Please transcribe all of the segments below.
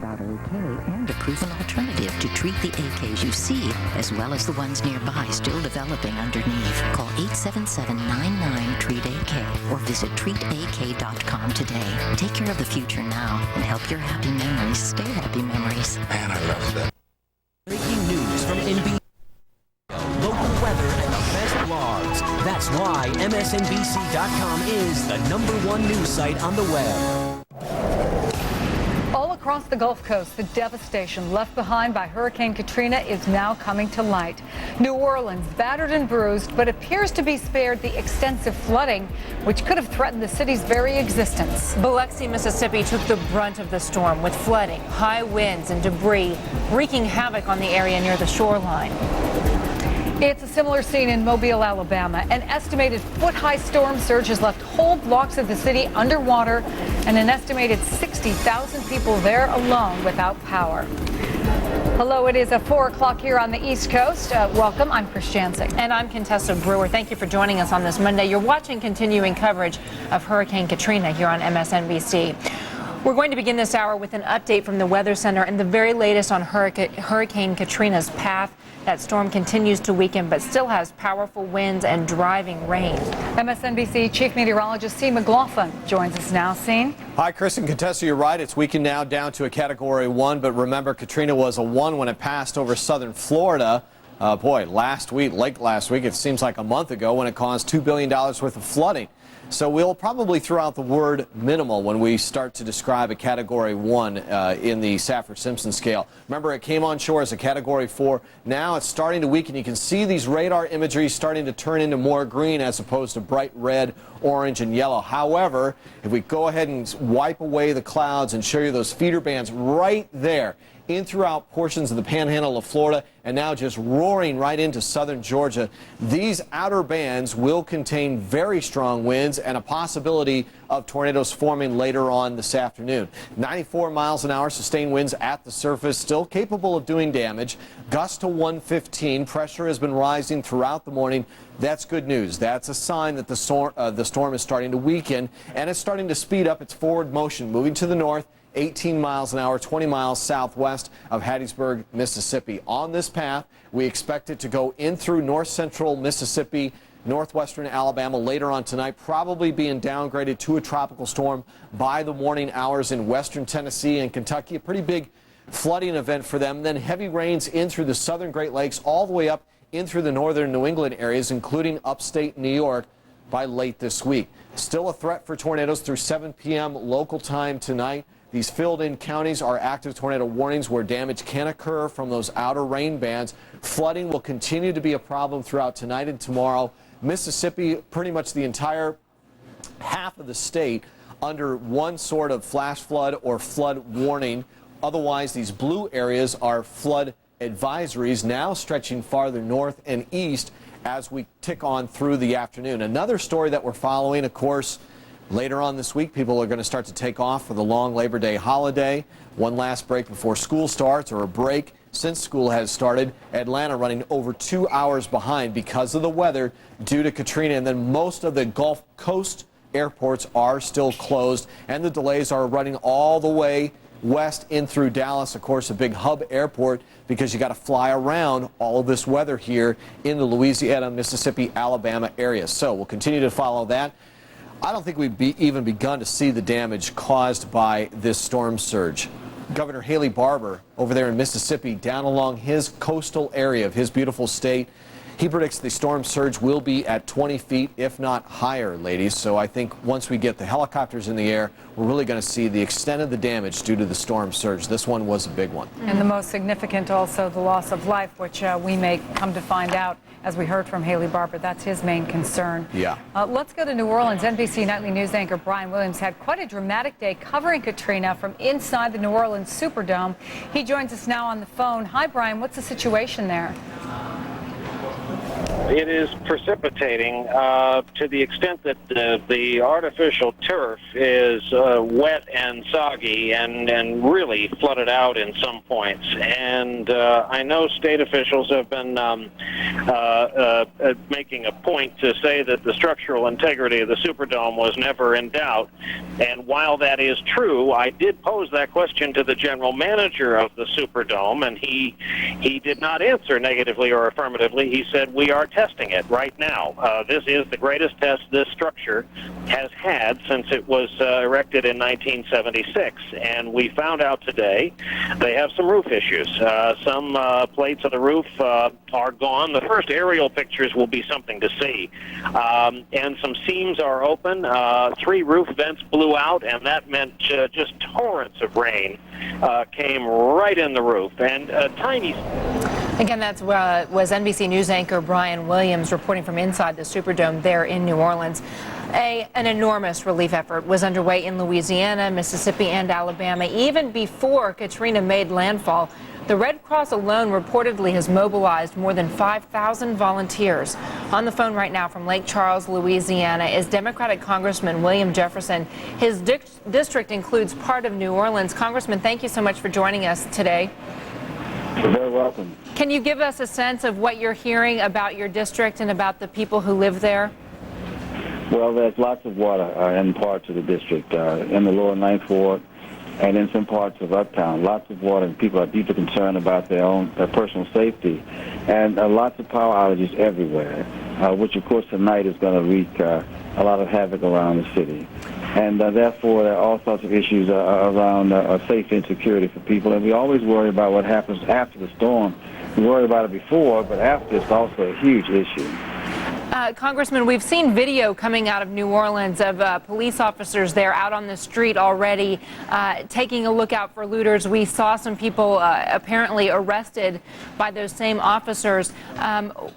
battery K and a proven alternative to treat the AKs you see, as well as the ones nearby still developing underneath. Call 877-99-TREAT-AK or visit treatak.com today. Take care of the future now and help your happy memories stay happy memories. Man, I love that. Breaking news from NBC. Local weather and the best blogs. That's why MSNBC.com is the #1 news site on the web. All across the Gulf Coast, the devastation left behind by Hurricane Katrina is now coming to light. New Orleans, battered and bruised, but appears to be spared the extensive flooding, which could have threatened the city's very existence. Biloxi, Mississippi took the brunt of the storm with flooding, high winds, and debris wreaking havoc on the area near the shoreline. It's a similar scene in Mobile, Alabama. An estimated foot-high storm surge has left whole blocks of the city underwater and an estimated 60,000 people there alone without power. Hello, it is 4 o'clock here on the East Coast. Welcome, I'm Chris Jancic. And I'm Contessa Brewer. Thank you for joining us on this Monday. You're watching continuing coverage of Hurricane Katrina here on MSNBC. We're going to begin this hour with an update from the Weather Center and the very latest on Hurricane Katrina's path. That storm continues to weaken, but still has powerful winds and driving rain. MSNBC Chief Meteorologist C. McLaughlin joins us now. Scene. Hi, Chris and Contessa, you're right. It's weakened now down to a Category 1, but remember, Katrina was a 1 when it passed over southern Florida. Late last week, it seems like a month ago, when it caused $2 billion worth of flooding. So we'll probably throw out the word minimal when we start to describe a Category 1 in the Saffir-Simpson scale. Remember, it came on shore as a Category 4. Now it's starting to weaken. You can see these radar imagery starting to turn into more green as opposed to bright red, orange, and yellow. However, if we go ahead and wipe away the clouds and show you those feeder bands right there, in throughout portions of the panhandle of Florida and now just roaring right into southern Georgia. These outer bands will contain very strong winds and a possibility of tornadoes forming later on this afternoon. 94 miles an hour sustained winds at the surface, still capable of doing damage. Gust to 115. Pressure has been rising throughout the morning. That's good news. That's a sign that the storm is starting to weaken and it's starting to speed up its forward motion, moving to the north. 18 miles an hour, 20 miles southwest of Hattiesburg, Mississippi. On this path, we expect it to go in through north central Mississippi, northwestern Alabama later on tonight, probably being downgraded to a tropical storm by the morning hours in western Tennessee and Kentucky. A pretty big flooding event for them. Then heavy rains in through the southern Great Lakes, all the way up in through the northern New England areas, including upstate New York, by late this week. Still a threat for tornadoes through 7 p.m. local time tonight. These filled-in counties are active tornado warnings where damage can occur from those outer rain bands. Flooding will continue to be a problem throughout tonight and tomorrow. Mississippi, pretty much the entire half of the state under one sort of flash flood or flood warning. Otherwise, these blue areas are flood advisories, now stretching farther north and east as we tick on through the afternoon. Another story that we're following, of course, later on this week, people are going to start to take off for the long Labor Day holiday. One last break before school starts, or a break since school has started. Atlanta running over 2 hours behind because of the weather due to Katrina. And then most of the Gulf Coast airports are still closed, and the delays are running all the way west in through Dallas, of course, a big hub airport, because you got to fly around all of this weather here in the Louisiana, Mississippi, Alabama area. So we'll continue to follow that. I don't think we've even begun to see the damage caused by this storm surge. Governor Haley Barbour over there in Mississippi, down along his coastal area of his beautiful state, he predicts the storm surge will be at 20 feet, if not higher, ladies. So I think once we get the helicopters in the air, we're really going to see the extent of the damage due to the storm surge. This one was a big one. And the most significant also the loss of life, which we may come to find out, as we heard from Haley Barbour. That's his main concern. Yeah. Let's go to New Orleans. NBC Nightly News anchor Brian Williams had quite a dramatic day covering Katrina from inside the New Orleans Superdome. He joins us now on the phone. Hi, Brian. What's the situation there? It is precipitating to the extent that the artificial turf is wet and soggy and really flooded out in some points. And I know state officials have been making a point to say that the structural integrity of the Superdome was never in doubt. And while that is true, I did pose that question to the general manager of the Superdome, and he did not answer negatively or affirmatively. He said, we are testing it right now. This is the greatest test this structure has had since it was erected in 1976. And we found out today they have some roof issues. Some plates of the roof are gone. The first aerial pictures will be something to see. And some seams are open. 3 roof vents blew out, and that meant just torrents of rain came right in the roof. And tiny... Again, that was NBC News anchor Brian Williams reporting from inside the Superdome there in New Orleans. An enormous relief effort was underway in Louisiana, Mississippi, and Alabama even before Katrina made landfall. The Red Cross alone reportedly has mobilized more than 5,000 volunteers. On the phone right now from Lake Charles, Louisiana, is Democratic Congressman William Jefferson. His district includes part of New Orleans. Congressman, thank you so much for joining us today. You're very welcome. Can you give us a sense of what you're hearing about your district and about the people who live there? Well, there's lots of water in parts of the district, in the lower Ninth Ward and in some parts of Uptown. Lots of water, and people are deeply concerned about their personal safety. And lots of power outages everywhere, which, of course, tonight is going to wreak a lot of havoc around the city. And therefore, there are all sorts of issues around safety and security for people. And we always worry about what happens after the storm. We worry about it before, but after it's also a huge issue. Congressman, we've seen video coming out of New Orleans of police officers there out on the street already taking a look out for looters. We saw some people apparently arrested by those same officers.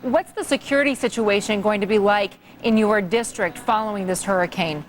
What's the security situation going to be like in your district following this hurricane?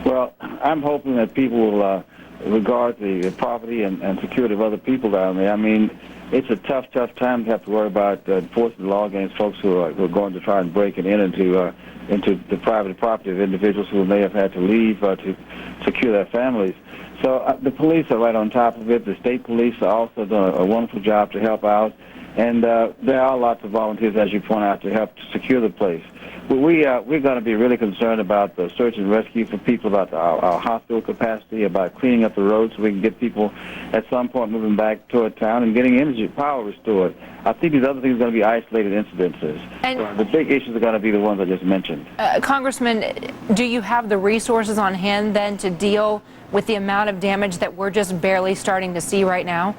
Well, I'm hoping that people will regard the property and security of other people down there. I mean, it's a tough time to have to worry about enforcing the law against folks who are going to try and break it into the private property of individuals who may have had to leave to secure their families. So the police are right on top of it. The state police are also doing a wonderful job to help out. And there are lots of volunteers, as you point out, to help to secure the place. But we're going to be really concerned about the search and rescue for people, about our hospital capacity, about cleaning up the roads so we can get people at some point moving back toward town and getting energy power restored. I think these other things are going to be isolated incidences. And so the big issues are going to be the ones I just mentioned. Congressman, do you have the resources on hand then to deal with the amount of damage that we're just barely starting to see right now?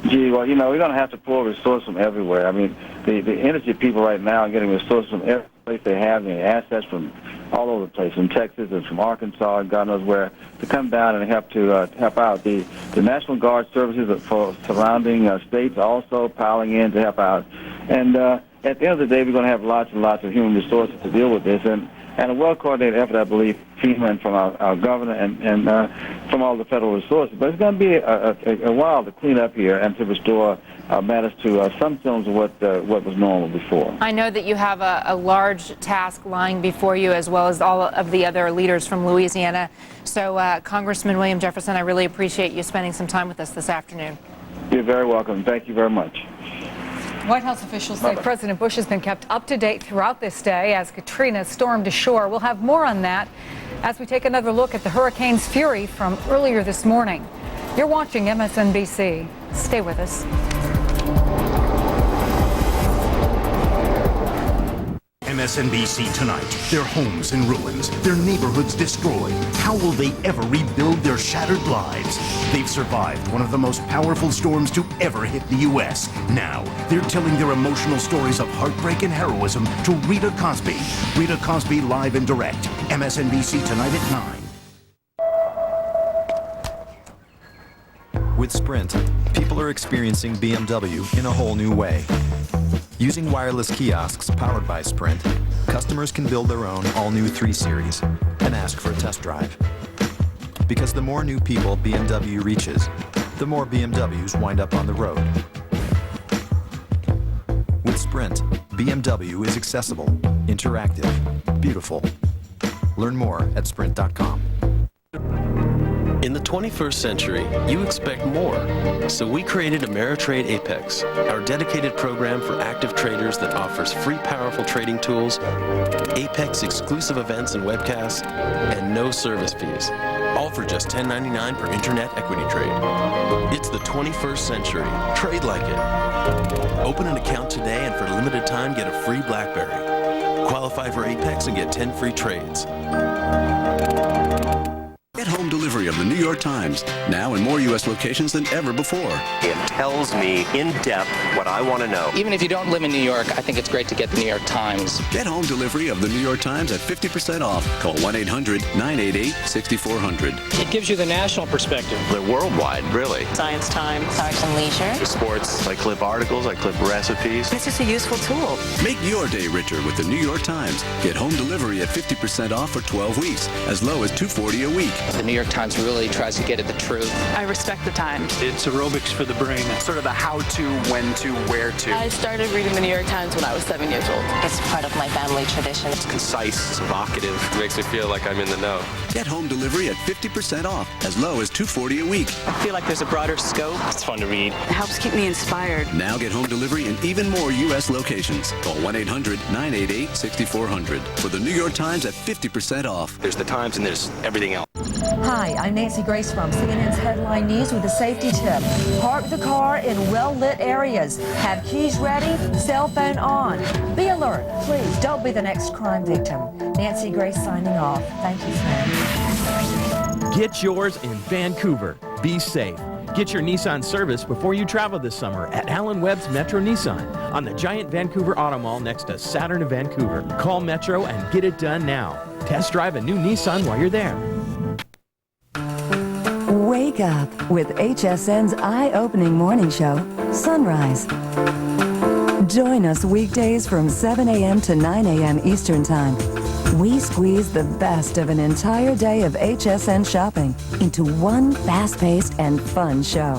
Gee, well, we're going to have to pull resources from everywhere. I mean, the energy people right now are getting resources from every place they have, assets from all over the place, from Texas and from Arkansas and God knows where, to come down and help out. The National Guard services for surrounding states are also piling in to help out. And at the end of the day, we're going to have lots and lots of human resources to deal with this. And a well-coordinated effort, I believe, FEMA and from our governor and from all the federal resources. But it's going to be a while to clean up here and to restore matters to some semblance of what was normal before. I know that you have a large task lying before you, as well as all of the other leaders from Louisiana. So, Congressman William Jefferson, I really appreciate you spending some time with us this afternoon. You're very welcome. Thank you very much. White House officials say President Bush has been kept up to date throughout this day as Katrina stormed ashore. We'll have more on that as we take another look at the hurricane's fury from earlier this morning. You're watching MSNBC. Stay with us. MSNBC tonight. Their homes in ruins, their neighborhoods destroyed. How will they ever rebuild their shattered lives? They've survived one of the most powerful storms to ever hit the U.S. Now, they're telling their emotional stories of heartbreak and heroism to Rita Cosby. Rita Cosby live and direct. MSNBC tonight at 9. With Sprint, people are experiencing BMW in a whole new way. Using wireless kiosks powered by Sprint, customers can build their own all-new 3 Series and ask for a test drive. Because the more new people BMW reaches, the more BMWs wind up on the road. With Sprint, BMW is accessible, interactive, beautiful. Learn more at sprint.com. In the 21st century, you expect more. So we created Ameritrade Apex, our dedicated program for active traders that offers free, powerful trading tools, Apex exclusive events and webcasts, and no service fees. All for just $10.99 per internet equity trade. It's the 21st century. Trade like it. Open an account today and for a limited time get a free BlackBerry. Qualify for Apex and get 10 free trades. Get home delivery of the New York Times, now in more U.S. locations than ever before. It tells me in depth what I want to know. Even if you don't live in New York, I think it's great to get the New York Times. Get home delivery of the New York Times at 50% off. Call 1-800-988-6400. It gives you the national perspective. They're worldwide, really. Science Times, Arts and Leisure. Sports, I clip articles, I clip recipes. It's just a useful tool. Make your day richer with the New York Times. Get home delivery at 50% off for 12 weeks, as low as $2.40 a week. The New York Times really tries to get at the truth. I respect the Times. It's aerobics for the brain. It's sort of the how-to, when-to, where-to. I started reading the New York Times when I was 7 years old. It's part of my family tradition. It's concise, it's evocative. It makes me feel like I'm in the know. Get home delivery at 50% off, as low as $2.40 a week. I feel like there's a broader scope. It's fun to read. It helps keep me inspired. Now get home delivery in even more U.S. locations. Call 1-800-988-6400 for the New York Times at 50% off. There's the Times and there's everything else. Hi, I'm Nancy Grace from CNN's Headline News with a safety tip. Park the car in well-lit areas. Have keys ready, cell phone on. Be alert. Please don't be the next crime victim. Nancy Grace signing off. Thank you, friend. Get yours in Vancouver. Be safe. Get your Nissan service before you travel this summer at Alan Webb's Metro Nissan on the giant Vancouver Auto Mall next to Saturn of Vancouver. Call Metro and get it done now. Test drive a new Nissan while you're there. Wake up with HSN's eye-opening morning show, Sunrise. Join us weekdays from 7 a.m. to 9 a.m. Eastern Time. We squeeze the best of an entire day of HSN shopping into one fast-paced and fun show.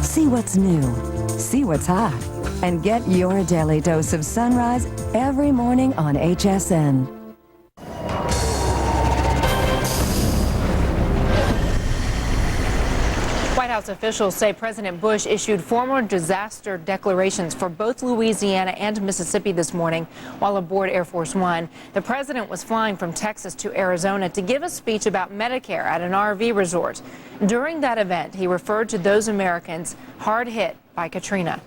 See what's new, see what's hot, and get your daily dose of Sunrise every morning on HSN. White House officials say President Bush issued formal disaster declarations for both Louisiana and Mississippi this morning while aboard Air Force One. The president was flying from Texas to Arizona to give a speech about Medicare at an RV resort. During that event, he referred to those Americans hard hit by Katrina.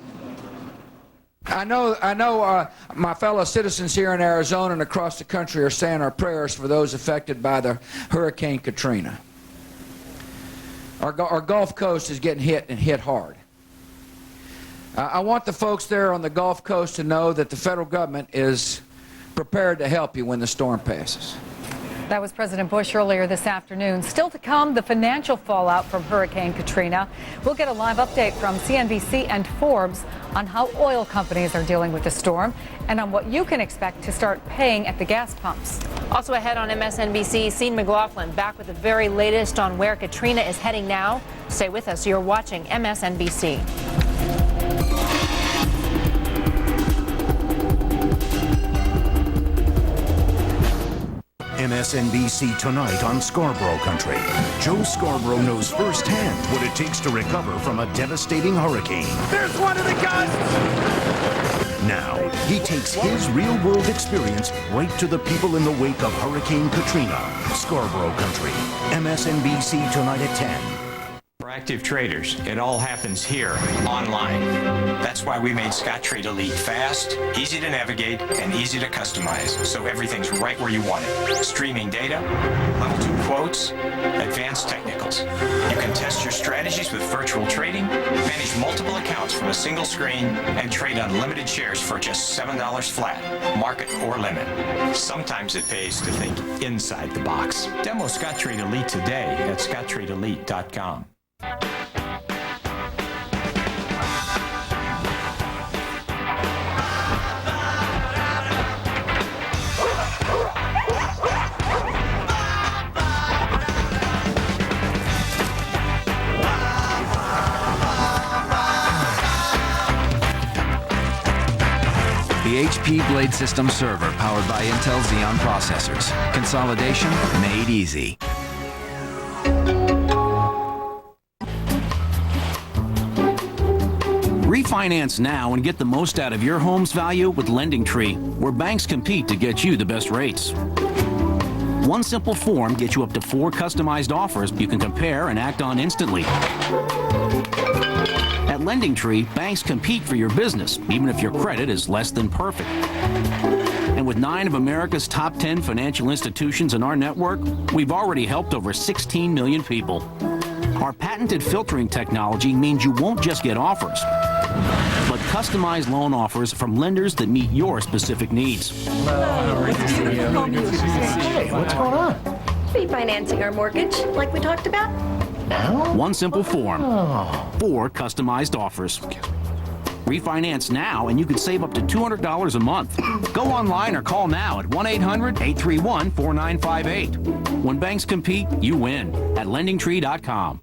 I know my fellow citizens here in Arizona and across the country are saying our prayers for those affected by the Hurricane Katrina. Our Gulf Coast is getting hit and hit hard. I want the folks there on the Gulf Coast to know that the federal government is prepared to help you when the storm passes. That was President Bush earlier this afternoon. Still to come, the financial fallout from Hurricane Katrina. We'll get a live update from CNBC and Forbes on how oil companies are dealing with the storm and on what you can expect to start paying at the gas pumps. Also ahead on MSNBC, Sean McLaughlin back with the very latest on where Katrina is heading now. Stay with us. You're watching MSNBC. MSNBC Tonight on Scarborough Country. Joe Scarborough knows firsthand what it takes to recover from a devastating hurricane. There's one of the gusts! Now, he takes his real-world experience right to the people in the wake of Hurricane Katrina. Scarborough Country. MSNBC Tonight at 10. For active traders, it all happens here, online. That's why we made Scottrade Elite fast, easy to navigate, and easy to customize, so everything's right where you want it. Streaming data, level 2 quotes, advanced technicals. You can test your strategies with virtual trading, manage multiple accounts from a single screen, and trade unlimited shares for just $7 flat, market or limit. Sometimes it pays to think inside the box. Demo Scottrade Elite today at ScottradeElite.com. The HP Blade System server powered by Intel Xeon processors. Consolidation made easy. Refinance now and get the most out of your home's value with LendingTree, where banks compete to get you the best rates. One simple form gets you up to 4 customized offers you can compare and act on instantly. At LendingTree, banks compete for your business, even if your credit is less than perfect. And with 9 of America's top 10 financial institutions in our network, we've already helped over 16 million people. Our patented filtering technology means you won't just get offers, but customized loan offers from lenders that meet your specific needs. Hey, what's going on? Refinancing our mortgage, like we talked about. Now? One simple form, 4 customized offers. Refinance now and you can save up to $200 a month. Go online or call now at 1-800-831-4958. When banks compete, you win at LendingTree.com.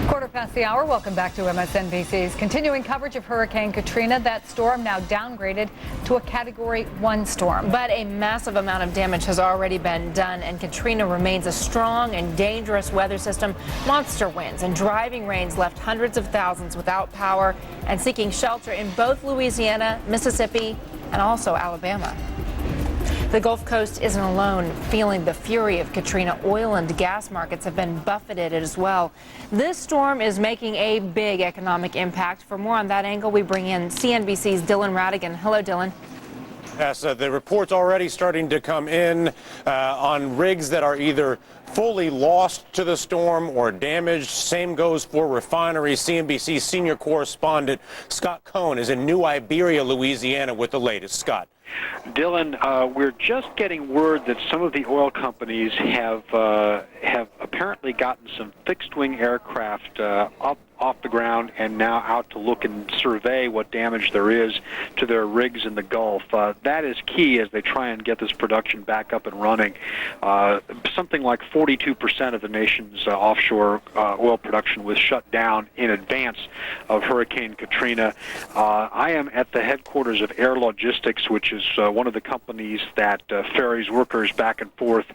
Quarter past the hour. Welcome back to MSNBC's continuing coverage of Hurricane Katrina. That storm now downgraded to a Category 1 storm. But a massive amount of damage has already been done, and Katrina remains a strong and dangerous weather system. Monster winds and driving rains left hundreds of thousands without power and seeking shelter in both Louisiana, Mississippi, and also Alabama. The Gulf Coast isn't alone feeling the fury of Katrina. Oil and gas markets have been buffeted as well. This storm is making a big economic impact. For more on that angle, we bring in CNBC's Dylan Radigan. Hello, Dylan. Yes, the report's already starting to come in on rigs that are either fully lost to the storm or damaged. Same goes for refineries. CNBC senior correspondent Scott Cohn is in New Iberia, Louisiana, with the latest. Scott. Dylan, we're just getting word that some of the oil companies have apparently gotten some fixed-wing aircraft up off the ground and now out to look and survey what damage there is to their rigs in the Gulf. That is key as they try and get this production back up and running. Something like 42% of the nation's offshore oil production was shut down in advance of Hurricane Katrina. I am at the headquarters of Air Logistics, which is one of the companies that ferries workers back and forth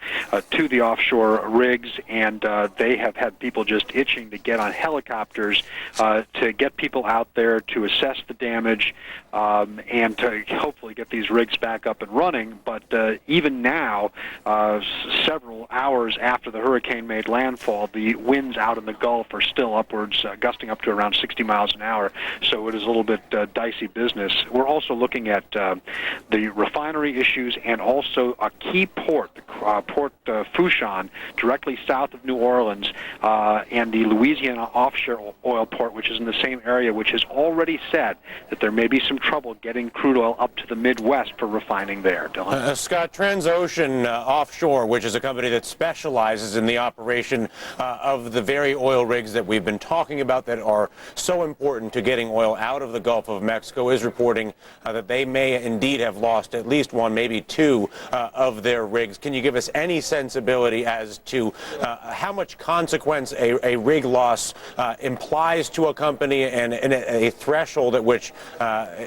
to the offshore rigs, and they have had people just itching to get on helicopters to get people out there to assess the damage and to hopefully get these rigs back up and running. But even now, several hours after the hurricane made landfall, the winds out in the Gulf are still upwards, gusting up to around 60 miles an hour. So it is a little bit dicey business. We're also looking at the refinery issues and also a key port, Port Fourchon, directly south of New Orleans, and the Louisiana offshore oil port, which is in the same area, which has already said that there may be some trouble getting crude oil up to the Midwest for refining there. Dylan. Scott, Transocean Offshore, which is a company that specializes in the operation of the very oil rigs that we've been talking about that are so important to getting oil out of the Gulf of Mexico, is reporting that they may indeed have lost at least 1, maybe 2 of their rigs. Can you give us any sensibility as to how much consequence a rig loss implies to a company and a threshold at which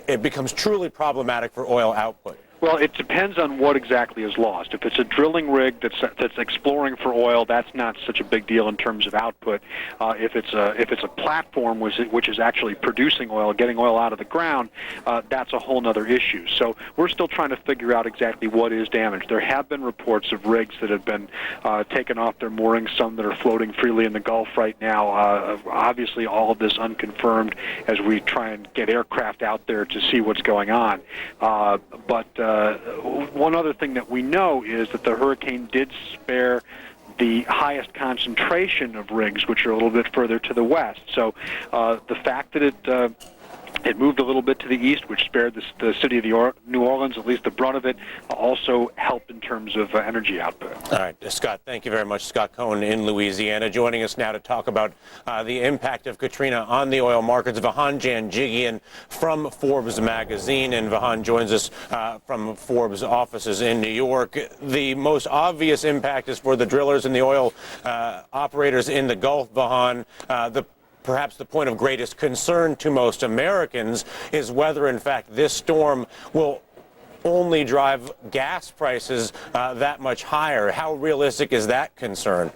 it becomes truly problematic for oil output? Well, it depends on what exactly is lost. If it's a drilling rig that's exploring for oil, that's not such a big deal in terms of output. If it's a platform which is actually producing oil, getting oil out of the ground, that's a whole other issue. So we're still trying to figure out exactly what is damaged. There have been reports of rigs that have been taken off their moorings, some that are floating freely in the Gulf right now. Obviously, all of this unconfirmed as we try and get aircraft out there to see what's going on. But one other thing that we know is that the hurricane did spare the highest concentration of rigs, which are a little bit further to the west. So the fact that it moved a little bit to the east, which spared the city of New Orleans, at least the brunt of it, also helped in terms of energy output. All right, Scott, thank you very much. Scott Cohn in Louisiana, joining us now to talk about the impact of Katrina on the oil markets. Vahan Janjigian from Forbes magazine, and Vahan joins us from Forbes offices in New York. The most obvious impact is for the drillers and the oil operators in the Gulf, Vahan. The perhaps the point of greatest concern to most Americans is whether, in fact, this storm will only drive gas prices that much higher. How realistic is that concern?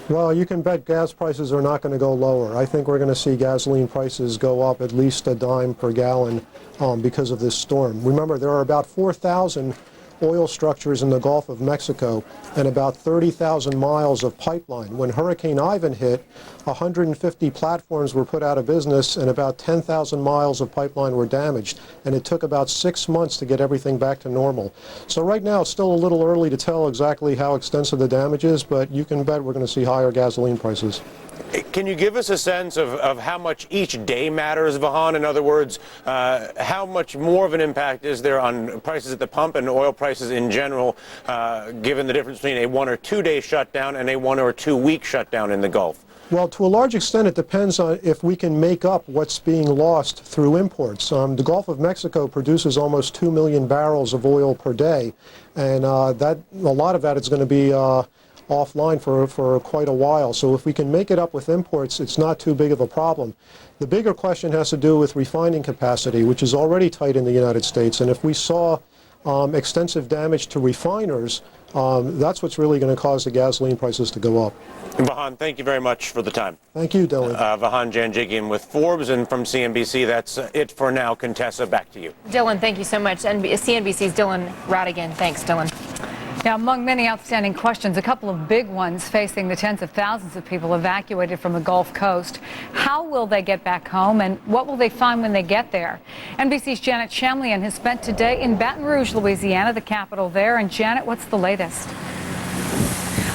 Well, you can bet gas prices are not going to go lower. I think we're going to see gasoline prices go up at least a dime per gallon because of this storm. Remember, there are about 4,000 oil structures in the Gulf of Mexico and about 30,000 miles of pipeline. When Hurricane Ivan hit, 150 platforms were put out of business and about 10,000 miles of pipeline were damaged, and it took about 6 months to get everything back to normal. So right now it's still a little early to tell exactly how extensive the damage is, but you can bet we're going to see higher gasoline prices. Can you give us a sense of how much each day matters, Vahan? In other words, how much more of an impact is there on prices at the pump and oil prices in general, given the difference between a 1 or 2 day shutdown and a 1 or 2 week shutdown in the Gulf? Well, to a large extent, it depends on if we can make up what's being lost through imports. The Gulf of Mexico produces almost 2 million barrels of oil per day, and a lot of that is going to be offline for quite a while. So if we can make it up with imports, it's not too big of a problem. The bigger question has to do with refining capacity, which is already tight in the United States. And if we saw extensive damage to refiners, that's what's really going to cause the gasoline prices to go up. Vahan, thank you very much for the time. Thank you, Dylan. Vahan Janjigian with Forbes, and from CNBC, that's it for now. Contessa, back to you. Dylan, thank you so much. CNBC's Dylan Radigan. Thanks, Dylan. Now, among many outstanding questions, a couple of big ones facing the tens of thousands of people evacuated from the Gulf Coast. How will they get back home, and what will they find when they get there? NBC's Janet Shamlian has spent today in Baton Rouge, Louisiana, the capital there. And Janet, what's the latest?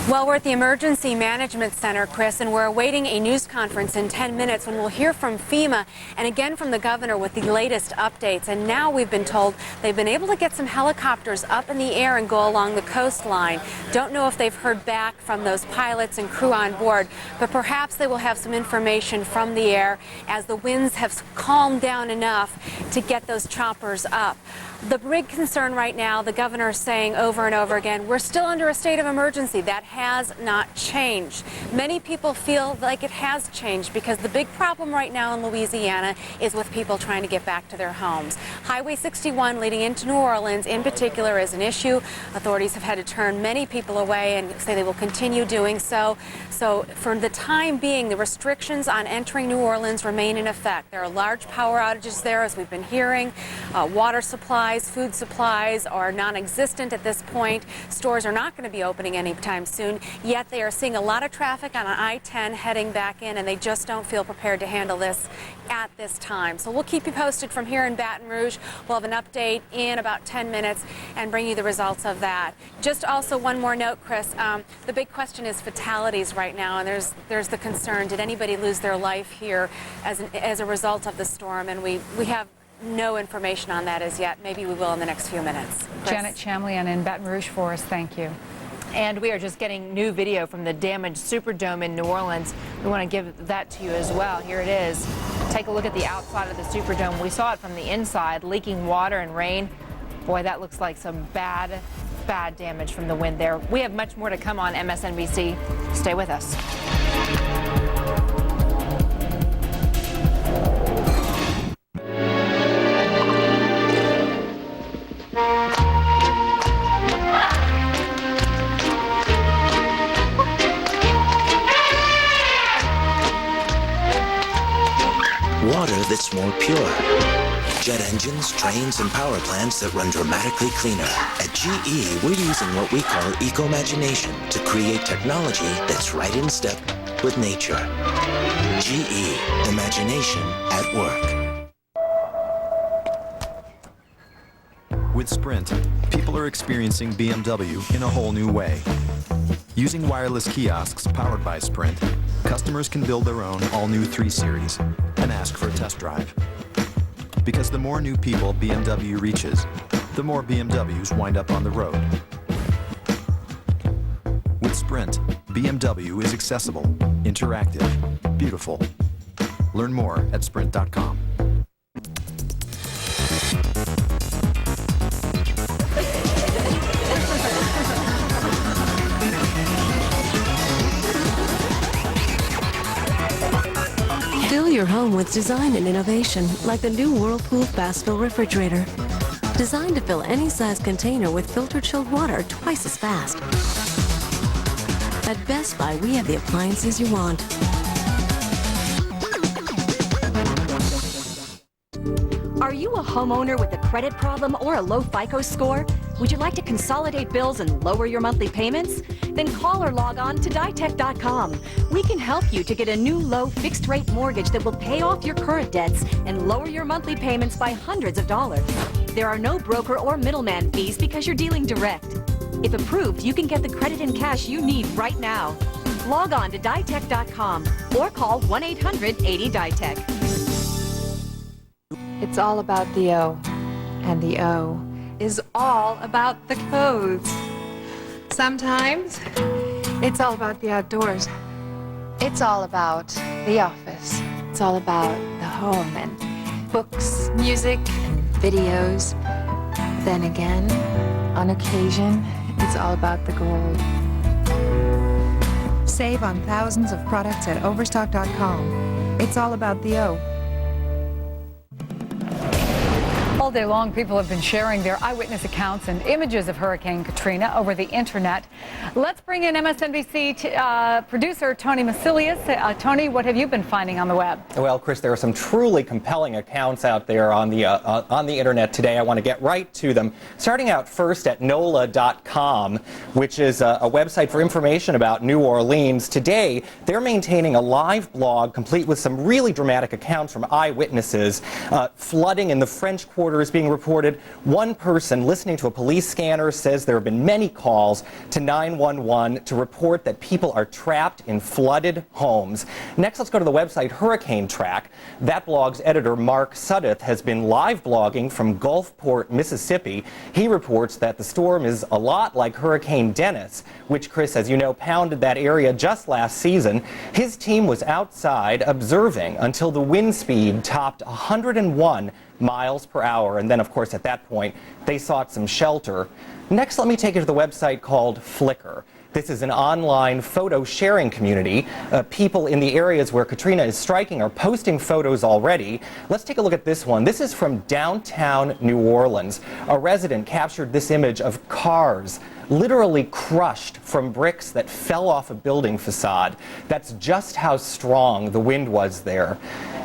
Well, we're at the Emergency Management Center, Chris, and we're awaiting a news conference in 10 minutes when we'll hear from FEMA and again from the governor with the latest updates. And now we've been told they've been able to get some helicopters up in the air and go along the coastline. Don't know if they've heard back from those pilots and crew on board, but perhaps they will have some information from the air as the winds have calmed down enough to get those choppers up. The big concern right now, the governor is saying over and over again, we're still under a state of emergency. That has not changed. Many people feel like it has changed because the big problem right now in Louisiana is with people trying to get back to their homes. Highway 61 leading into New Orleans in particular is an issue. Authorities have had to turn many people away and say they will continue doing so. So for the time being, the restrictions on entering New Orleans remain in effect. There are large power outages there, as we've been hearing. Water supplies, food supplies are non-existent at this point. Stores are not going to be opening anytime soon, yet they are seeing a lot of traffic on I-10 heading back in, and they just don't feel prepared to handle this at this time. So we'll keep you posted from here in Baton Rouge. We'll have an update in about 10 minutes and bring you the results of that. Just also one more note, Chris. The big question is fatalities right now, and there's the concern, did anybody lose their life here as a result of the storm? And we have no information on that as yet. Maybe we will in the next few minutes. Chris? Janet Shamlian in Baton Rouge for us. Thank you. And we are just getting new video from the damaged Superdome in New Orleans. We want to give that to you as well. Here it is. Take a look at the outside of the Superdome. We saw it from the inside, leaking water and rain. Boy, that looks like some bad damage from the wind there. We have much more to come on MSNBC. Stay with us. Water that's more pure. Jet engines, trains, and power plants that run dramatically cleaner. At GE, we're using what we call eco-imagination to create technology that's right in step with nature. GE, imagination at work. With Sprint, people are experiencing BMW in a whole new way. Using wireless kiosks powered by Sprint, customers can build their own all-new 3 Series and ask for a test drive. Because the more new people BMW reaches, the more BMWs wind up on the road. With Sprint, BMW is accessible, interactive, beautiful. Learn more at sprint.com. Fill your home with design and innovation, like the new Whirlpool Fast Fill refrigerator. Designed to fill any size container with filtered chilled water twice as fast. At Best Buy, we have the appliances you want. Are you a homeowner with a credit problem or a low FICO score? Would you like to consolidate bills and lower your monthly payments? Then call or log on to ditech.com. We can help you to get a new low fixed rate mortgage that will pay off your current debts and lower your monthly payments by hundreds of dollars. There are no broker or middleman fees because you're dealing direct. If approved, you can get the credit and cash you need right now. Log on to ditech.com or call 1-800-80-DITECH. It's all about the O, and the O is all about the codes. Sometimes it's all about the outdoors. It's all about the office. It's all about the home and books, music, and videos. Then again, on occasion, it's all about the gold. Save on thousands of products at Overstock.com. It's all about the O. All day long, people have been sharing their eyewitness accounts and images of Hurricane Katrina over the internet. Let's bring in MSNBC producer Tony Masilius. Tony, what have you been finding on the web? Well, Chris, there are some truly compelling accounts out there on the internet today. I want to get right to them. Starting out first at NOLA.com, which is a website for information about New Orleans. Today, they're maintaining a live blog complete with some really dramatic accounts from eyewitnesses. Flooding in the French Quarter is being reported. One person listening to a police scanner says there have been many calls to 911 to report that people are trapped in flooded homes. Next, let's go to the website Hurricane Track. That blog's editor, Mark Sudduth, has been live blogging from Gulfport, Mississippi. He reports that the storm is a lot like Hurricane Dennis, which, Chris, as you know, pounded that area just last season. His team was outside observing until the wind speed topped 101 miles per hour, and then, of course, at that point, they sought some shelter. Next, let me take you to the website called Flickr. This is an online photo sharing community. People in the areas where Katrina is striking are posting photos already. Let's take a look at this one. This is from downtown New Orleans. A resident captured this image of cars literally crushed from bricks that fell off a building facade. That's just how strong the wind was there.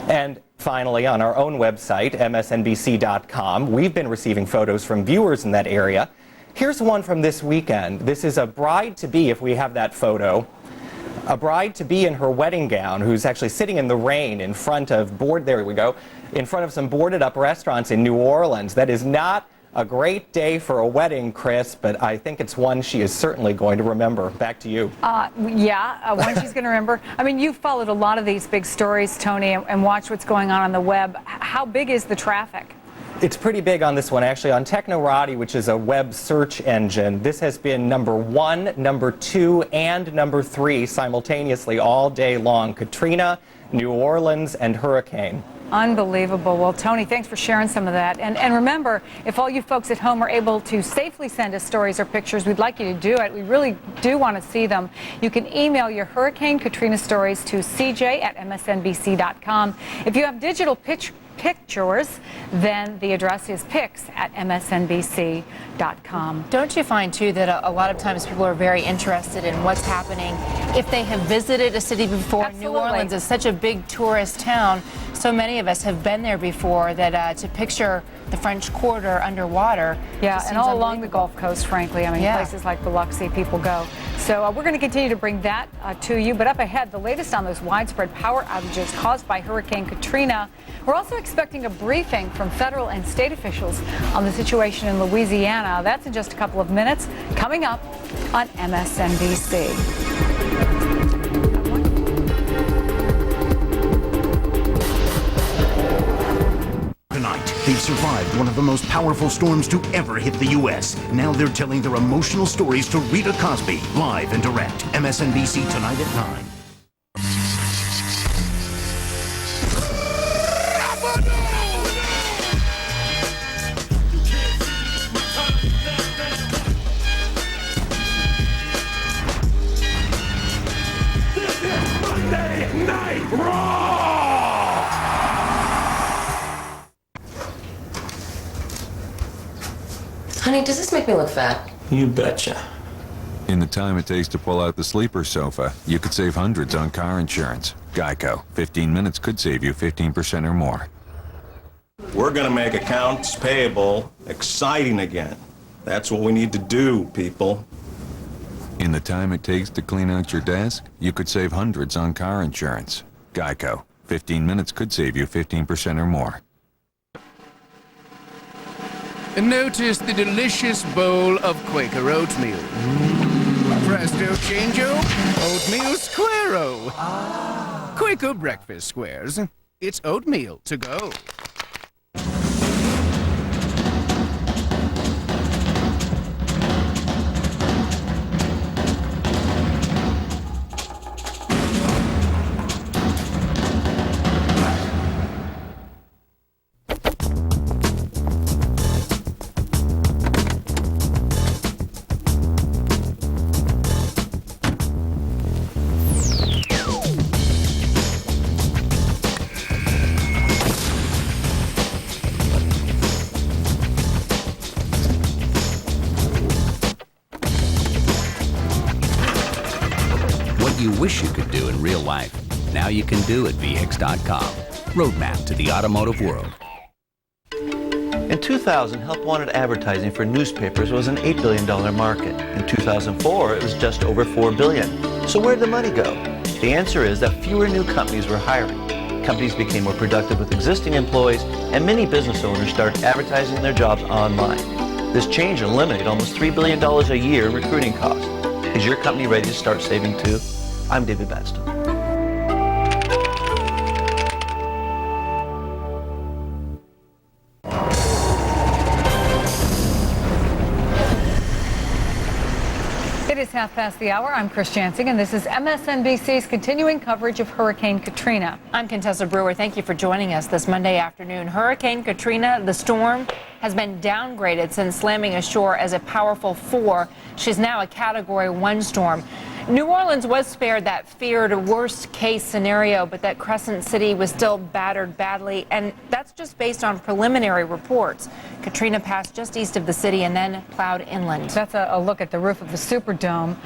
And finally, on our own website, MSNBC.com, we've been receiving photos from viewers in that area. Here's one from this weekend. This is a bride-to-be, if we have that photo. A bride-to-be in her wedding gown who's actually sitting in the rain in front of in front of some boarded-up restaurants in New Orleans. That is not a great day for a wedding, Chris, but I think it's one she is certainly going to remember. Back to you. One she's going to remember. I mean, you've followed a lot of these big stories, Tony, and watched what's going on the web. How big is the traffic? It's pretty big on this one, actually. On Technorati, which is a web search engine, this has been number 1, number 2, and number 3 simultaneously all day long. Katrina, New Orleans, and Hurricane. Unbelievable. Well, Tony, thanks for sharing some of that. And remember, if all you folks at home are able to safely send us stories or pictures, we'd like you to do it. We really do want to see them. You can email your Hurricane Katrina stories to cj@msnbc.com. If you have digital pictures, then the address is pics@msnbc.com. Don't you find, too, that a lot of times people are very interested in what's happening if they have visited a city before? Absolutely. New Orleans is such a big tourist town. So many of us have been there before that to picture the French Quarter underwater. Yeah, and all along the Gulf Coast, frankly. I mean, places like Biloxi, people go. So we're going to continue to bring that to you. But up ahead, the latest on those widespread power outages caused by Hurricane Katrina. We're also expecting a briefing from federal and state officials on the situation in Louisiana. That's in just a couple of minutes, coming up on MSNBC. Tonight, they've survived one of the most powerful storms to ever hit the U.S. Now they're telling their emotional stories to Rita Cosby, live and direct. MSNBC tonight at 9. Honey, does this make me look fat? You betcha. In the time it takes to pull out the sleeper sofa, you could save hundreds on car insurance. Geico. 15 minutes could save you 15% or more. We're going to make accounts payable exciting again. That's what we need to do, people. In the time it takes to clean out your desk, you could save hundreds on car insurance. Geico. 15 minutes could save you 15% or more. Notice the delicious bowl of Quaker oatmeal. Presto changeo, oatmeal squareo. Quaker breakfast squares. It's oatmeal to go. You wish you could do in real life. Now you can do at VX.com. Roadmap to the automotive world. In 2000, help-wanted advertising for newspapers was an $8 billion market. In 2004, it was just over $4 billion. So where'd the money go? The answer is that fewer new companies were hiring. Companies became more productive with existing employees, and many business owners started advertising their jobs online. This change eliminated almost $3 billion a year in recruiting costs. Is your company ready to start saving too? I'm David Batson. It is 1:30. I'm Chris Jansing, and this is MSNBC's continuing coverage of Hurricane Katrina. I'm Contessa Brewer. Thank you for joining us this Monday afternoon. Hurricane Katrina, the storm, has been downgraded since slamming ashore as a powerful 4. She's now a Category 1 storm. New Orleans was spared that feared worst-case scenario, but that Crescent City was still battered badly, and that's just based on preliminary reports. Katrina passed just east of the city and then plowed inland. That's a look at the roof of the Superdome.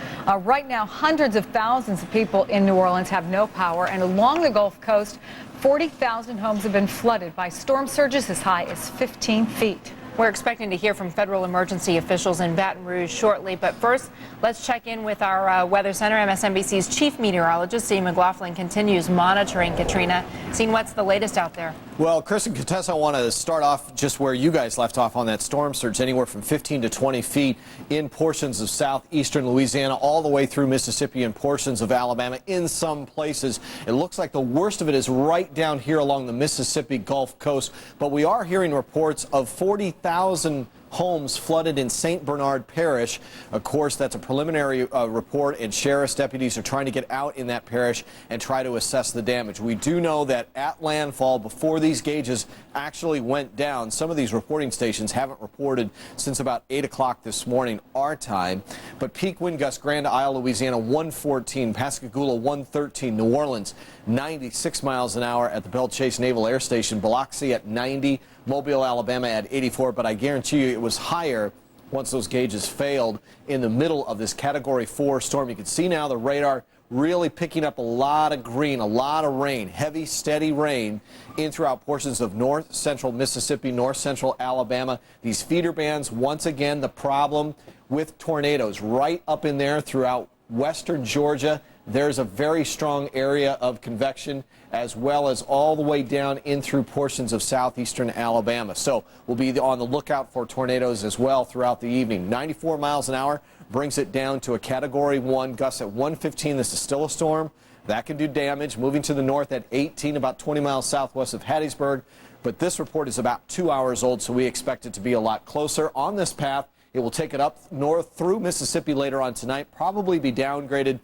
Right now, hundreds of thousands of people in New Orleans have no power, and along the Gulf Coast, 40,000 homes have been flooded by storm surges as high as 15 feet. We're expecting to hear from federal emergency officials in Baton Rouge shortly. But first, let's check in with our Weather Center. MSNBC's chief meteorologist, Steve McLaughlin, continues monitoring Katrina. Seeing what's the latest out there. Well, Chris and Contessa, I want to start off just where you guys left off on that storm surge, anywhere from 15 to 20 feet in portions of southeastern Louisiana, all the way through Mississippi and portions of Alabama in some places. It looks like the worst of it is right down here along the Mississippi Gulf Coast. But we are hearing reports of 40,000 homes flooded in St. Bernard Parish. Of course, that's a preliminary report, and sheriff's deputies are trying to get out in that parish and try to assess the damage. We do know that at landfall, before these gauges actually went down, some of these reporting stations haven't reported since about 8 o'clock this morning, our time. But peak wind gust, Grand Isle, Louisiana, 114, Pascagoula, 113, New Orleans, 96 miles an hour at the Belle Chase Naval Air Station, Biloxi at 90, Mobile, Alabama at 84, but I guarantee you it was higher once those gauges failed in the middle of this Category 4 storm. You can see now the radar really picking up a lot of green, a lot of rain, heavy, steady rain in throughout portions of north central Mississippi, north central Alabama. These feeder bands, once again, the problem with tornadoes right up in there throughout western Georgia. There's a very strong area of convection, as well as all the way down in through portions of southeastern Alabama. So we'll be on the lookout for tornadoes as well throughout the evening. 94 miles an hour brings it down to a Category 1, gusts at 115. This is still a storm. That can do damage. Moving to the north at 18, about 20 miles southwest of Hattiesburg. But this report is about 2 hours old, so we expect it to be a lot closer on this path. It will take it up north through Mississippi later on tonight, probably be downgraded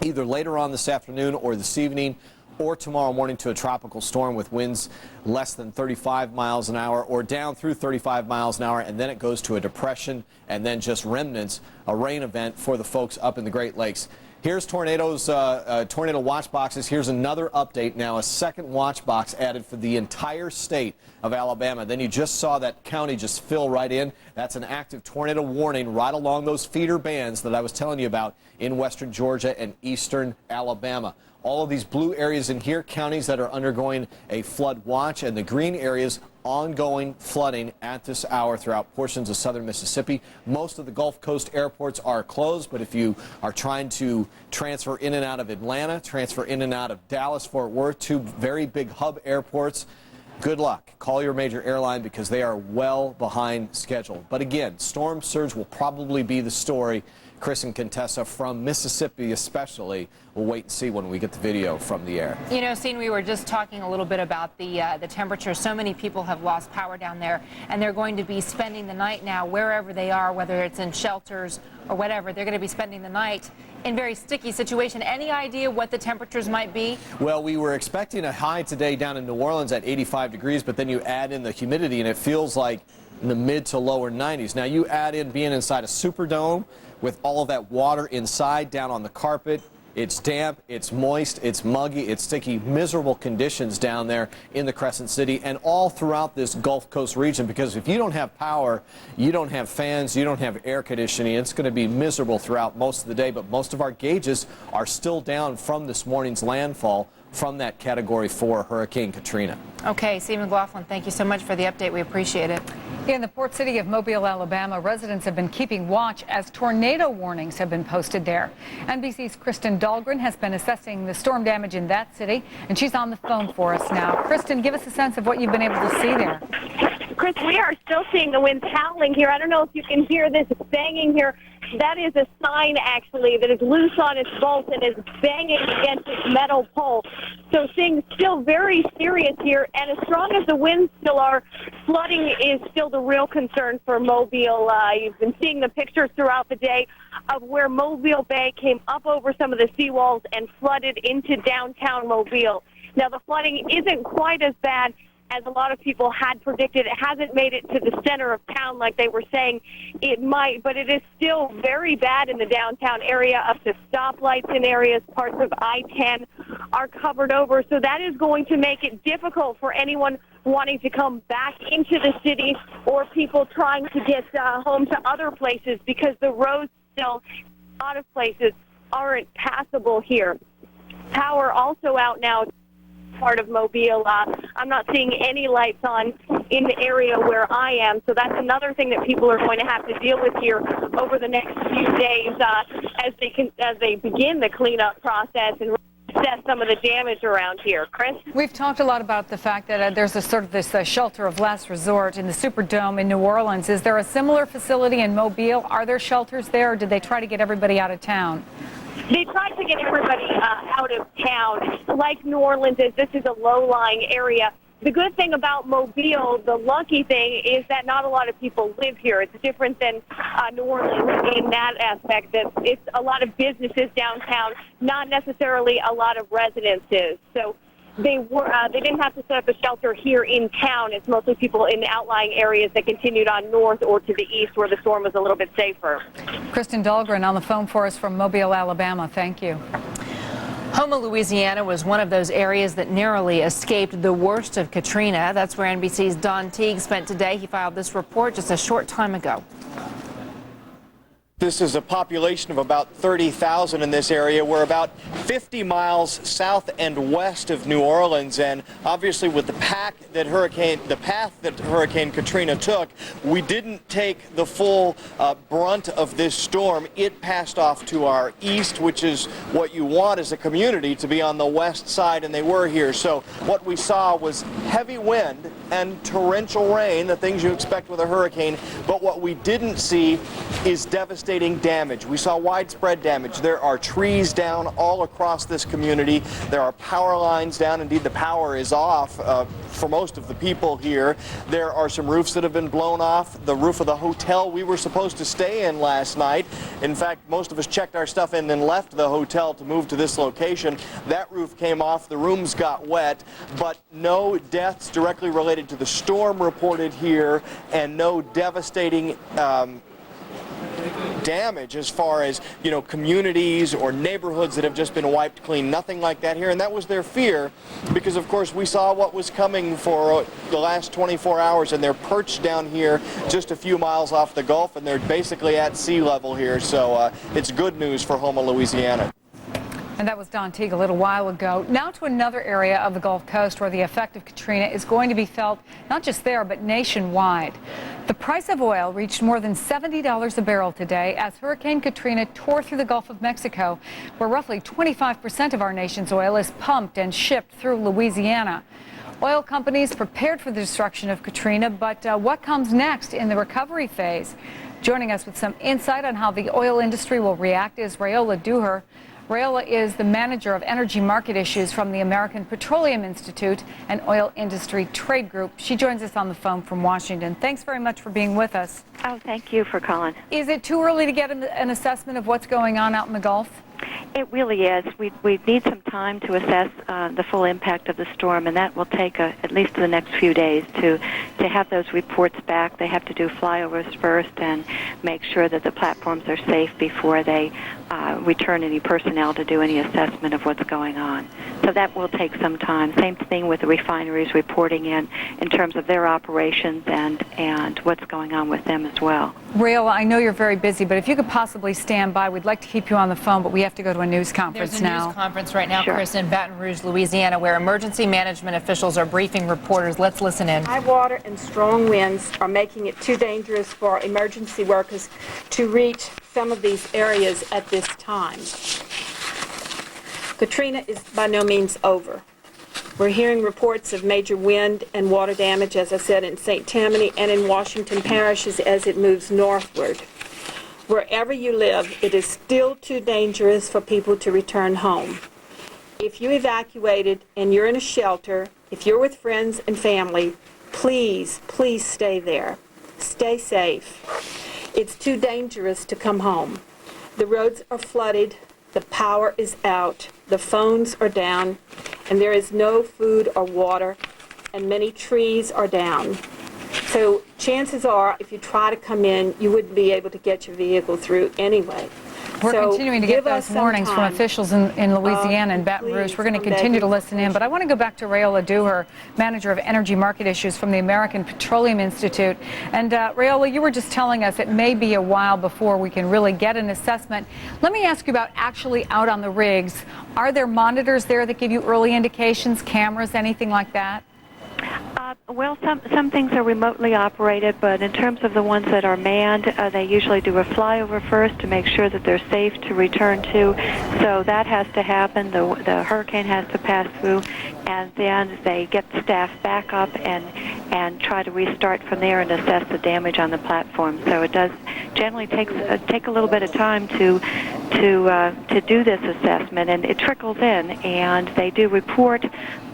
either later on this afternoon or this evening or tomorrow morning to a tropical storm with winds less than 35 miles an hour or down through 35 miles an hour, and then it goes to a depression and then just remnants, a rain event for the folks up in the Great Lakes. Here's tornado watch boxes. Here's another update now, a second watch box added for the entire state of Alabama. Then you just saw that county just fill right in. That's an active tornado warning right along those feeder bands that I was telling you about in western Georgia and eastern Alabama. All of these blue areas in here, counties that are undergoing a flood watch, and the green areas, ongoing flooding at this hour throughout portions of southern Mississippi. Most of the Gulf Coast airports are closed, but if you are trying to transfer in and out of Atlanta, transfer in and out of Dallas, Fort Worth, two very big hub airports, good luck. Call your major airline because they are well behind schedule. But again, storm surge will probably be the story. Chris and Contessa from Mississippi especially. We'll wait and see when we get the video from the air. You know, Sean, we were just talking a little bit about the temperature. So many people have lost power down there, and they're going to be spending the night now wherever they are, whether it's in shelters or whatever. They're going to be spending the night in very sticky situation. Any idea what the temperatures might be? Well, we were expecting a high today down in New Orleans at 85 degrees, but then you add in the humidity, and it feels like in the mid to lower 90s. Now you add in being inside a Superdome with all of that water inside, down on the carpet. It's damp, it's moist, it's muggy, it's sticky, miserable conditions down there in the Crescent City and all throughout this Gulf Coast region, because if you don't have power, you don't have fans, you don't have air conditioning, it's going to be miserable throughout most of the day. But most of our gauges are still down from this morning's landfall from that Category 4 Hurricane Katrina. Okay, Steve McLaughlin, thank you so much for the update. We appreciate it. In the port city of Mobile, Alabama, residents have been keeping watch as tornado warnings have been posted there. NBC's Kristen Dahlgren has been assessing the storm damage in that city, and she's on the phone for us now. Kristen, give us a sense of what you've been able to see there. Chris, we are still seeing the winds howling here. I don't know if you can hear this banging here. That is a sign, actually, that is loose on its bolts and is banging against its metal pole. So things still very serious here. And as strong as the winds still are, flooding is still the real concern for Mobile. You've been seeing the pictures throughout the day of where Mobile Bay came up over some of the seawalls and flooded into downtown Mobile. Now, the flooding isn't quite as bad as a lot of people had predicted. It hasn't made it to the center of town like they were saying it might, but it is still very bad in the downtown area. Up to stoplights in areas, parts of I-10 are covered over. So that is going to make it difficult for anyone wanting to come back into the city or people trying to get home to other places, because the roads still, a lot of places, aren't passable here. Power also out now. Part of Mobile. I'm not seeing any lights on in the area where I am, so that's another thing that people are going to have to deal with here over the next few days as they begin the cleanup process and assess some of the damage around here. Chris? We've talked a lot about the fact that there's a sort of this shelter of last resort in the Superdome in New Orleans. Is there a similar facility in Mobile? Are there shelters there, or did they try to get everybody out of town? They tried to get everybody out of town. Like New Orleans is, this is a low-lying area. The good thing about Mobile, the lucky thing, is that not a lot of people live here. It's different than New Orleans in that aspect, that it's a lot of businesses downtown, not necessarily a lot of residences. So they didn't have to set up a shelter here in town. It's mostly people in the outlying areas that continued on north or to the east where the storm was a little bit safer. Kristen Dahlgren on the phone for us from Mobile, Alabama. Thank you. Houma, Louisiana was one of those areas that narrowly escaped the worst of Katrina. That's where NBC's Don Teague spent today. He filed this report just a short time ago. This is a population of about 30,000 in this area. We're about 50 miles south and west of New Orleans, and obviously with the path that Hurricane Katrina took, we didn't take the full brunt of this storm. It passed off to our east, which is what you want as a community, to be on the west side, and they were here. So what we saw was heavy wind and torrential rain, the things you expect with a hurricane, but what we didn't see is devastating damage. We saw widespread damage. There are trees down all across this community. There are power lines down. Indeed, the power is off for most of the people here. There are some roofs that have been blown off. The roof of the hotel we were supposed to stay in last night. In fact, most of us checked our stuff in and left the hotel to move to this location. That roof came off. The rooms got wet, but no deaths directly related to the storm reported here, and no devastating damage as far as, communities or neighborhoods that have just been wiped clean. Nothing like that here, and that was their fear because, of course, we saw what was coming for the last 24 hours, and they're perched down here just a few miles off the Gulf, and they're basically at sea level here, so it's good news for Houma, Louisiana. And that was Don Teague a little while ago. Now to another area of the Gulf Coast where the effect of Katrina is going to be felt not just there, but nationwide. The price of oil reached more than $70 a barrel today as Hurricane Katrina tore through the Gulf of Mexico, where roughly 25% of our nation's oil is pumped and shipped through Louisiana. Oil companies prepared for the destruction of Katrina, but what comes next in the recovery phase? Joining us with some insight on how the oil industry will react is Rayola Duher. Rayola is the manager of energy market issues from the American Petroleum Institute and Oil Industry Trade Group. She joins us on the phone from Washington. Thanks very much for being with us. Oh, thank you for calling. Is it too early to get an assessment of what's going on out in the Gulf? It really is. We need some time to assess the full impact of the storm, and that will take at least the next few days to have those reports back. They have to do flyovers first and make sure that the platforms are safe before they return any personnel to do any assessment of what's going on. So that will take some time. Same thing with the refineries reporting in terms of their operations and what's going on with them as well. Rayola, I know you're very busy, but if you could possibly stand by, we'd like to keep you on the phone, but we have to go to a news conference There's a now. news conference right now, Sure. Chris, in Baton Rouge, Louisiana, where emergency management officials are briefing reporters. Let's listen in. High water and strong winds are making it too dangerous for emergency workers to reach some of these areas at this time. Katrina is by no means over. We're hearing reports of major wind and water damage, as I said, in St. Tammany and in Washington parishes as it moves northward. Wherever you live, it is still too dangerous for people to return home. If you evacuated and you're in a shelter, if you're with friends and family, please, please stay there. Stay safe. It's too dangerous to come home. The roads are flooded, the power is out, the phones are down, and there is no food or water, and many trees are down. So chances are, if you try to come in, you wouldn't be able to get your vehicle through anyway. We're So continuing to get give us those some warnings from time. officials in Louisiana and Baton Rouge. We're going to continue to listen in, but I want to go back to Rayola Duher, manager of energy market issues from the American Petroleum Institute. And Rayola, you were just telling us it may be a while before we can really get an assessment. Let me ask you about actually out on the rigs. Are there monitors there that give you early indications, cameras, anything like that? Well, some things are remotely operated, but in terms of the ones that are manned, they usually do a flyover first to make sure that they're safe to return to. So that has to happen. The hurricane has to pass through, and then they get the staff back up and try to restart from there and assess the damage on the platform. So it does generally take a little bit of time to do this assessment, and it trickles in, and they do report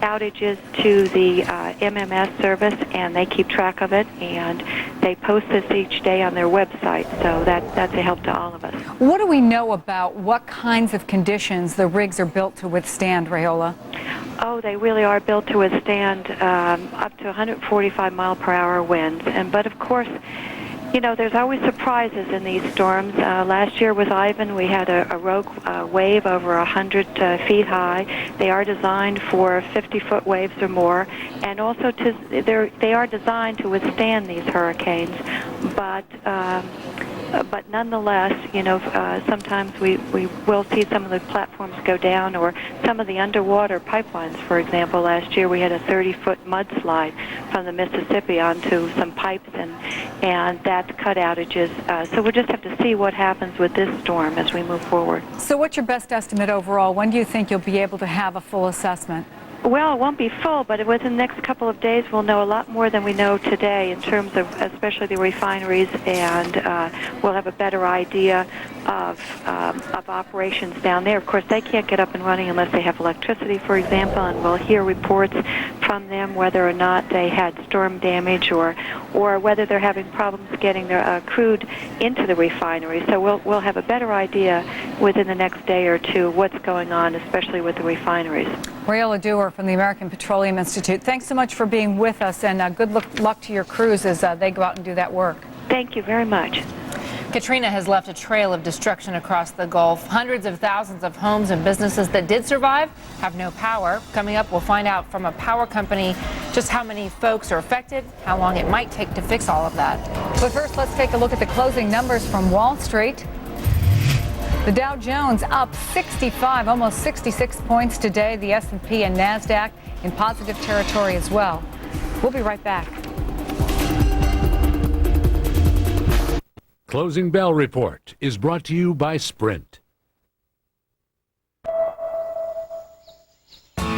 outages to the MMS service, and they keep track of it, and they post this each day on their website, so that's a help to all of us. What do we know about what kinds of conditions the rigs are built to withstand, Rayola? Oh, they really are built to withstand up to 145 mile per hour winds, but of course, you know, there's always surprises in these storms. Last year with Ivan, we had a rogue wave over 100 feet high. They are designed for 50-foot waves or more, and also they are designed to withstand these hurricanes. But nonetheless, you know, sometimes we will see some of the platforms go down, or some of the underwater pipelines. For example, last year we had a 30-foot mudslide from the Mississippi onto some pipes, and that cut outages. So we'll just have to see what happens with this storm as we move forward. So what's your best estimate overall? When do you think you'll be able to have a full assessment? Well, it won't be full, but within the next couple of days we'll know a lot more than we know today in terms of especially the refineries, and we'll have a better idea of operations down there. Of course, they can't get up and running unless they have electricity, for example, and we'll hear reports from them whether or not they had storm damage or whether they're having problems getting their crude into the refinery. So we'll have a better idea within the next day or two what's going on, especially with the refineries. Rayola Duher from the American Petroleum Institute, thanks so much for being with us, and good luck to your crews as they go out and do that work. Thank you very much. Katrina has left a trail of destruction across the Gulf. Hundreds of thousands of homes and businesses that did survive have no power. Coming up, we'll find out from a power company just how many folks are affected, how long it might take to fix all of that. But first, let's take a look at the closing numbers from Wall Street. The Dow Jones up 65, almost 66 points today. The S&P and NASDAQ in positive territory as well. We'll be right back. Closing Bell Report is brought to you by Sprint.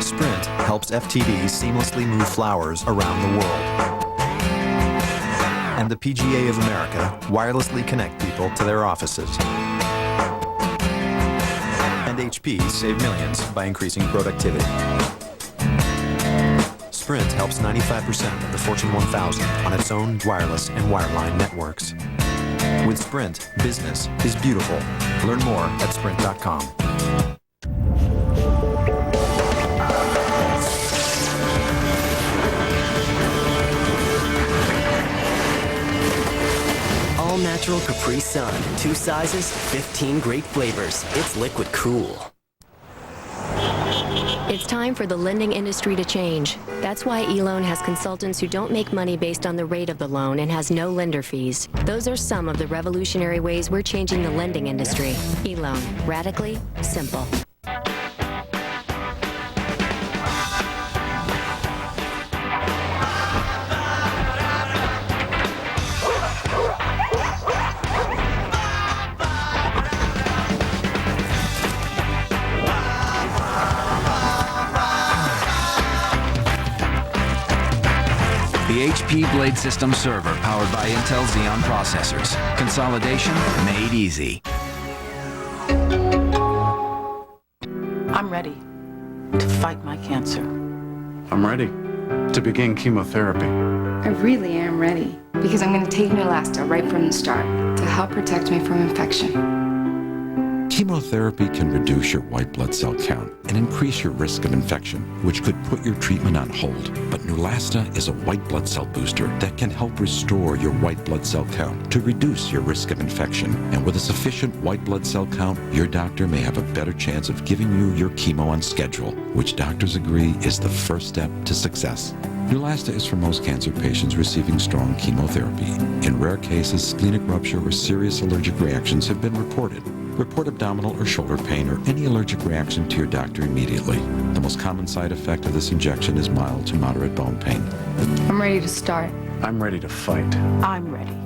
Sprint helps FTDs seamlessly move flowers around the world. And the PGA of America wirelessly connect people to their offices. And HP save millions by increasing productivity. Sprint helps 95% of the Fortune 1000 on its own wireless and wireline networks. With Sprint, business is beautiful. Learn more at sprint.com. All natural Capri Sun. 2 sizes, 15 great flavors. It's liquid cool. It's time for the lending industry to change. That's why eLoan has consultants who don't make money based on the rate of the loan and has no lender fees. Those are some of the revolutionary ways we're changing the lending industry. eLoan. Radically simple. The HP Blade System server powered by Intel Xeon processors. Consolidation made easy. I'm ready to fight my cancer. I'm ready to begin chemotherapy. I really am ready because I'm going to take Neulasta right from the start to help protect me from infection. Chemotherapy can reduce your white blood cell count and increase your risk of infection, which could put your treatment on hold. But Neulasta is a white blood cell booster that can help restore your white blood cell count to reduce your risk of infection. And with a sufficient white blood cell count, your doctor may have a better chance of giving you your chemo on schedule, which doctors agree is the first step to success. Neulasta is for most cancer patients receiving strong chemotherapy. In rare cases, splenic rupture or serious allergic reactions have been reported. Report abdominal or shoulder pain or any allergic reaction to your doctor immediately. The most common side effect of this injection is mild to moderate bone pain. I'm ready to start. I'm ready to fight. I'm ready.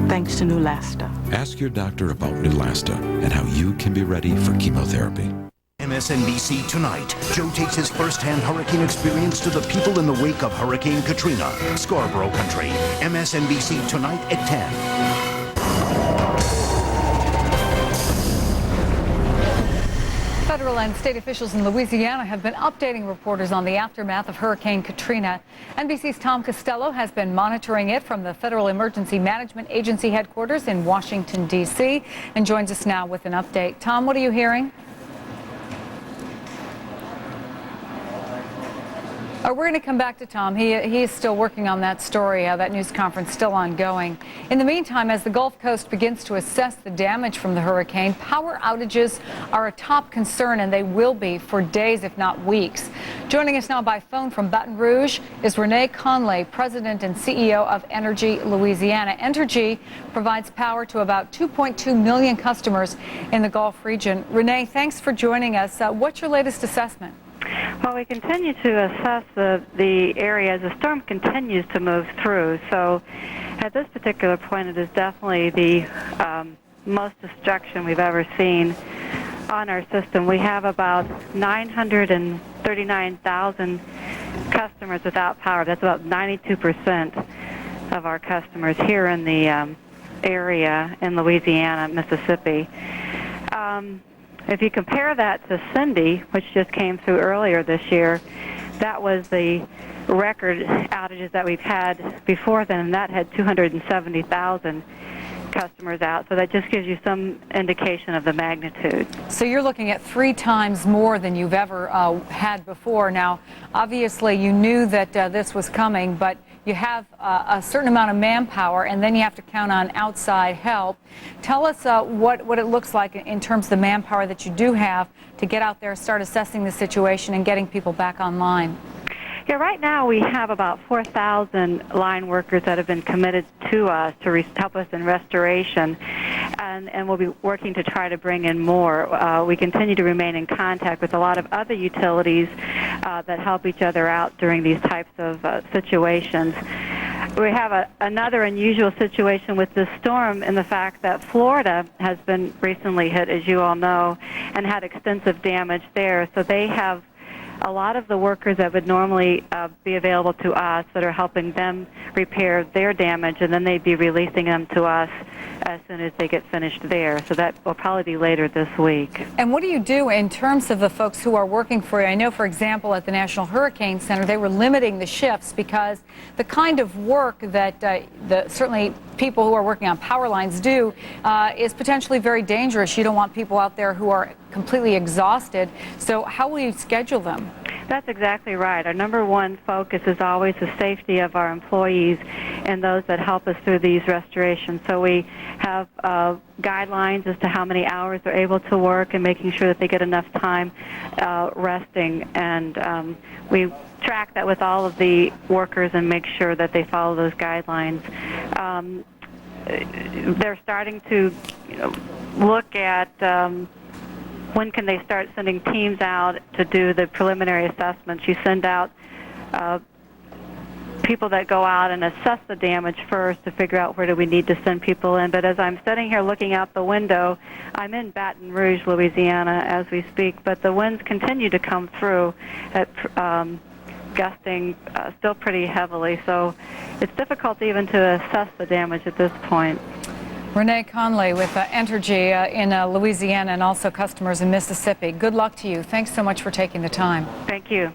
Thanks to Neulasta. Ask your doctor about Neulasta and how you can be ready for chemotherapy. MSNBC Tonight. Joe takes his first-hand hurricane experience to the people in the wake of Hurricane Katrina. Scarborough Country. MSNBC Tonight at 10. Federal and state officials in Louisiana have been updating reporters on the aftermath of Hurricane Katrina. NBC's Tom Costello has been monitoring it from the Federal Emergency Management Agency headquarters in Washington, D.C., and joins us now with an update. Tom, what are you hearing? We're going to come back to Tom. He is still working on that story. That news conference still ongoing. In the meantime, as the Gulf Coast begins to assess the damage from the hurricane, power outages are a top concern, and they will be for days, if not weeks. Joining us now by phone from Baton Rouge is Renee Conley, President and CEO of Entergy Louisiana. Entergy provides power to about 2.2 million customers in the Gulf region. Renee, thanks for joining us. What's your latest assessment? Well, we continue to assess the area as the storm continues to move through. So at this particular point, it is definitely the most destruction we've ever seen on our system. We have about 939,000 customers without power. That's about 92% of our customers here in the area in Louisiana, Mississippi. If you compare that to Cindy, which just came through earlier this year, that was the record outages that we've had before then, and that had 270,000 customers out. So that just gives you some indication of the magnitude. So you're looking at 3 times more than you've ever had before. Now, obviously, you knew that this was coming, but you have a certain amount of manpower, and then you have to count on outside help. Tell us what it looks like in terms of the manpower that you do have to get out there, start assessing the situation, and getting people back online. Yeah, right now we have about 4,000 line workers that have been committed to us to help us in restoration, and we'll be working to try to bring in more. We continue to remain in contact with a lot of other utilities that help each other out during these types of situations. We have another unusual situation with this storm in the fact that Florida has been recently hit, as you all know, and had extensive damage there. So they have a lot of the workers that would normally be available to us that are helping them repair their damage, and then they'd be releasing them to us as soon as they get finished there. So that will probably be later this week. And what do you do in terms of the folks who are working for you? I know, for example, at the National Hurricane Center, they were limiting the shifts because the kind of work that certainly people who are working on power lines do is potentially very dangerous. You don't want people out there who are completely exhausted. So how will you schedule them? That's exactly right. Our number one focus is always the safety of our employees and those that help us through these restorations. So we have guidelines as to how many hours they're able to work and making sure that they get enough time resting. And we track that with all of the workers and make sure that they follow those guidelines. They're starting to look at when can they start sending teams out to do the preliminary assessments. You send out people that go out and assess the damage first to figure out where do we need to send people in. But as I'm sitting here looking out the window, I'm in Baton Rouge, Louisiana, as we speak, but the winds continue to come through at gusting still pretty heavily. So it's difficult even to assess the damage at this point. Renee Conley with Entergy in Louisiana and also customers in Mississippi. Good luck to you. Thanks so much for taking the time. Thank you.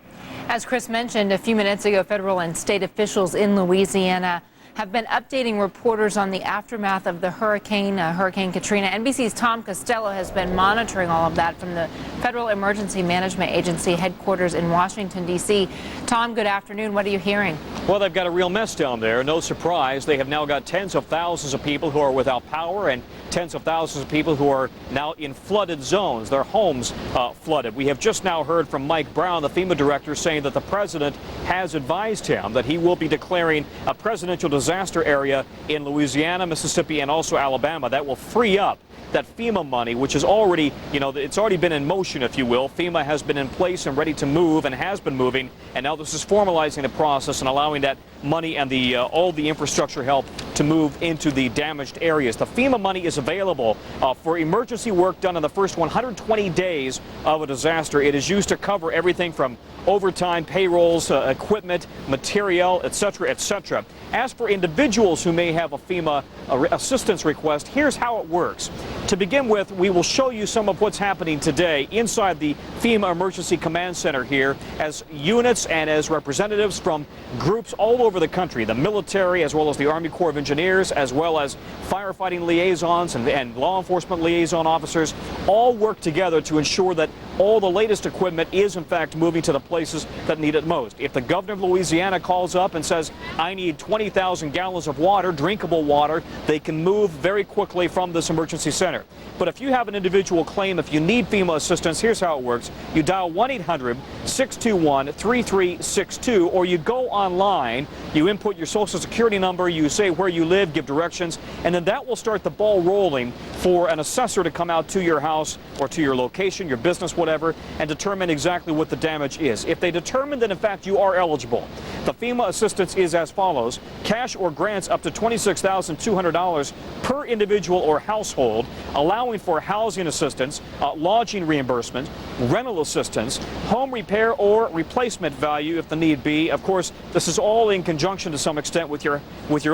As Chris mentioned a few minutes ago, federal and state officials in Louisiana have been updating reporters on the aftermath of the Hurricane Katrina. NBC's Tom Costello has been monitoring all of that from the Federal Emergency Management Agency headquarters in Washington, D.C. Tom, good afternoon. What are you hearing? Well, they've got a real mess down there. No surprise. They have now got tens of thousands of people who are without power and tens of thousands of people who are now in flooded zones, their homes flooded. We have just now heard from Mike Brown, the FEMA director, saying that the president has advised him that he will be declaring a presidential disaster area in Louisiana, Mississippi, and also Alabama. That will free up that FEMA money, which is already, it's already been in motion, if you will. FEMA has been in place and ready to move and has been moving, and now this is formalizing the process and allowing that money and all the infrastructure help to move into the damaged areas. The FEMA money is available for emergency work done in the first 120 days of a disaster. It is used to cover everything from overtime, payrolls, equipment, material, etc., etc. As for individuals who may have a FEMA assistance request, here's how it works. To begin with, we will show you some of what's happening today inside the FEMA Emergency Command Center here as units and as representatives from groups all over the country, the military as well as the Army Corps of Engineers, as well as firefighting liaisons and law enforcement liaison officers, all work together to ensure that all the latest equipment is in fact moving to the places that need it most. If the governor of Louisiana calls up and says, I need 20,000 gallons of water, drinkable water, they can move very quickly from this emergency center. But if you have an individual claim, if you need FEMA assistance, here's how it works. You dial 1-800-621-3362, or you go online, you input your social security number, you say where you live, give directions, and then that will start the ball rolling for an assessor to come out to your house or to your location, your business, whatever, and determine exactly what the damage is. If they determine that in fact you are eligible, the FEMA assistance is as follows: cash or grants up to $26,200 per individual or household, allowing for housing assistance, lodging reimbursement, rental assistance, home repair or replacement value if the need be. Of course, this is all in conjunction to some extent with your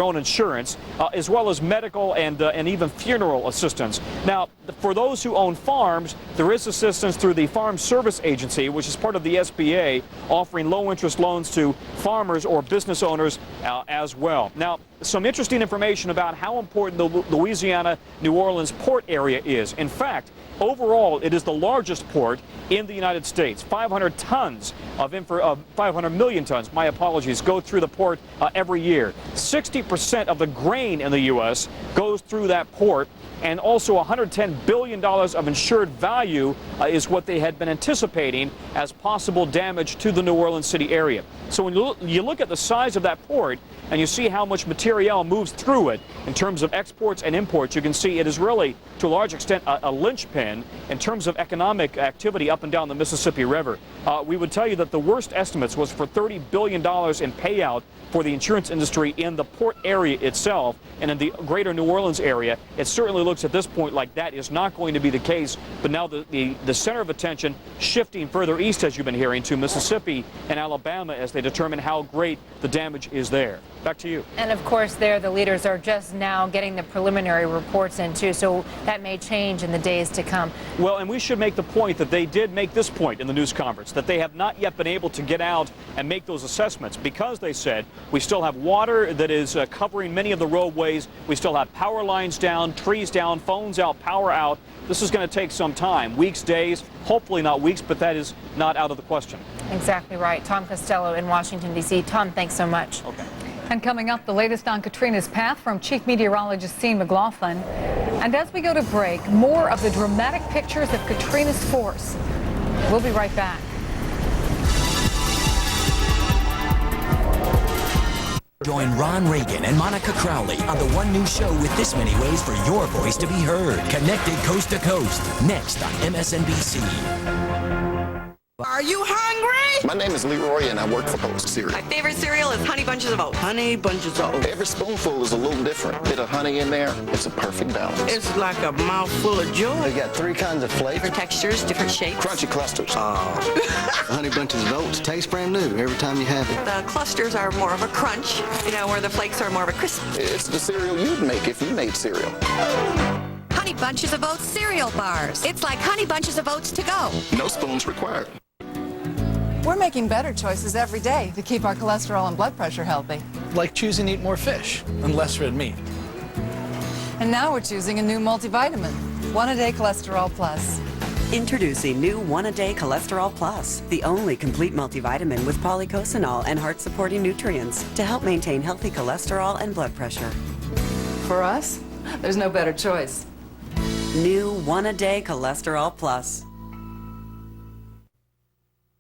own insurance, as well as medical and even funeral assistance. Now, for those who own farms, there is assistance through the Farm Service Agency, which is part of the SBA, offering low-interest loans to farmers or business owners as well. Now, some interesting information about how important the Louisiana-New Orleans port area is. In fact, overall, it is the largest port in the United States. 500 million tons, my apologies, go through the port every year. 60% of the grain in the U.S. goes through that port, and also $110 billion of insured value is what they had been anticipating as possible damage to the New Orleans city area. So when you look at the size of that port and you see how much material moves through it in terms of exports and imports, you can see it is really, to a large extent, a linchpin in terms of economic activity up and down the Mississippi River. We would tell you that the worst estimates was for $30 billion in payout for the insurance industry in the port area itself and in the greater New Orleans area. It certainly looks at this point like that is not going to be the case, but now the center of attention shifting further east, as you've been hearing, to Mississippi and Alabama as they determine how great the damage is there. Back to you. And of course there the leaders are just now getting the preliminary reports in too, so that may change in the days to come. Well, and we should make the point that they did make this point in the news conference, that they have not yet been able to get out and make those assessments because they said we still have water that is covering many of the roadways, we still have power lines down, trees down, phones out, power out. This is going to take some time, weeks, days, hopefully not weeks, but that is not out of the question. Exactly right. Tom Costello in Washington, D.C. Tom, thanks so much. Okay. And coming up, the latest on Katrina's path from Chief Meteorologist Sean McLaughlin. And as we go to break, more of the dramatic pictures of Katrina's force. We'll be right back. Join Ron Reagan and Monica Crowley on the one new show with this many ways for your voice to be heard. Connected coast to coast. Next on MSNBC. Are you hungry? My name is Leroy and I work for Post Cereal. My favorite cereal is Honey Bunches of Oats. Honey Bunches of Oats. Every spoonful is a little different. Bit of honey in there, it's a perfect balance. It's like a mouthful of joy. They got 3 kinds of flavor. Different textures, different shapes. Crunchy clusters. Honey Bunches of Oats taste brand new every time you have it. The clusters are more of a crunch, where the flakes are more of a crisp. It's the cereal you'd make if you made cereal. Honey Bunches of Oats cereal bars. It's like Honey Bunches of Oats to go. No spoons required. We're making better choices every day to keep our cholesterol and blood pressure healthy. Like choosing to eat more fish and less red meat. And now we're choosing a new multivitamin, One-A-Day Cholesterol Plus. Introducing new One-A-Day Cholesterol Plus, the only complete multivitamin with polycosanol and heart-supporting nutrients to help maintain healthy cholesterol and blood pressure. For us, there's no better choice. New One-A-Day Cholesterol Plus.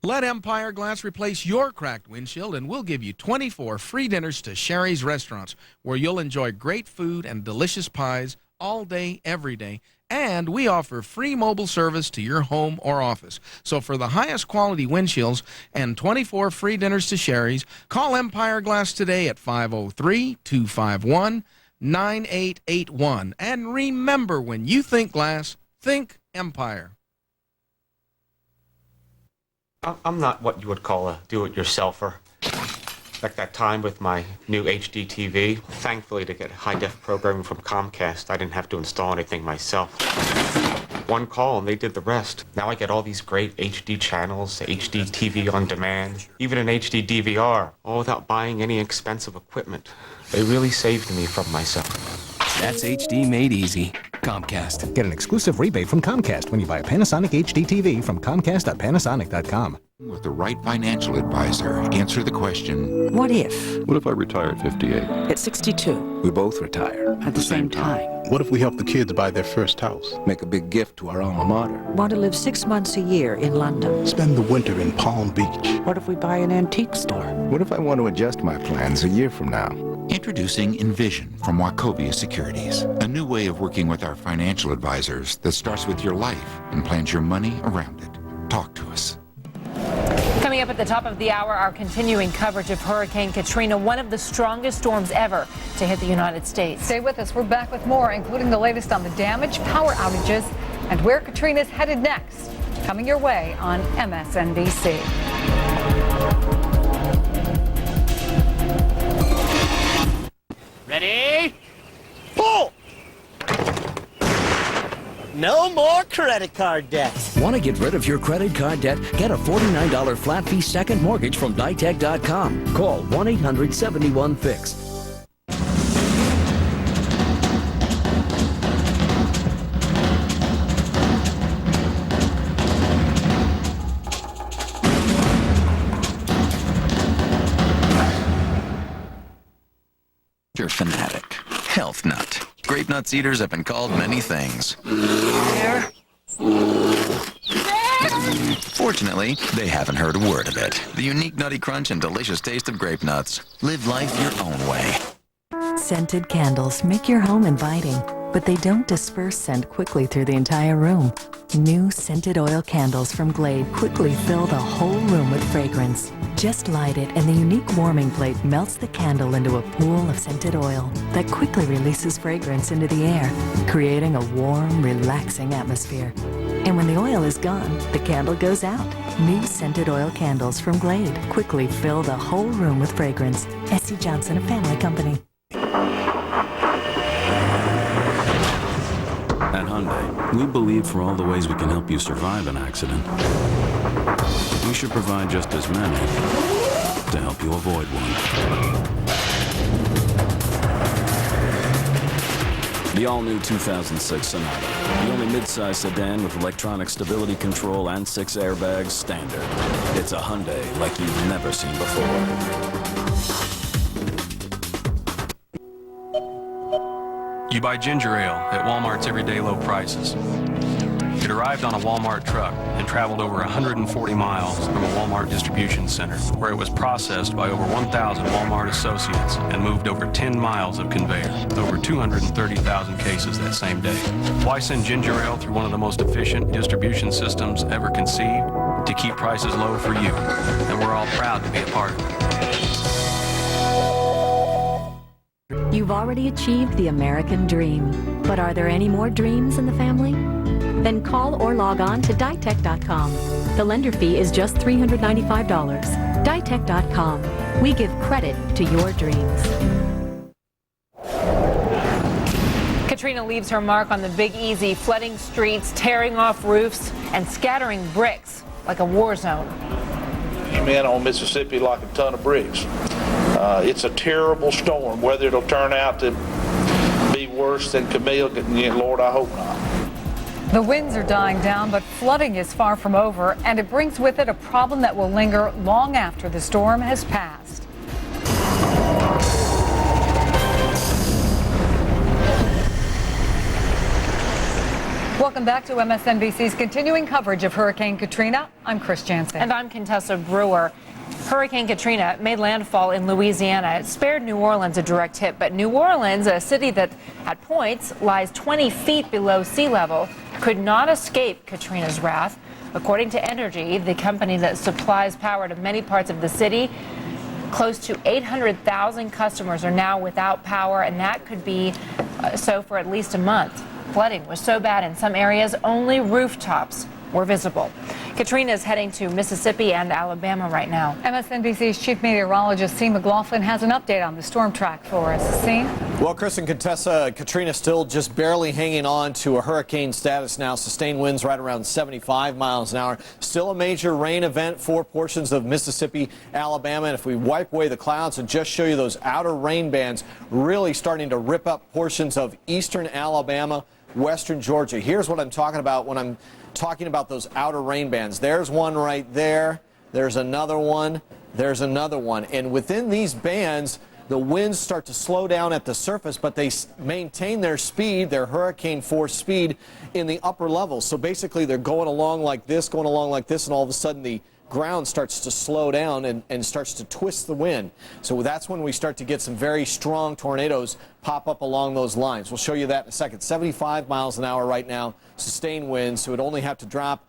Let Empire Glass replace your cracked windshield, and we'll give you 24 free dinners to Sherry's Restaurants, where you'll enjoy great food and delicious pies all day, every day. And we offer free mobile service to your home or office. So for the highest quality windshields and 24 free dinners to Sherry's, call Empire Glass today at 503-251-9881. And remember, when you think glass, think Empire. I'm not what you would call a do-it-yourselfer. Like that time with my new HD TV. Thankfully, to get high-def programming from Comcast, I didn't have to install anything myself. One call and they did the rest. Now I get all these great HD channels, HD TV on demand, even an HD DVR, all without buying any expensive equipment. They really saved me from myself. That's HD made easy. Comcast. Get an exclusive rebate from Comcast when you buy a Panasonic HD TV from Comcast.Panasonic.com. With the right financial advisor, answer the question, what if? What if I retire at 58? At 62. We both retire. At the same time. What if we help the kids buy their first house? Make a big gift to our alma mater. Want to live 6 months a year in London? Spend the winter in Palm Beach. What if we buy an antique store? What if I want to adjust my plans a year from now? Introducing Envision from Wachovia Securities, a new way of working with our financial advisors that starts with your life and plans your money around it. Talk to us. Coming up at the top of the hour, our continuing coverage of Hurricane Katrina, one of the strongest storms ever to hit the United States. Stay with us. We're back with more, including the latest on the damage, power outages, and where Katrina's headed next. Coming your way on MSNBC. Ready? Pull! No more credit card debt. Want to get rid of your credit card debt? Get a $49 flat fee second mortgage from Ditech.com. Call 1-800-71-FIX. health nut. Grape nuts eaters have been called many things. Fortunately, they haven't heard a word of it. The unique nutty crunch and delicious taste of grape nuts. Live life your own way. Scented candles make your home inviting, but they don't disperse scent quickly through the entire room. New scented oil candles from Glade quickly fill the whole room with fragrance. Just light it and the unique warming plate melts the candle into a pool of scented oil that quickly releases fragrance into the air, creating a warm, relaxing atmosphere. And when the oil is gone, the candle goes out. New scented oil candles from Glade quickly fill the whole room with fragrance. S.C. Johnson, a family company. At Hyundai, we believe for all the ways we can help you survive an accident, we should provide just as many to help you avoid one. The all-new 2006 Sonata, the only mid-size sedan with electronic stability control and 6 airbags standard. It's a Hyundai like you've never seen before. You buy ginger ale at Walmart's everyday low prices. It arrived on a Walmart truck and traveled over 140 miles from a Walmart distribution center, where it was processed by over 1,000 Walmart associates and moved over 10 miles of conveyor, over 230,000 cases that same day. Why send ginger ale through one of the most efficient distribution systems ever conceived? To keep prices low for you, and we're all proud to be a part of it. You've already achieved the American dream, but are there any more dreams in the family? Then call or log on to ditech.com. The lender fee is just $395. ditech.com. We give credit to your dreams. Katrina leaves her mark on the Big Easy, flooding streets, tearing off roofs, and scattering bricks like a war zone. Came in on Mississippi like a ton of bricks. It's a terrible storm. Whether it'll turn out to be worse than Camille, Lord, I hope not. The winds are dying down, but flooding is far from over, and it brings with it a problem that will linger long after the storm has passed. Welcome back to MSNBC's continuing coverage of Hurricane Katrina. I'm Chris Jansen. And I'm Contessa Brewer. Hurricane Katrina made landfall in Louisiana. It spared New Orleans a direct hit, but New Orleans, a city that at points lies 20 feet below sea level, could not escape Katrina's wrath. According to Energy, the company that supplies power to many parts of the city, close to 800,000 customers are now without power, and that could be so for at least a month. Flooding was so bad in some areas, only rooftops were visible. Katrina is heading to Mississippi and Alabama right now. MSNBC's chief meteorologist, C. McLaughlin, has an update on the storm track for us. C. Well, Chris and Contessa, Katrina still just barely hanging on to a hurricane status now. Sustained winds right around 75 miles an hour. Still a major rain event for portions of Mississippi, Alabama. And if we wipe away the clouds and just show you those outer rain bands really starting to rip up portions of eastern Alabama, western Georgia. Here's what I'm talking about when I'm talking about those outer rain bands. There's one right there. There's another one. There's another one. And within these bands, the winds start to slow down at the surface, but they maintain their speed, their hurricane force speed in the upper levels. So basically they're going along like this, and all of a sudden the ground starts to slow down and starts to twist the wind. So that's when we start to get some very strong tornadoes pop up along those lines. We'll show you that in a second. 75 miles an hour right now, sustained winds, so it only have to drop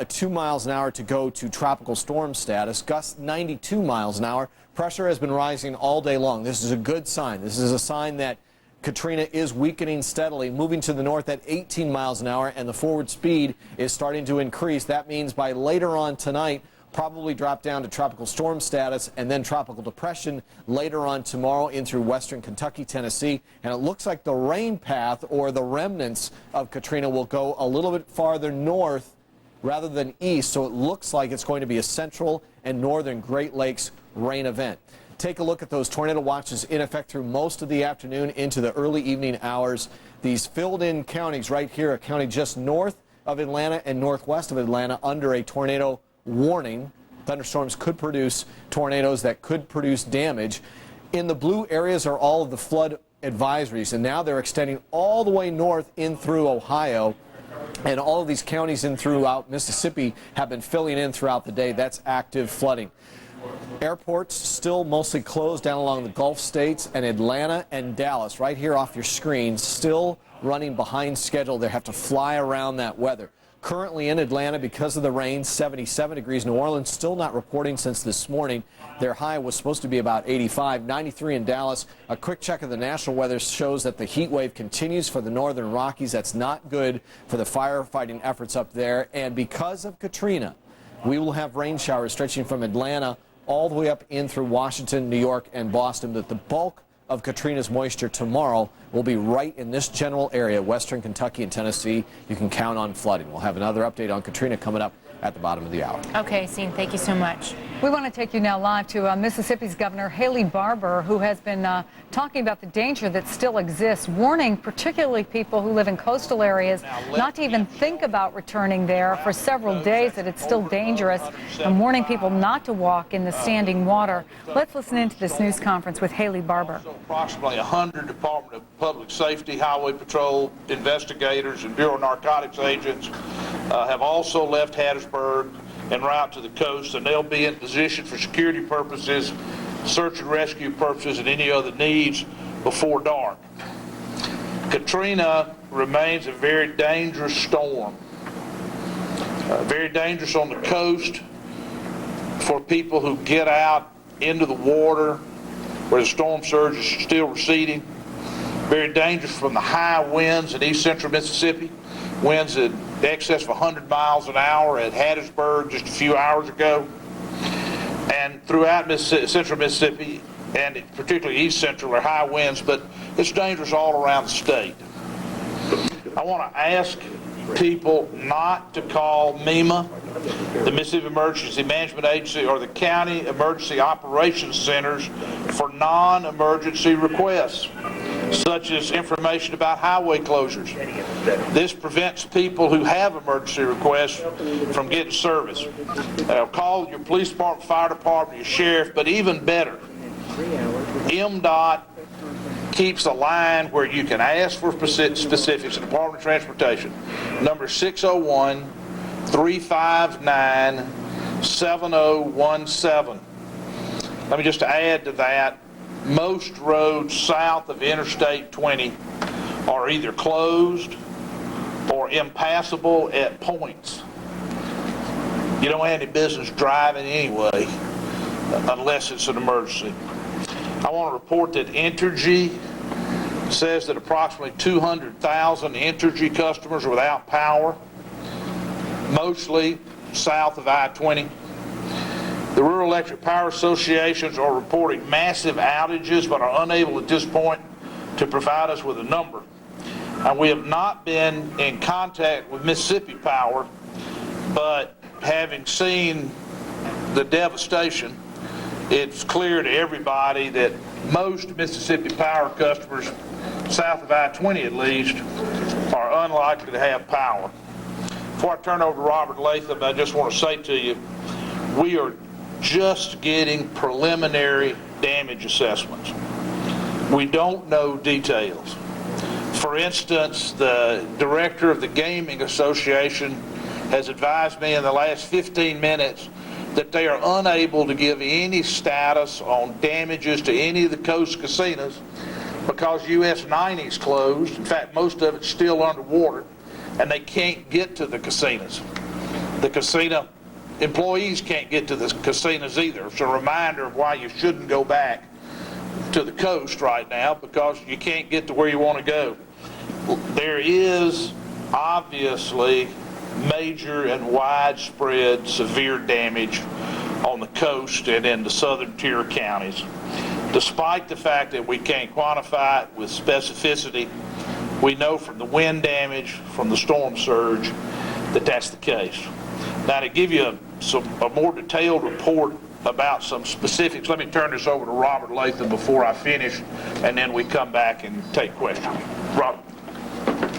2 miles an hour to go to tropical storm status. Gusts 92 miles an hour. Pressure has been rising all day long. This is a good sign. This is a sign that Katrina is weakening steadily, moving to the north at 18 miles an hour, and the forward speed is starting to increase. That means by later on tonight, probably drop down to tropical storm status and then tropical depression later on tomorrow in through western Kentucky, Tennessee. And it looks like the rain path or the remnants of Katrina will go a little bit farther north rather than east. So it looks like it's going to be a central and northern Great Lakes rain event. Take a look at those tornado watches in effect through most of the afternoon into the early evening hours. These filled-in counties right here, a county just north of Atlanta and northwest of Atlanta under a tornado warning. Thunderstorms could produce tornadoes that could produce damage. In the blue areas are all of the flood advisories, and now they're extending all the way north in through Ohio. And all of these counties in throughout Mississippi have been filling in throughout the day. That's active flooding. Airports still mostly closed down along the Gulf states, and Atlanta and Dallas, right here off your screen, still running behind schedule. They have to fly around that weather. Currently in Atlanta, because of the rain, 77 degrees. New Orleans still not reporting since this morning. Their high was supposed to be about 85, 93 in Dallas. A quick check of the national weather shows that the heat wave continues for the northern Rockies. That's not good for the firefighting efforts up there. And because of Katrina, we will have rain showers stretching from Atlanta all the way up in through Washington, New York, and Boston. But the bulk of Katrina's moisture tomorrow will be right in this general area, western Kentucky and Tennessee. You can count on flooding. We'll have another update on Katrina coming up at the bottom of the hour. Okay, Scene, thank you so much. We want to take you now live to Mississippi's Governor Haley Barbour, who has been talking about the danger that still exists, warning particularly people who live in coastal areas not to even think about returning there for several days, that it's still dangerous, and warning people not to walk in the standing water. Let's listen into this news conference with Haley Barbour. Approximately 100 Department of Public Safety, Highway Patrol investigators, and Bureau of Narcotics agents have also left Hattiesburg en route to the coast, and they'll be in position for security purposes, search and rescue purposes, and any other needs before dark. Katrina remains a very dangerous storm. Very dangerous on the coast for people who get out into the water where the storm surge is still receding. Very dangerous from the high winds in east central Mississippi, winds in excess of 100 miles an hour at Hattiesburg just a few hours ago. And throughout central Mississippi, and particularly east central, are high winds, but it's dangerous all around the state. I want to ask people not to call MEMA, the Mississippi Emergency Management Agency, or the County Emergency Operations Centers for non-emergency requests, such as information about highway closures. This prevents people who have emergency requests from getting service. Call your police department, fire department, your sheriff, but even better, MDOT keeps a line where you can ask for specifics. The Department of Transportation, number 601-359-7017. Let me just add to that, most roads south of Interstate 20 are either closed or impassable at points. You don't have any business driving anyway unless it's an emergency. I want to report that Entergy says that approximately 200,000 Entergy customers are without power, mostly south of I-20. The Rural Electric Power Associations are reporting massive outages but are unable at this point to provide us with a number. And we have not been in contact with Mississippi Power, but having seen the devastation, it's clear to everybody that most Mississippi Power customers, south of I-20 at least, are unlikely to have power. Before I turn over to Robert Latham, I just want to say to you, we are just getting preliminary damage assessments. We don't know details. For instance, the director of the Gaming Association has advised me in the last 15 minutes that they are unable to give any status on damages to any of the coast casinos because US 90 is closed. In fact, most of it's still underwater, and they can't get to the casinos. The casino employees can't get to the casinos either. It's a reminder of why you shouldn't go back to the coast right now, because you can't get to where you want to go. There is obviously major and widespread severe damage on the coast and in the southern tier counties. Despite the fact that we can't quantify it with specificity, we know from the wind damage, from the storm surge, that that's the case. Now, to give you a more detailed report about some specifics, let me turn this over to Robert Latham before I finish, and then we come back and take questions. Robert.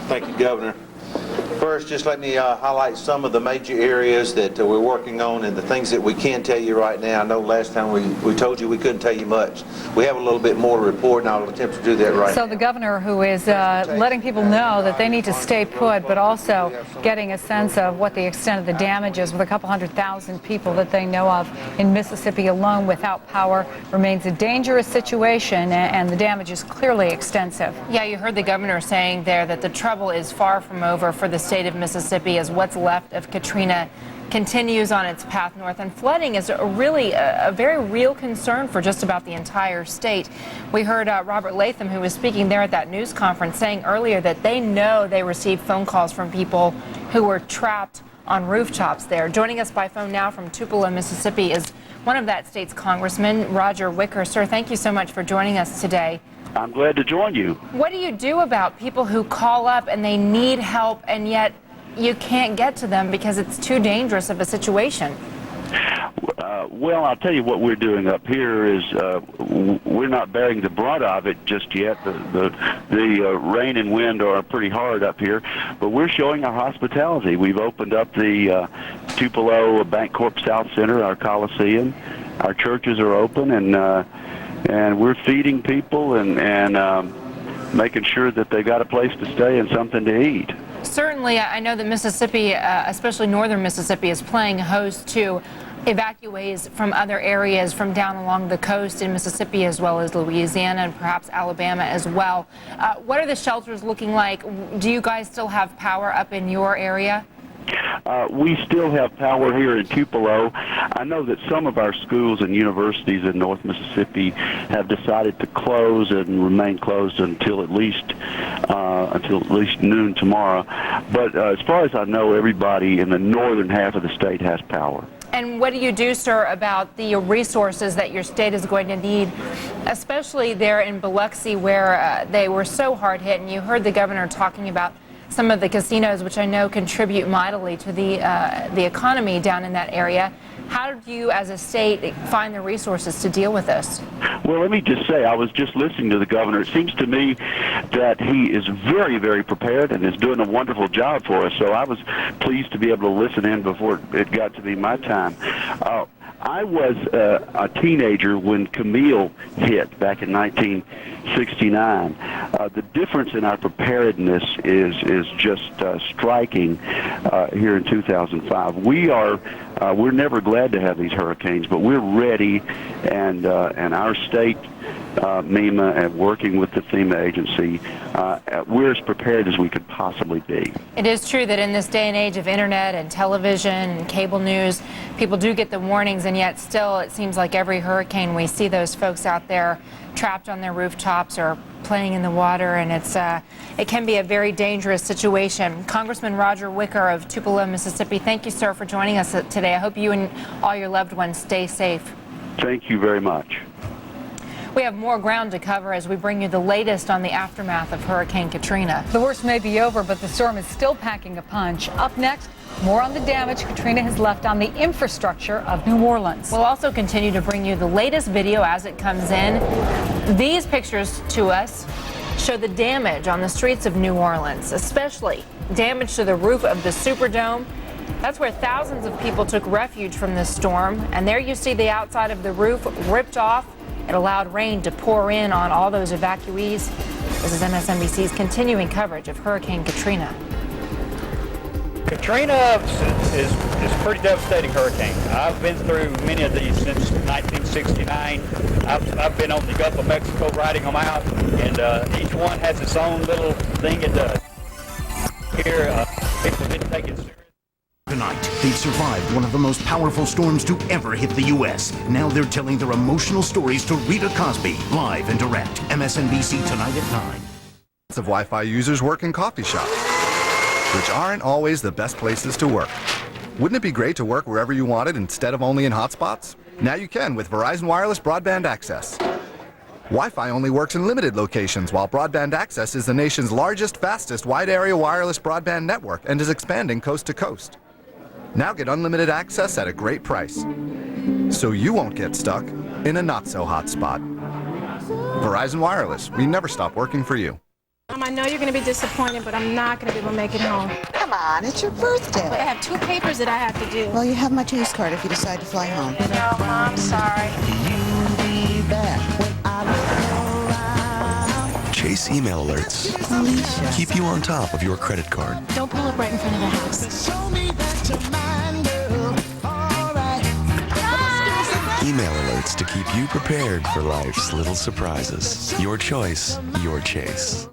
Thank you, Governor. First, just let me highlight some of the major areas that we're working on and the things that we can tell you right now. I know last time we told you we couldn't tell you much. We have a little bit more to report, and I'll attempt to do that right now. So the governor, who is letting people know that they need to stay put, but also getting a sense of what the extent of the damage is, with a couple 100,000 people that they know of in Mississippi alone without power, remains a dangerous situation, and the damage is clearly extensive. Yeah, you heard the governor saying there that the trouble is far from over for the state of Mississippi as what's left of Katrina continues on its path north, and flooding is really a very real concern for just about the entire state. We heard Robert Latham, who was speaking there at that news conference, saying earlier that they know they received phone calls from people who were trapped on rooftops there. Joining us by phone now from Tupelo, Mississippi is one of that state's congressmen, Roger Wicker. Sir, thank you so much for joining us today. I'm glad to join you. What do you do about people who call up and they need help and yet you can't get to them because it's too dangerous of a situation? Well, I'll tell you what we're doing up here is we're not bearing the brunt of it just yet. The rain and wind are pretty hard up here, but we're showing our hospitality. We've opened up the Tupelo Bancorp South Center, our Coliseum. Our churches are open, and we're feeding people and making sure that they've got a place to stay and something to eat. Certainly, I know that Mississippi, especially northern Mississippi, is playing host to evacuees from other areas from down along the coast in Mississippi, as well as Louisiana and perhaps Alabama as well. What are the shelters looking like? Do you guys still have power up in your area? We still have power here in Tupelo. I know that some of our schools and universities in North Mississippi have decided to close and remain closed until at least noon tomorrow. But as far as I know, everybody in the northern half of the state has power. And what do you do, sir, about the resources that your state is going to need, especially there in Biloxi, where they were so hard hit? And you heard the governor talking about some of the casinos, which I know contribute mightily to the economy down in that area. How do you, as a state, find the resources to deal with this? Well, let me just say, I was just listening to the governor. It seems to me that he is very, very prepared and is doing a wonderful job for us. So I was pleased to be able to listen in before it got to be my time. I was a teenager when Camille hit back in 1969. The difference in our preparedness is just striking here in 2005. We're never glad to have these hurricanes, but we're ready, and our state, MEMA, and working with the FEMA agency, we're as prepared as we could possibly be. It is true that in this day and age of internet and television and cable news, people do get the warnings, and yet still it seems like every hurricane we see those folks out there trapped on their rooftops or playing in the water, and it can be a very dangerous situation. Congressman Roger Wicker of Tupelo, Mississippi, thank you, sir, for joining us today. I hope you and all your loved ones stay safe. Thank you very much. We have more ground to cover as we bring you the latest on the aftermath of Hurricane Katrina. The worst may be over, but the storm is still packing a punch. Up next, more on the damage Katrina has left on the infrastructure of New Orleans. We'll also continue to bring you the latest video as it comes in. These pictures to us show the damage on the streets of New Orleans, especially damage to the roof of the Superdome. That's where thousands of people took refuge from this storm. And there you see the outside of the roof ripped off. It allowed rain to pour in on all those evacuees. This is MSNBC's continuing coverage of Hurricane Katrina. Katrina is a pretty devastating hurricane. I've been through many of these since 1969. I've been on the Gulf of Mexico riding them out, and each one has its own little thing it does. Here, people didn't take it serious. Tonight, they've survived one of the most powerful storms to ever hit the U.S. Now they're telling their emotional stories to Rita Cosby, live and direct. MSNBC tonight at 9. Lots of Wi-Fi users work in coffee shops, which aren't always the best places to work. Wouldn't it be great to work wherever you wanted instead of only in hotspots? Now you can with Verizon Wireless Broadband Access. Wi-Fi only works in limited locations, while Broadband Access is the nation's largest, fastest, wide-area wireless broadband network and is expanding coast to coast. Now get unlimited access at a great price, so you won't get stuck in a not-so-hot spot. Verizon Wireless, we never stop working for you. I know you're going to be disappointed, but I'm not going to be able to make it home. Come on, it's your birthday. I have 2 papers that I have to do. Well, you have my choice card if you decide to fly home. No, Mom, sorry. You'll be back when I Chase email alerts. Alicia. Keep you on top of your credit card. Don't pull up right in front of the house. Show me that you're mine, girl. All right. Email alerts to keep you prepared for life's little surprises. Your choice, your Chase.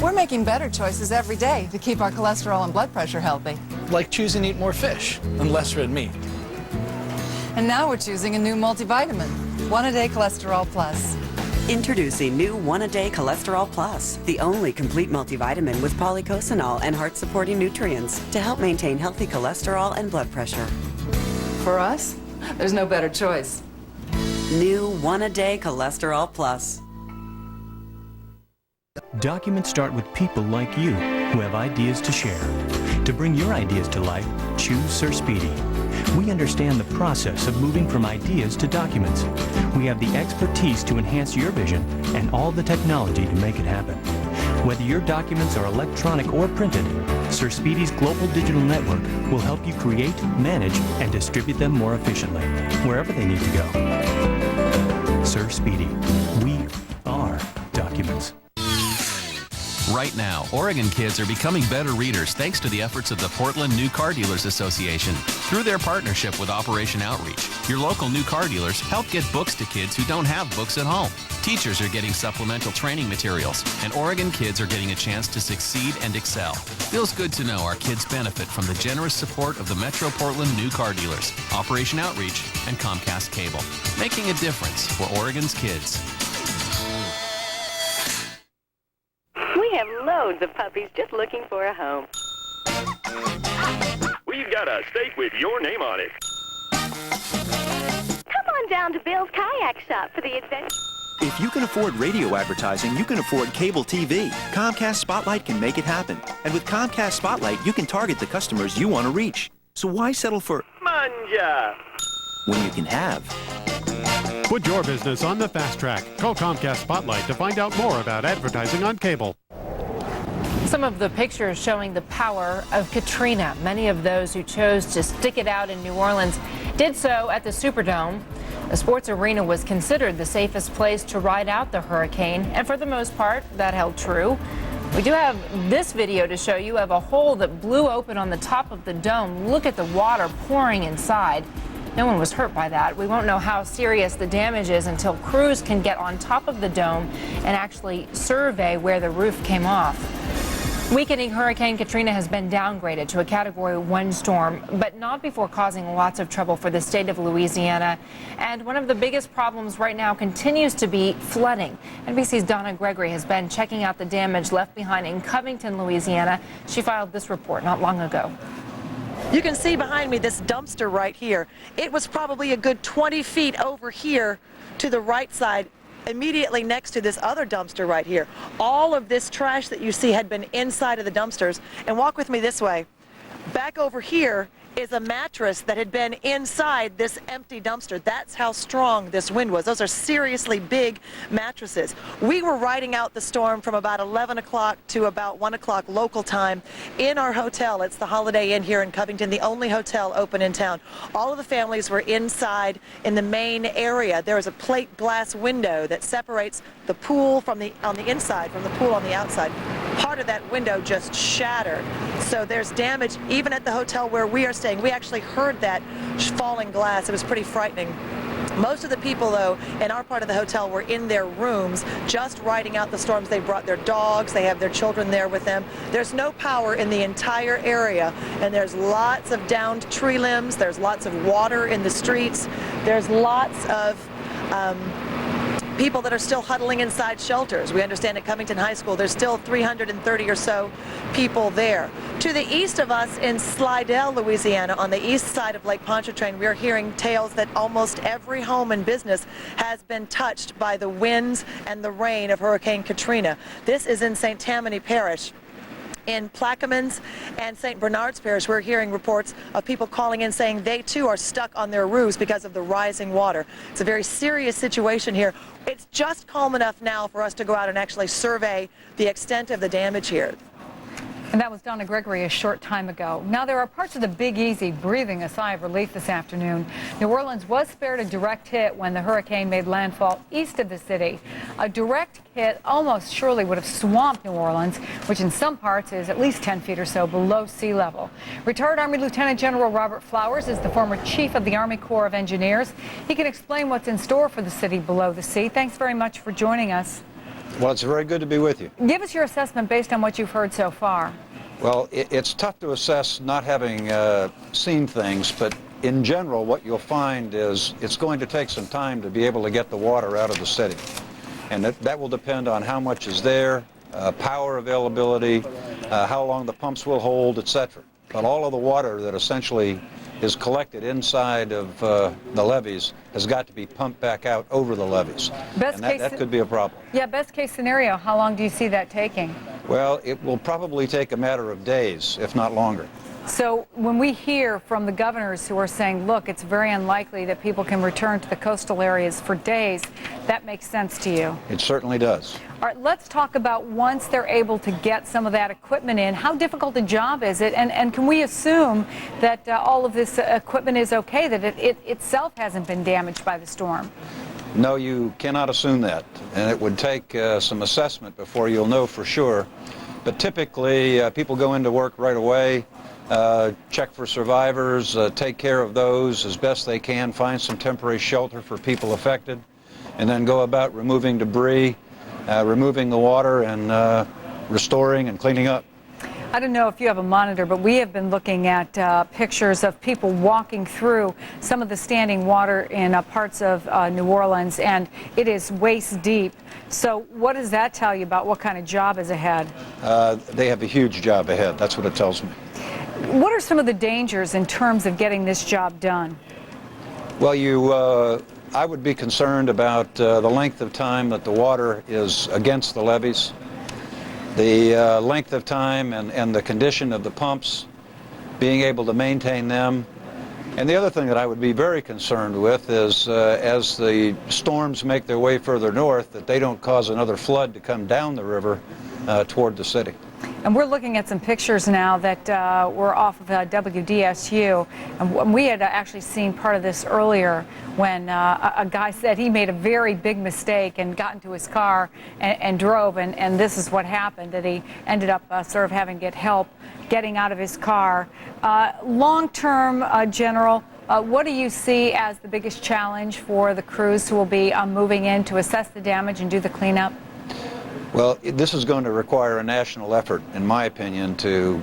We're making better choices every day to keep our cholesterol and blood pressure healthy. Like choosing to eat more fish and less red meat. And now we're choosing a new multivitamin, One A Day Cholesterol Plus. Introducing new One A Day Cholesterol Plus, the only complete multivitamin with polycosanol and heart-supporting nutrients to help maintain healthy cholesterol and blood pressure. For us, there's no better choice. New One A Day Cholesterol Plus. Documents start with people like you who have ideas to share. To bring your ideas to life, choose Sir Speedy. We understand the process of moving from ideas to documents. We have the expertise to enhance your vision and all the technology to make it happen. Whether your documents are electronic or printed, Sir Speedy's global digital network will help you create, manage, and distribute them more efficiently, wherever they need to go. Sir Speedy, we are documents. Right now, Oregon kids are becoming better readers thanks to the efforts of the Portland New Car Dealers Association. Through their partnership with Operation Outreach, your local new car dealers help get books to kids who don't have books at home. Teachers are getting supplemental training materials, and Oregon kids are getting a chance to succeed and excel. Feels good to know our kids benefit from the generous support of the Metro Portland New Car Dealers, Operation Outreach, and Comcast Cable, making a difference for Oregon's kids. We have loads of puppies just looking for a home. We've got a steak with your name on it. Come on down to Bill's Kayak Shop for the adventure. If you can afford radio advertising, you can afford cable TV. Comcast Spotlight can make it happen. And with Comcast Spotlight, you can target the customers you want to reach. So why settle for Manja when you can have? Put your business on the fast track. Call Comcast Spotlight to find out more about advertising on cable. Some of the pictures showing the power of Katrina. Many of those who chose to stick it out in New Orleans did so at the Superdome. The sports arena was considered the safest place to ride out the hurricane, and for the most part, that held true. We do have this video to show you of a hole that blew open on the top of the dome. Look at the water pouring inside. No one was hurt by that. We won't know how serious the damage is until crews can get on top of the dome and actually survey where the roof came off. Weakening Hurricane Katrina has been downgraded to a Category 1 storm, but not before causing lots of trouble for the state of Louisiana. And one of the biggest problems right now continues to be flooding. NBC's Donna Gregory has been checking out the damage left behind in Covington, Louisiana. She filed this report not long ago. You can see behind me this dumpster right here. It was probably a good 20 feet over here to the right side, immediately next to this other dumpster right here. All of this trash that you see had been inside of the dumpsters. And walk with me this way. Back over here is a mattress that had been inside this empty dumpster. That's how strong this wind was. Those are seriously big mattresses. We were riding out the storm from about 11 o'clock to about 1 o'clock local time in our hotel. It's the Holiday Inn here in Covington, the only hotel open in town. All of the families were inside in the main area. There is a plate glass window that separates the pool from on the inside from the pool on the outside. Part of that window just shattered. So there's damage even at the hotel where we are staying. We actually heard that falling glass. It was pretty frightening. Most of the people, though, in our part of the hotel were in their rooms just riding out the storms. They brought their dogs. They have their children there with them. There's no power in the entire area, and there's lots of downed tree limbs. There's lots of water in the streets. There's lots of people that are still huddling inside shelters. We understand at Covington High School there's still 330 or so people there. To the east of us in Slidell, Louisiana, on the east side of Lake Pontchartrain, we are hearing tales that almost every home and business has been touched by the winds and the rain of Hurricane Katrina. This is in St. Tammany Parish in Plaquemines and St. Bernard's Parish, we're hearing reports of people calling in saying they too are stuck on their roofs because of the rising water. It's a very serious situation here. It's just calm enough now for us to go out and actually survey the extent of the damage here. And that was Donna Gregory a short time ago. Now there are parts of the Big Easy breathing a sigh of relief this afternoon. New Orleans was spared a direct hit when the hurricane made landfall east of the city. A direct hit almost surely would have swamped New Orleans, which in some parts is at least 10 feet or so below sea level. Retired Army Lieutenant General Robert Flowers is the former chief of the Army Corps of Engineers. He can explain what's in store for the city below the sea. Thanks very much for joining us. Well, it's very good to be with you. Give us your assessment based on what you've heard so far. Well, it's tough to assess not having seen things, but in general, what you'll find is it's going to take some time to be able to get the water out of the city. And that will depend on how much is there, power availability, how long the pumps will hold, etc. But all of the water that essentially is collected inside of the levees has got to be pumped back out over the levees. And that could be a problem. Yeah, best case scenario, how long do you see that taking? Well, it will probably take a matter of days, if not longer. So when we hear from the governors who are saying, look, it's very unlikely that people can return to the coastal areas for days, that makes sense to you? It certainly does. All right, let's talk about once they're able to get some of that equipment in, how difficult a job is it? And can we assume that all of this equipment is okay, that it itself hasn't been damaged by the storm? No, you cannot assume that. And it would take some assessment before you'll know for sure. But typically, people go into work right away, check for survivors, take care of those as best they can, find some temporary shelter for people affected, and then go about removing debris, removing the water, and restoring and cleaning up. I don't know if you have a monitor, but we have been looking at pictures of people walking through some of the standing water in parts of New Orleans, and it is waist deep. So what does that tell you about what kind of job is ahead? They have a huge job ahead. That's what it tells me. What are some of the dangers in terms of getting this job done? Well, I would be concerned about the length of time that the water is against the levees, the length of time and the condition of the pumps, being able to maintain them. And the other thing that I would be very concerned with is as the storms make their way further north, that they don't cause another flood to come down the river toward the city. And we're looking at some pictures now that were off of WDSU. And we had actually seen part of this earlier when a guy said he made a very big mistake and got into his car and drove. And this is what happened, that he ended up sort of having to get help getting out of his car. Long-term, General, what do you see as the biggest challenge for the crews who will be moving in to assess the damage and do the cleanup? Well, this is going to require a national effort, in my opinion, to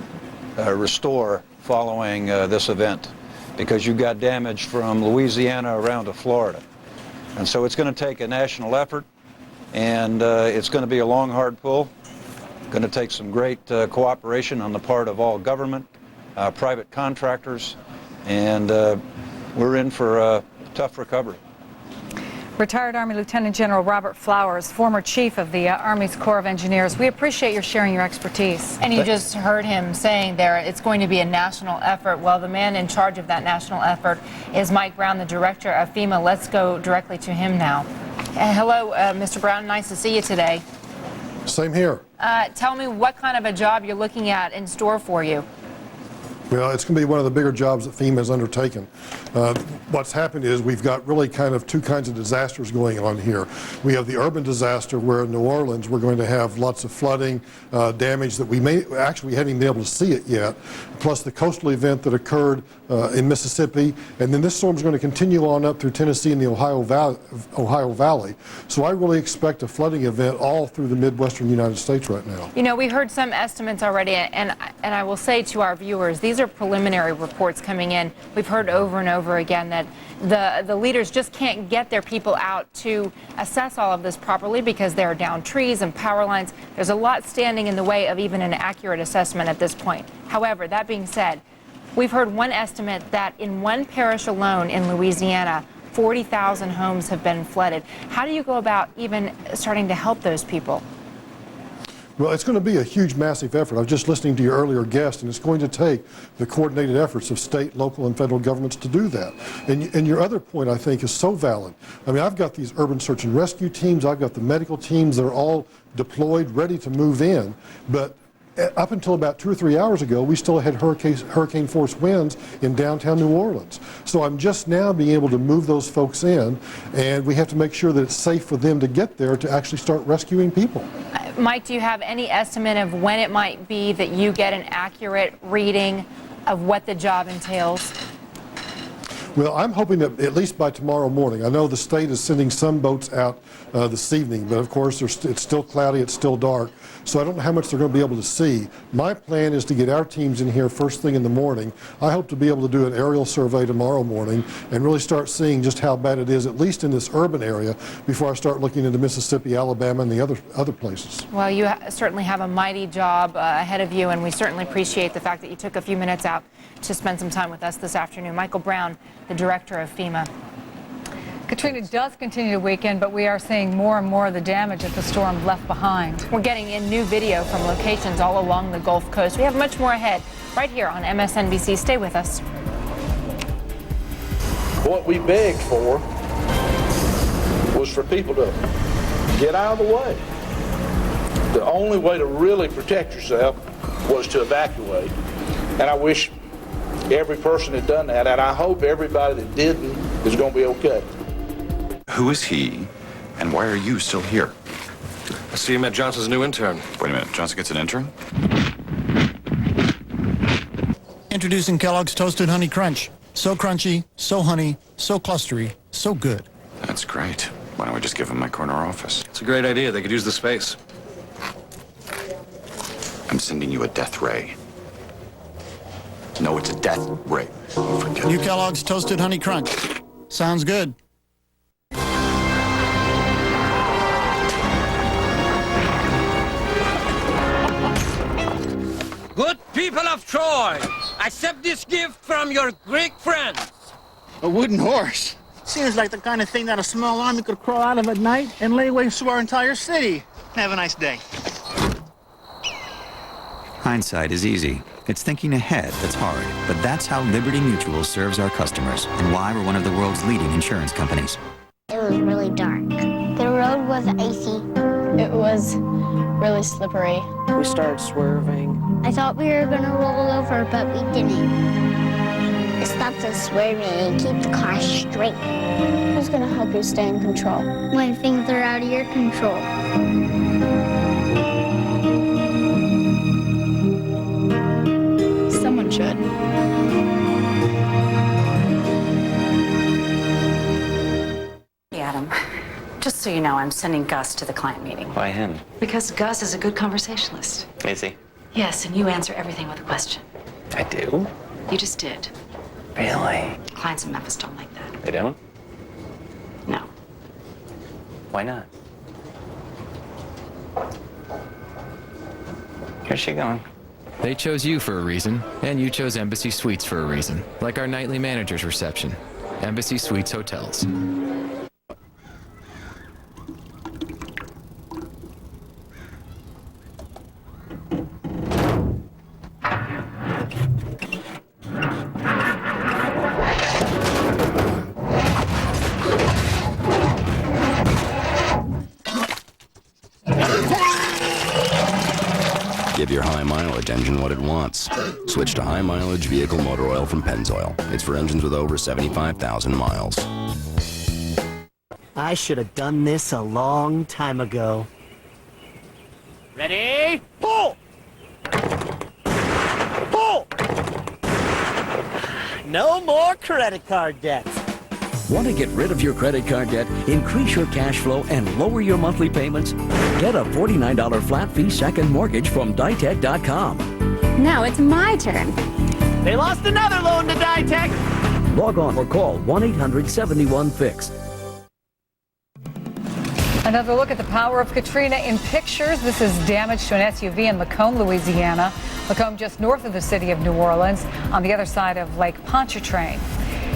restore following this event, because you've got damage from Louisiana around to Florida. And so it's going to take a national effort, and it's going to be a long, hard pull. Going to take some great cooperation on the part of all government, private contractors, and we're in for a tough recovery. Retired Army Lieutenant General Robert Flowers, former chief of the Army's Corps of Engineers. We appreciate your sharing your expertise. And you just heard him saying there it's going to be a national effort. Well, the man in charge of that national effort is Mike Brown, the director of FEMA. Let's go directly to him now. Hello, Mr. Brown. Nice to see you today. Same here. Tell me what kind of a job you're looking at in store for you. Well, it's going to be one of the bigger jobs that FEMA has undertaken. What's happened is we've got really kind of two kinds of disasters going on here. We have the urban disaster where in New Orleans we're going to have lots of flooding, damage that we haven't even been able to see it yet, plus the coastal event that occurred in Mississippi, and then this storm's going to continue on up through Tennessee and the Ohio Valley. So I really expect a flooding event all through the Midwestern United States right now. You know, we heard some estimates already, and I will say to our viewers, these are preliminary reports coming in. We've heard over and over again that the leaders just can't get their people out to assess all of this properly because there are down trees and power lines. There's a lot standing in the way of even an accurate assessment at this point. However, that being said, we've heard one estimate that in one parish alone in Louisiana, 40,000 homes have been flooded. How do you go about even starting to help those people? Well, it's going to be a huge, massive effort. I was just listening to your earlier guest, and it's going to take the coordinated efforts of state, local, and federal governments to do that. And your other point, I think, is so valid. I mean, I've got these urban search and rescue teams. I've got the medical teams. They're all deployed, ready to move in. But up until about 2 or 3 hours ago, we still had hurricane force winds in downtown New Orleans. So I'm just now being able to move those folks in, and we have to make sure that it's safe for them to get there to actually start rescuing people. Mike, do you have any estimate of when it might be that you get an accurate reading of what the job entails? Well, I'm hoping that at least by tomorrow morning. I know the state is sending some boats out this evening, but of course it's still cloudy, it's still dark, so I don't know how much they're going to be able to see. My plan is to get our teams in here first thing in the morning. I hope to be able to do an aerial survey tomorrow morning and really start seeing just how bad it is, at least in this urban area, before I start looking into Mississippi, Alabama, and the other places. Well, you certainly have a mighty job ahead of you, and we certainly appreciate the fact that you took a few minutes out to spend some time with us this afternoon. Michael Brown, the director of FEMA. Katrina does continue to weaken, but we are seeing more and more of the damage that the storm left behind. We're getting in new video from locations all along the Gulf Coast. We have much more ahead right here on MSNBC. Stay with us. What we begged for was for people to get out of the way. The only way to really protect yourself was to evacuate. And I wish every person had done that, and I hope everybody that didn't is going to be okay. Who is he, and why are you still here? I see you met Johnson's new intern. Wait a minute, Johnson gets an intern? Introducing Kellogg's Toasted Honey Crunch. So crunchy, so honey, so clustery, so good. That's great. Why don't we just give him my corner office? It's a great idea. They could use the space. I'm sending you a death ray. No, it's a death ray. New Kellogg's Toasted Honey Crunch. Sounds good. Good people of Troy, accept this gift from your Greek friends. A wooden horse. Seems like the kind of thing that a small army could crawl out of at night and lay waste to our entire city. Have a nice day. Hindsight is easy. It's thinking ahead that's hard. But that's how Liberty Mutual serves our customers and why we're one of the world's leading insurance companies. It was really dark. The road was icy. It was really slippery. We started swerving. I thought we were going to roll over, but we didn't. It stopped us swerving and keep the car straight. Who's going to help you stay in control? When things are out of your control. Someone should. Adam, just so you know, I'm sending Gus to the client meeting. Why him? Because Gus is a good conversationalist. Is he? Yes, and you answer everything with a question. I do? You just did. Really? Clients in Memphis don't like that. They don't? No. Why not? Where's she going? They chose you for a reason, and you chose Embassy Suites for a reason, like our nightly manager's reception. Embassy Suites Hotels. Give your high mileage engine what it wants. Switch to high mileage vehicle motor oil from Pennzoil. It's for engines with over 75,000 miles. I should have done this a long time ago. Ready? Pull! Pull! No more credit card debt. Want to get rid of your credit card debt, increase your cash flow, and lower your monthly payments? Get a $49 flat fee second mortgage from Ditech.com. Now it's my turn. They lost another loan to Ditech. Log on or call 1-800-71-FIX. Another look at the power of Katrina in pictures. This is damage to an SUV in Macomb, Louisiana. Macomb just north of the city of New Orleans on the other side of Lake Pontchartrain.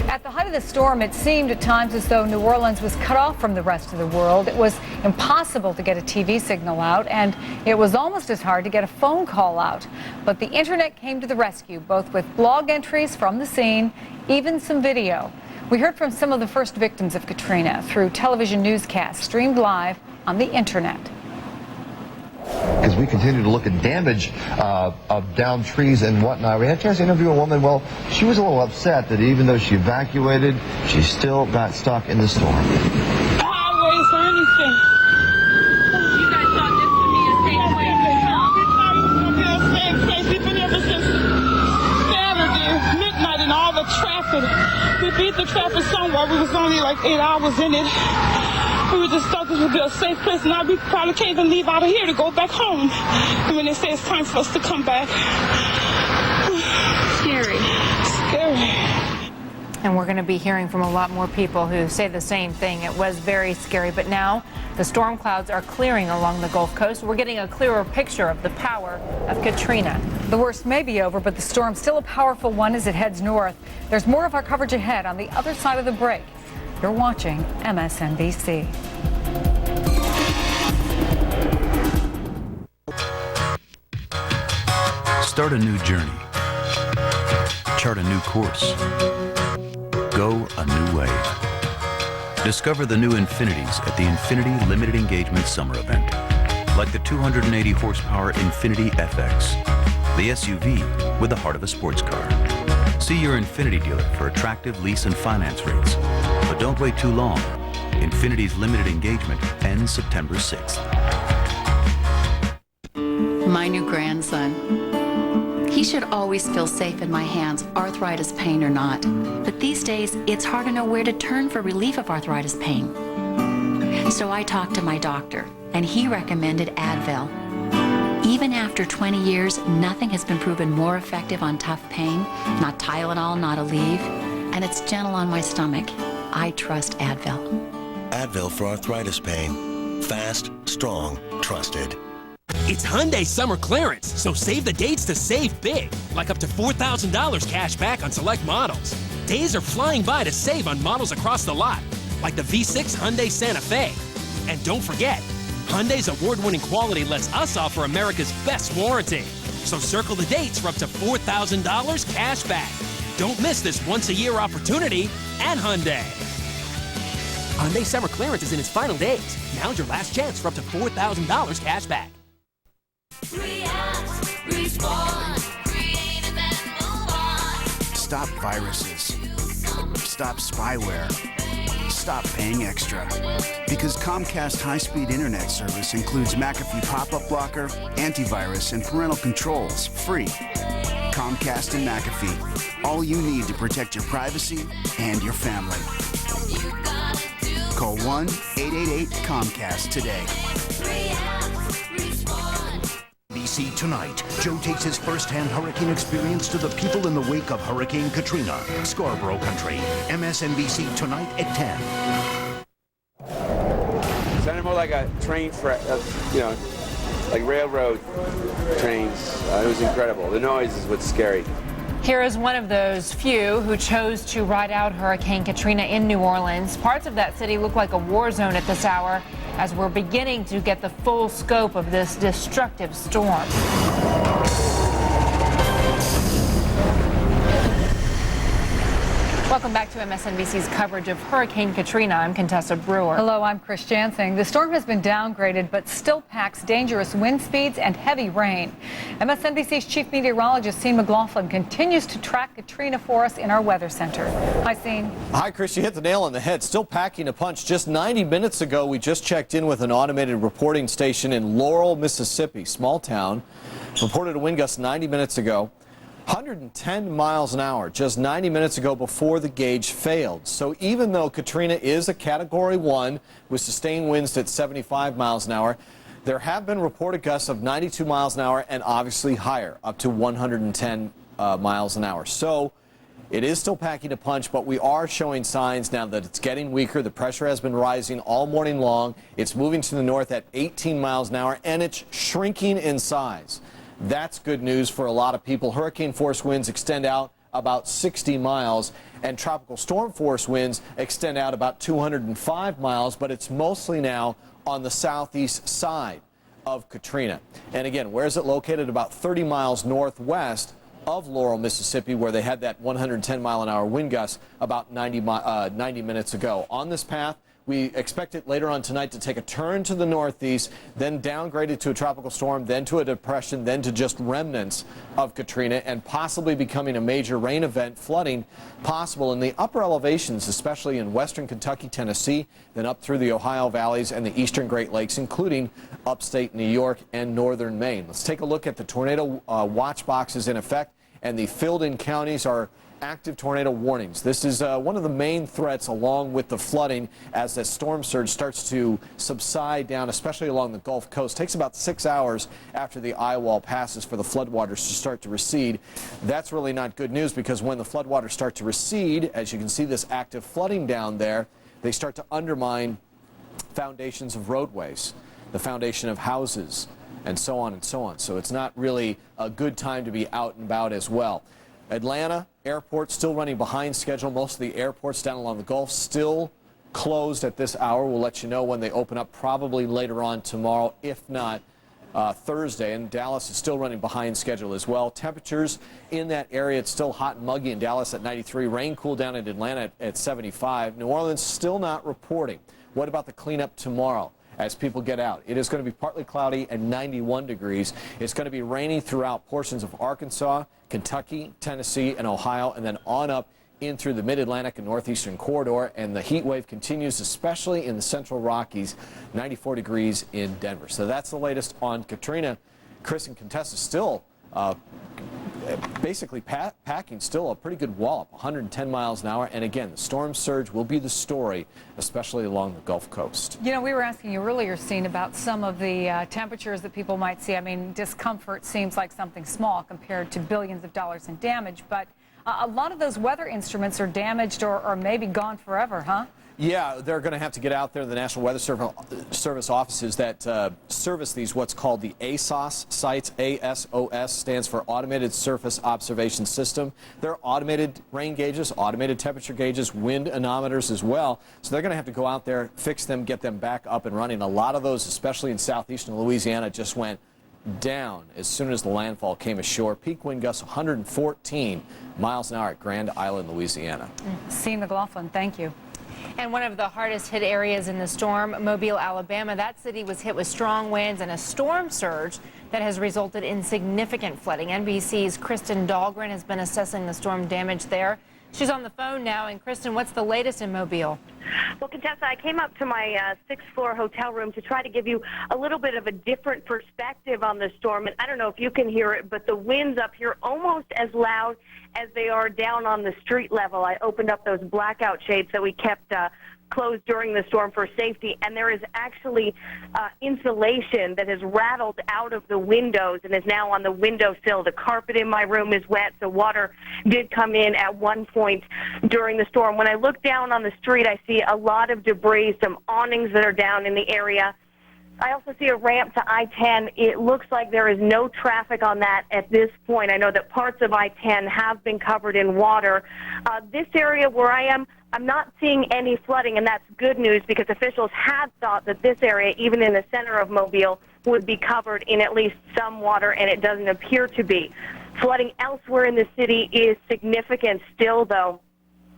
At the height of the storm, it seemed at times as though New Orleans was cut off from the rest of the world. It was impossible to get a TV signal out, and it was almost as hard to get a phone call out. But the internet came to the rescue, both with blog entries from the scene, even some video. We heard from some of the first victims of Katrina through television newscasts streamed live on the internet. As we continue to look at damage of downed trees and whatnot, we had a chance to interview a woman. Well, she was a little upset that even though she evacuated, she still got stuck in the storm. Highways or anything. You guys thought this would be a safe place to come? We thought it was going to be a safe place, even ever since Saturday, midnight, and all the traffic. We beat the traffic somewhere. We was only like 8 hours in it. We were just thought this would be a safe place. Now we probably can't even leave out of here to go back home. And when they say it's time for us to come back. Scary. Scary. And we're going to be hearing from a lot more people who say the same thing. It was very scary, but now the storm clouds are clearing along the Gulf Coast. We're getting a clearer picture of the power of Katrina. The worst may be over, but the storm's still a powerful one as it heads north. There's more of our coverage ahead on the other side of the break. You're watching MSNBC. Start a new journey. Chart a new course. Go a new way. Discover the new Infinities at the Infinity Limited Engagement Summer Event. Like the 280 horsepower Infinity FX, the SUV with the heart of a sports car. See your Infinity dealer for attractive lease and finance rates. But don't wait too long. Infinity's limited engagement ends September 6th. My new grandson. He should always feel safe in my hands, arthritis pain or not. But these days, it's hard to know where to turn for relief of arthritis pain. So I talked to my doctor, and he recommended Advil. Even after 20 years, nothing has been proven more effective on tough pain. Not Tylenol, not Aleve. And it's gentle on my stomach. I trust Advil. Advil for arthritis pain. Fast, strong, trusted. It's Hyundai summer clearance, so save the dates to save big. Like up to $4,000 cash back on select models. Days are flying by to save on models across the lot, like the V6 Hyundai Santa Fe. And don't forget, Hyundai's award-winning quality lets us offer America's best warranty. So circle the dates for up to $4,000 cash back. Don't miss this once-a-year opportunity at Hyundai. Hyundai summer clearance is in its final days. Now's your last chance for up to $4,000 cash back. React, respond, creative and move on. Stop viruses. Stop spyware. Stop paying extra. Because Comcast high-speed internet service includes McAfee pop-up blocker, antivirus, and parental controls, free. Comcast and McAfee. All you need to protect your privacy and your family. Call 1-888-COMCAST today. MSNBC Tonight. Joe takes his first-hand hurricane experience to the people in the wake of Hurricane Katrina. Scarborough Country. MSNBC Tonight at 10. Sounded more like a train, like railroad trains. It was incredible. The noise is what's scary. Here is one of those few who chose to ride out Hurricane Katrina in New Orleans. Parts of that city look like a war zone at this hour as we're beginning to get the full scope of this destructive storm. Welcome back to MSNBC's coverage of Hurricane Katrina. I'm Contessa Brewer. Hello, I'm Chris Jansing. The storm has been downgraded, but still packs dangerous wind speeds and heavy rain. MSNBC's chief meteorologist, Sean McLaughlin, continues to track Katrina for us in our weather center. Hi, Sean. Hi, Chris. You hit the nail on the head. Still packing a punch. Just 90 minutes ago, we just checked in with an automated reporting station in Laurel, Mississippi, small town. Reported a wind gust 90 minutes ago. 110 miles an hour just 90 minutes ago before the gauge failed. So even though Katrina is a Category 1 with sustained winds at 75 miles an hour, there have been reported gusts of 92 miles an hour and obviously higher, up to 110 miles an hour. So it is still packing a punch, but we are showing signs now that it's getting weaker. The pressure has been rising all morning long. It's moving to the north at 18 miles an hour, and it's shrinking in size. That's good news for a lot of people. Hurricane force winds extend out about 60 miles. And tropical storm force winds extend out about 205 miles, but it's mostly now on the southeast side of Katrina. And again, where is it located? About 30 miles northwest of Laurel, Mississippi, where they had that 110-mile-an-hour wind gust about 90 minutes ago. On this path, we expect it later on tonight to take a turn to the northeast, then downgrade it to a tropical storm, then to a depression, then to just remnants of Katrina, and possibly becoming a major rain event, flooding possible in the upper elevations, especially in western Kentucky, Tennessee, then up through the Ohio valleys and the eastern Great Lakes, including upstate New York and northern Maine. Let's take a look at the tornado watch boxes in effect, and the filled-in counties are active tornado warnings. This is one of the main threats, along with the flooding, as that storm surge starts to subside down, especially along the Gulf Coast. It takes about 6 hours after the eye wall passes for the floodwaters to start to recede. That's really not good news, because when the floodwaters start to recede, as you can see this active flooding down there, they start to undermine foundations of roadways, the foundation of houses, and so on and so on. So it's not really a good time to be out and about as well. Atlanta airport still running behind schedule. Most of the airports down along the Gulf still closed at this hour. We'll let you know when they open up, probably later on tomorrow, if not Thursday. And Dallas is still running behind schedule as well. Temperatures in that area, it's still hot and muggy in Dallas at 93. Rain cool down in Atlanta at 75. New Orleans still not reporting. What about the cleanup tomorrow? As people get out, it is going to be partly cloudy and 91 degrees. It's going to be rainy throughout portions of Arkansas, Kentucky, Tennessee, and Ohio, and then on up in through the mid-Atlantic and northeastern corridor. And the heat wave continues, especially in the central Rockies, 94 degrees in Denver. So that's the latest on Katrina. Chris and Contessa still basically packing still a pretty good wallop, 110 miles an hour. And again, the storm surge will be the story, especially along the Gulf Coast. You know, we were asking you earlier, Scene, about some of the temperatures that people might see. I mean, discomfort seems like something small compared to billions of dollars in damage, but a lot of those weather instruments are damaged or maybe gone forever, huh? Yeah, they're going to have to get out there. The National Weather Service offices that service these, what's called the ASOS sites, ASOS stands for Automated Surface Observation System. They're automated rain gauges, automated temperature gauges, wind anemometers as well. So they're going to have to go out there, fix them, get them back up and running. A lot of those, especially in southeastern Louisiana, just went down as soon as the landfall came ashore. Peak wind gusts 114 miles an hour at Grand Island, Louisiana. Scene McLaughlin, thank you. And one of the hardest hit areas in the storm, Mobile, Alabama, that city was hit with strong winds and a storm surge that has resulted in significant flooding. NBC's Kristen Dahlgren has been assessing the storm damage there. She's on the phone now. And Kristen, what's the latest in Mobile? Well, Contessa, I came up to my sixth-floor hotel room to try to give you a little bit of a different perspective on the storm. And I don't know if you can hear it, but the winds up here almost as loud as they are down on the street level. I opened up those blackout shades that we kept closed during the storm for safety, and there is actually insulation that has rattled out of the windows and is now on the windowsill. The carpet in my room is wet, so water did come in at one point during the storm. When I look down on the street, I see a lot of debris, some awnings that are down in the area. I also see a ramp to I-10. It looks like there is no traffic on that at this point. I know that parts of I-10 have been covered in water. This area where I am, I'm not seeing any flooding, and that's good news because officials had thought that this area, even in the center of Mobile, would be covered in at least some water, and it doesn't appear to be. Flooding elsewhere in the city is significant still, though.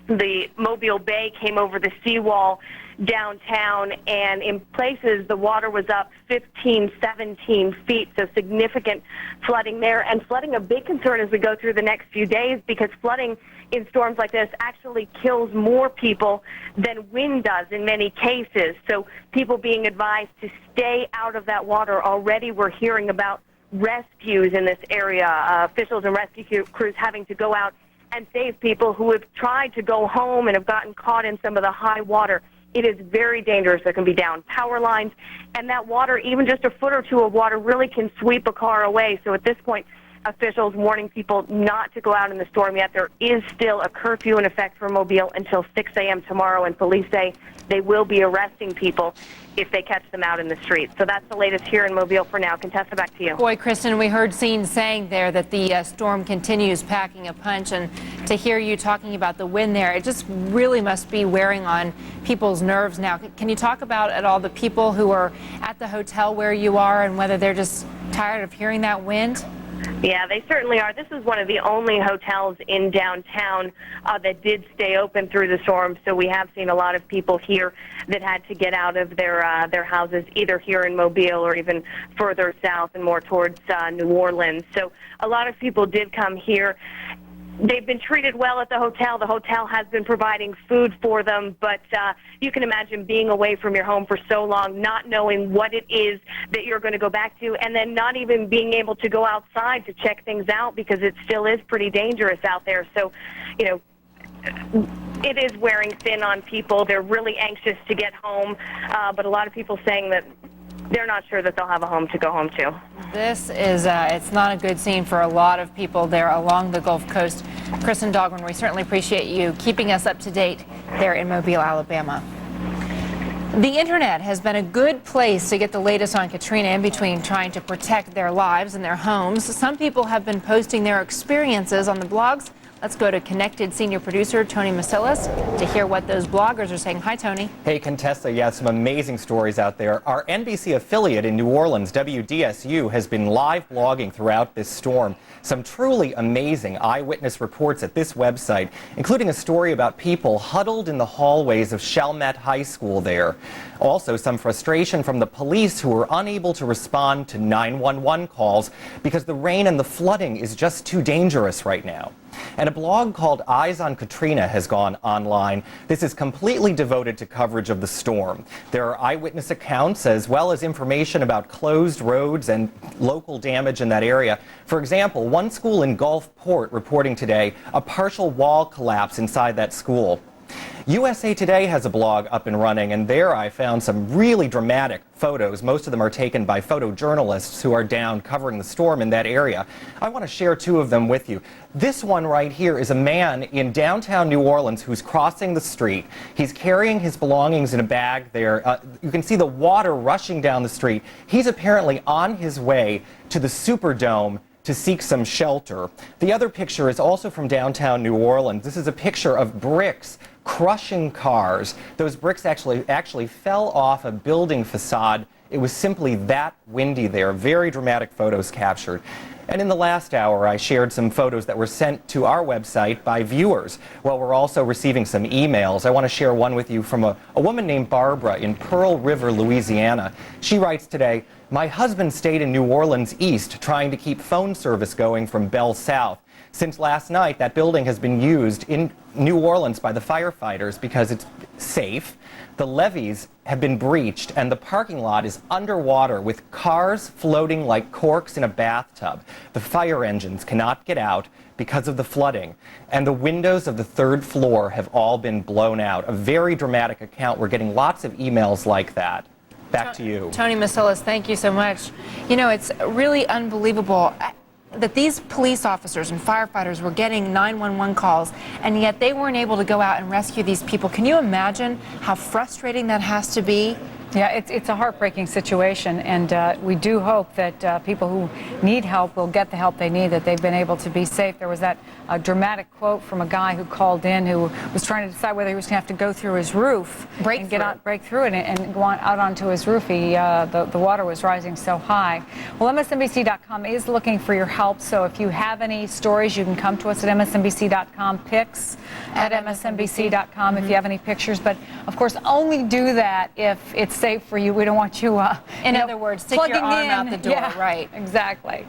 The Mobile Bay came over the seawall downtown, and in places the water was up 15, 17 feet, so significant flooding there. And flooding a big concern as we go through the next few days, because flooding in storms like this actually kills more people than wind does in many cases. So people being advised to stay out of that water. Already we're hearing about rescues in this area, officials and rescue crews having to go out and save people who have tried to go home and have gotten caught in some of the high water. It is very dangerous. There can be down power lines, and that water, even just a foot or two of water, really can sweep a car away. So at this point, officials warning people not to go out in the storm yet. There is still a curfew in effect for Mobile until 6 a.m. tomorrow, and police say they will be arresting people if they catch them out in the streets. So that's the latest here in Mobile for now. Contessa, back to you. Boy, Kristen, we heard scenes saying there that the storm continues packing a punch, and to hear you talking about the wind there, it just really must be wearing on people's nerves now. Can you talk about at all the people who are at the hotel where you are and whether they're just tired of hearing that wind? Yeah, they certainly are. This is one of the only hotels in downtown that did stay open through the storm. So we have seen a lot of people here that had to get out of their houses, either here in Mobile or even further south and more towards New Orleans. So a lot of people did come here. They've been treated well at the hotel. The hotel has been providing food for them, but you can imagine being away from your home for so long, not knowing what it is that you're going to go back to, and then not even being able to go outside to check things out because it still is pretty dangerous out there. So, you know, it is wearing thin on people. They're really anxious to get home, but a lot of people saying that they're not sure that they'll have a home to go home to. This is, it's not a good scene for a lot of people there along the Gulf Coast. Kristen Dahlgren, we certainly appreciate you keeping us up to date there in Mobile, Alabama. The internet has been a good place to get the latest on Katrina in between trying to protect their lives and their homes. Some people have been posting their experiences on the blogs. Let's go to Connected senior producer Tony Masilis to hear what those bloggers are saying. Hi, Tony. Hey, Contessa. Yeah, some amazing stories out there. Our NBC affiliate in New Orleans, WDSU, has been live blogging throughout this storm. Some truly amazing eyewitness reports at this website, including a story about people huddled in the hallways of Chalmette High School there. Also, some frustration from the police who were unable to respond to 911 calls because the rain and the flooding is just too dangerous right now. And a blog called Eyes on Katrina has gone online. This is completely devoted to coverage of the storm. There are eyewitness accounts as well as information about closed roads and local damage in that area. For example, one school in Gulfport reporting today a partial wall collapse inside that school. USA Today has a blog up and running, and there I found some really dramatic photos. Most of them are taken by photojournalists who are down covering the storm in that area. I want to share two of them with you. This one right here is a man in downtown New Orleans who's crossing the street. He's carrying his belongings in a bag there. You can see the water rushing down the street. He's apparently on his way to the Superdome to seek some shelter. The other picture is also from downtown New Orleans. This is a picture of bricks crushing cars. Those bricks actually fell off a building facade. It was simply that windy there. Very dramatic photos captured. And in the last hour, I shared some photos that were sent to our website by viewers. Well, we're also receiving some emails. I want to share one with you from a woman named Barbara in Pearl River, Louisiana. She writes today, "My husband stayed in New Orleans East trying to keep phone service going from Bell South. Since last night, that building has been used in New Orleans by the firefighters because it's safe. The levees have been breached and the parking lot is underwater with cars floating like corks in a bathtub. The fire engines cannot get out because of the flooding, and the windows of the third floor have all been blown out." A very dramatic account. We're getting lots of emails like that. Back to you. Tony Masilis, thank you so much. You know, it's really unbelievable that these police officers and firefighters were getting 911 calls, and yet they weren't able to go out and rescue these people. Can you imagine how frustrating that has to be? Yeah, it's a heartbreaking situation, and we do hope that people who need help will get the help they need, that they've been able to be safe. There was that dramatic quote from a guy who called in who was trying to decide whether he was going to have to go through his roof, break through it and go out onto his roof. The water was rising so high. Well, MSNBC.com is looking for your help, so if you have any stories, you can come to us at MSNBC.com, pics at MSNBC.com if you have any pictures, but of course only do that if it's safe for you. We don't want you, in other words, stick your arm out the door. Yeah, right. Exactly.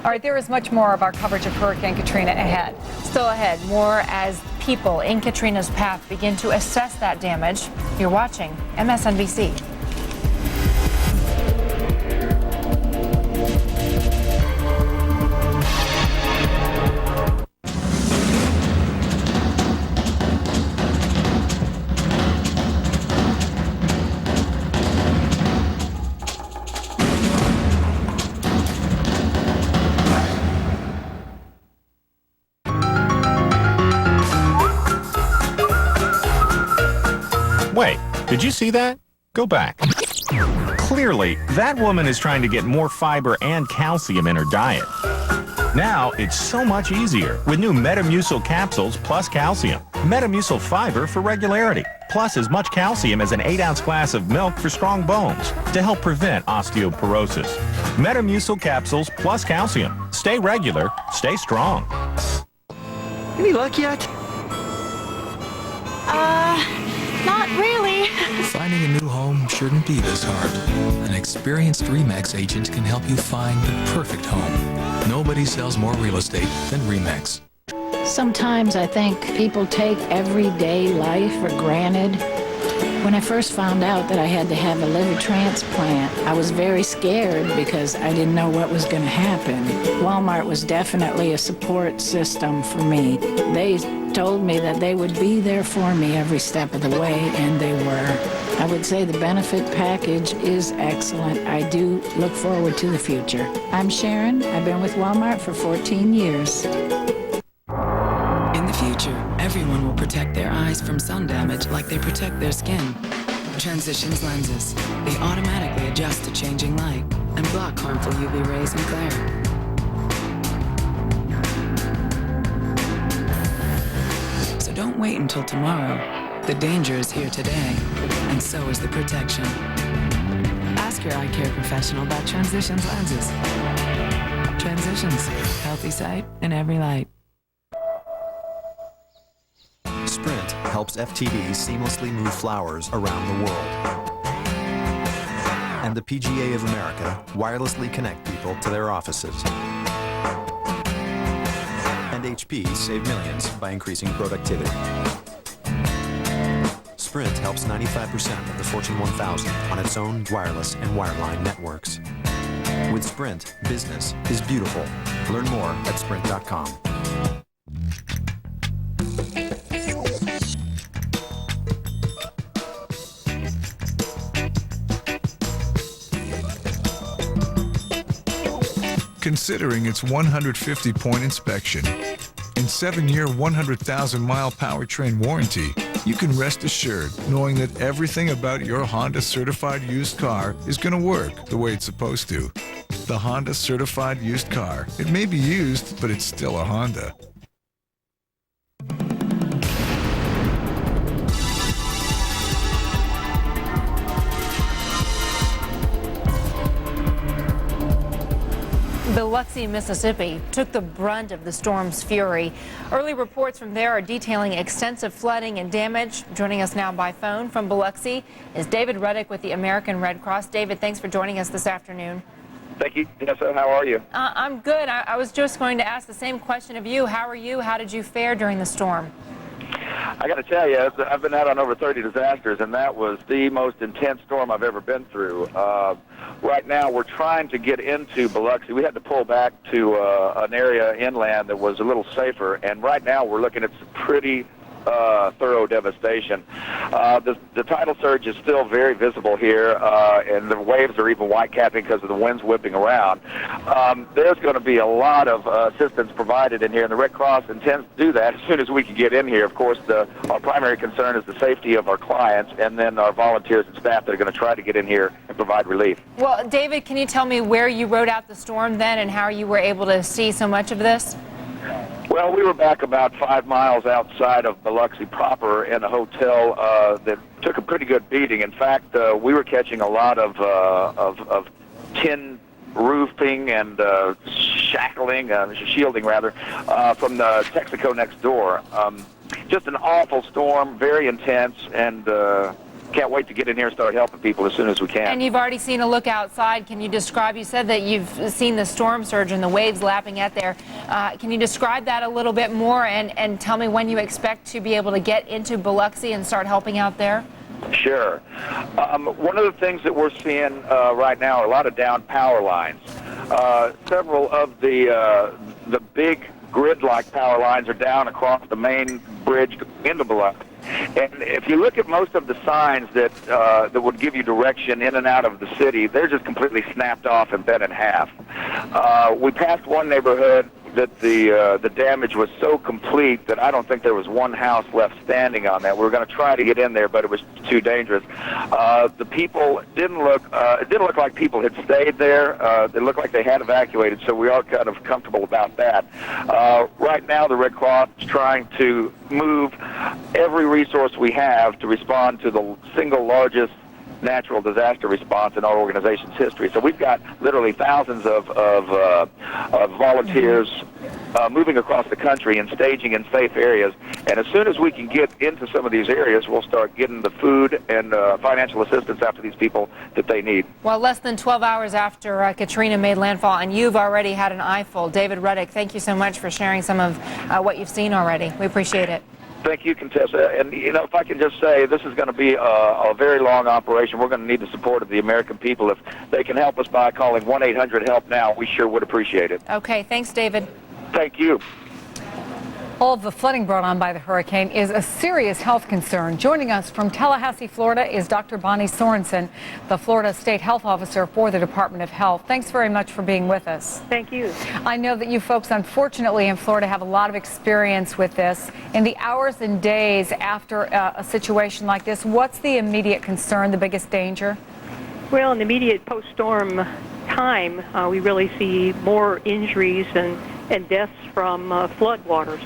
All right, there is much more of our coverage of Hurricane Katrina ahead. Still ahead, more as people in Katrina's path begin to assess that damage. You're watching MSNBC. Wait, did you see that? Go back. Clearly, that woman is trying to get more fiber and calcium in her diet. Now, it's so much easier with new Metamucil capsules plus calcium. Metamucil fiber for regularity, plus as much calcium as an 8-ounce glass of milk for strong bones to help prevent osteoporosis. Metamucil capsules plus calcium. Stay regular, stay strong. Any luck yet? Not really. Finding a new home shouldn't be this hard. An experienced RE/MAX agent can help you find the perfect home. Nobody sells more real estate than RE/MAX. Sometimes I think people take everyday life for granted. When I first found out that I had to have a liver transplant, I was very scared because I didn't know what was going to happen. Walmart was definitely a support system for me. They told me that they would be there for me every step of the way, and they were. I would say the benefit package is excellent. I do look forward to the future. I'm Sharon. I've been with Walmart for 14 years. In the future, everyone will protect their eyes from sun damage like they protect their skin. Transitions lenses. They automatically adjust to changing light and block harmful UV rays and glare. So don't wait until tomorrow. The danger is here today, and so is the protection. Ask your eye care professional about Transitions lenses. Transitions. Healthy sight in every light. Sprint helps FTDs seamlessly move flowers around the world. And the PGA of America wirelessly connect people to their offices. And HP save millions by increasing productivity. Sprint helps 95% of the Fortune 1000 on its own wireless and wireline networks. With Sprint, business is beautiful. Learn more at sprint.com. Considering its 150-point inspection and 7-year, 100,000-mile powertrain warranty, you can rest assured knowing that everything about your Honda certified used car is going to work the way it's supposed to. The Honda certified used car. It may be used, but it's still a Honda. Biloxi, Mississippi took the brunt of the storm's fury. Early reports from there are detailing extensive flooding and damage. Joining us now by phone from Biloxi is David Reddick with the American Red Cross. David, thanks for joining us this afternoon. Thank you, Vanessa. How are you? I'm good. I was just going to ask the same question of you. How are you? How did you fare during the storm? I got to tell you, I've been out on over 30 disasters, and that was the most intense storm I've ever been through. Right now, we're trying to get into Biloxi. We had to pull back to an area inland that was a little safer, and right now we're looking at some pretty thorough devastation. The tidal surge is still very visible here, and the waves are even white-capping because of the winds whipping around. There's going to be a lot of assistance provided in here, and the Red Cross intends to do that as soon as we can get in here. Of course, our primary concern is the safety of our clients, and then our volunteers and staff that are going to try to get in here and provide relief. Well, David, can you tell me where you rode out the storm then and how you were able to see so much of this? Well, we were back about 5 miles outside of Biloxi proper in a hotel that took a pretty good beating. In fact, we were catching a lot of tin roofing and shielding rather, from the Texaco next door. Just an awful storm, very intense, and can't wait to get in here and start helping people as soon as we can. And you've already seen a look outside. Can you describe, you said that you've seen the storm surge and the waves lapping at there. Can you describe that a little bit more and tell me when you expect to be able to get into Biloxi and start helping out there? Sure. One of the things that we're seeing right now are a lot of down power lines. Several of the big grid-like power lines are down across the main bridge into Biloxi. And if you look at most of the signs that would give you direction in and out of the city, they're just completely snapped off and bent in half. We passed one neighborhood that the damage was so complete that I don't think there was one house left standing on that. We were going to try to get in there, but it was too dangerous. The people didn't look. It didn't look like people had stayed there. They looked like they had evacuated, so we are kind of comfortable about that. Right now, the Red Cross is trying to move every resource we have to respond to the single largest natural disaster response in our organization's history. So we've got literally thousands of volunteers moving across the country and staging in safe areas. And as soon as we can get into some of these areas, we'll start getting the food and financial assistance out to these people that they need. Well, less than 12 hours after Katrina made landfall, and you've already had an eyeful. David Ruddick, thank you so much for sharing some of what you've seen already. We appreciate it. Thank you, Contessa. And, you know, if I can just say, this is going to be a very long operation. We're going to need the support of the American people. If they can help us by calling 1-800-HELP-NOW, we sure would appreciate it. Okay, thanks, David. Thank you. All of the flooding brought on by the hurricane is a serious health concern. Joining us from Tallahassee, Florida, is Dr. Bonnie Sorensen, the Florida State Health Officer for the Department of Health. Thanks very much for being with us. Thank you. I know that you folks, unfortunately, in Florida have a lot of experience with this. In the hours and days after a situation like this, what's the immediate concern, the biggest danger? Well, in the immediate post-storm time, we really see more injuries and deaths from floodwaters.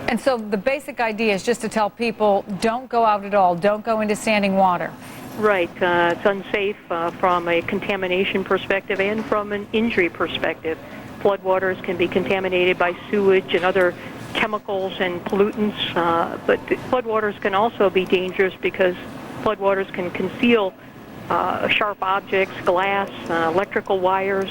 And so the basic idea is just to tell people, don't go out at all, don't go into standing water. Right. It's unsafe from a contamination perspective and from an injury perspective. Floodwaters can be contaminated by sewage and other chemicals and pollutants, but floodwaters can also be dangerous because floodwaters can conceal sharp objects, glass, electrical wires,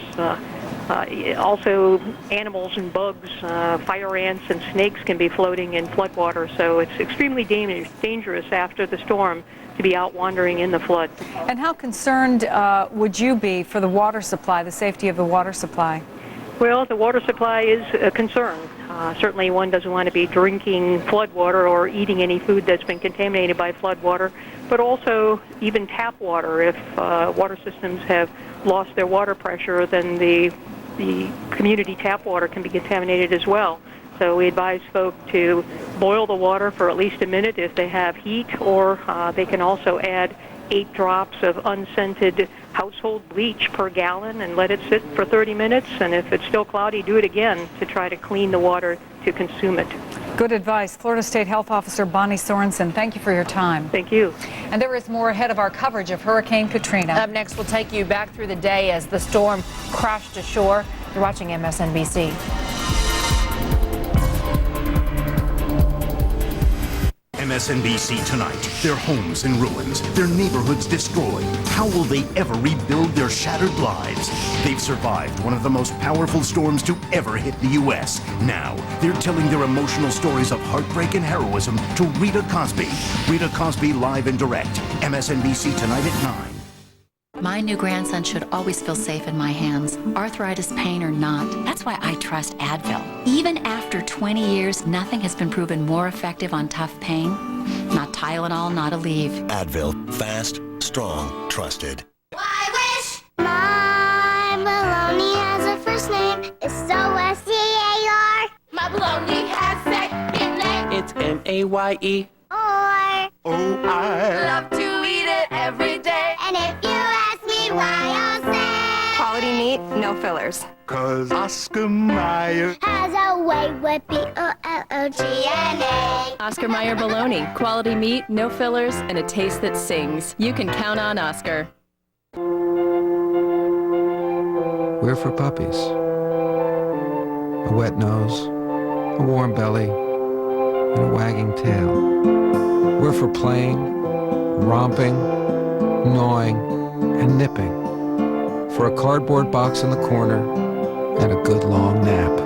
also animals and bugs, fire ants and snakes can be floating in floodwater, so it's extremely dangerous after the storm to be out wandering in the flood. And how concerned would you be for the water supply, the safety of the water supply? Well, the water supply is a concern. Certainly one doesn't want to be drinking floodwater or eating any food that's been contaminated by floodwater, but also even tap water. If water systems have lost their water pressure, then the community tap water can be contaminated as well. So we advise folk to boil the water for at least a minute if they have heat, or they can also add 8 drops of unscented household bleach per gallon and let it sit for 30 minutes. And if it's still cloudy, do it again to try to clean the water to consume it. Good advice. Florida State Health Officer Bonnie Sorensen, thank you for your time. Thank you. And there is more ahead of our coverage of Hurricane Katrina. Up next, we'll take you back through the day as the storm crashed ashore. You're watching MSNBC. MSNBC Tonight. Their homes in ruins, their neighborhoods destroyed. How will they ever rebuild their shattered lives? They've survived one of the most powerful storms to ever hit the U.S. Now, they're telling their emotional stories of heartbreak and heroism to Rita Cosby. Rita Cosby live and direct. MSNBC Tonight at 9. My new grandson should always feel safe in my hands, arthritis, pain, or not. That's why I trust Advil. Even after 20 years, nothing has been proven more effective on tough pain. Not Tylenol, not Aleve. Advil. Fast, strong, trusted. My baloney has a first name. It's O-S-C-A-R. My baloney has second name. It's M-A-Y-E. O-R. Love to eat it every day. And if you ask me why, I'll say quality meat, no fillers. 'Cause Oscar Mayer has a way with B-O-L-O-G-N-A. Oscar Mayer bologna, quality meat, no fillers, and a taste that sings. You can count on Oscar. We're for puppies. A wet nose, a warm belly, and a wagging tail. We're for playing, romping, gnawing, and nipping. For a cardboard box in the corner and a good long nap.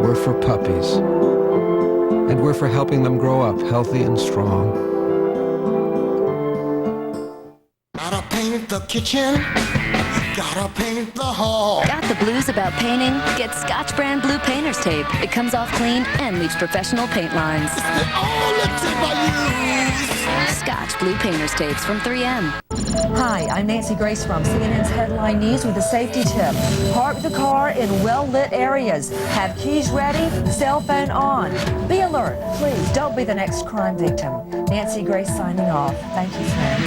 We're for puppies. And we're for helping them grow up healthy and strong. Not a painted the kitchen, gotta paint the hall. Got the blues about painting? Get Scotch Brand Blue Painter's Tape. It comes off clean and leaves professional paint lines. The only tape I use. Scotch Blue Painter's Tapes from 3M. Hi, I'm Nancy Grace from CNN's Headline News with a safety tip. Park the car in well-lit areas. Have keys ready, cell phone on. Be alert. Please don't be the next crime victim. Nancy Grace signing off. Thank you, friend.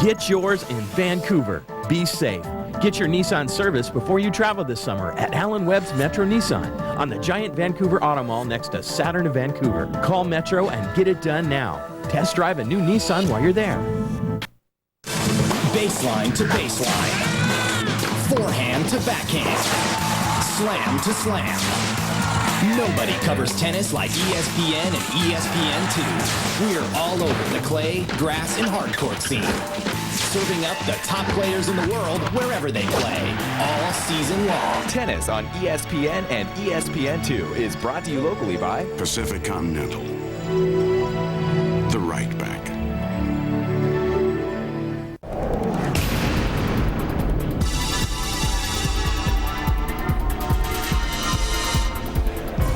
Get yours in Vancouver. Be safe. Get your Nissan service before you travel this summer at Alan Webb's Metro Nissan on the giant Vancouver Auto Mall next to Saturn of Vancouver. Call Metro and get it done now. Test drive a new Nissan while you're there. Baseline to baseline. Forehand to backhand. Slam to slam. Nobody covers tennis like ESPN and ESPN2. We're all over the clay, grass, and hard court scene. Serving up the top players in the world wherever they play, all season long. Tennis on ESPN and ESPN2 is brought to you locally by Pacific Continental. The right back.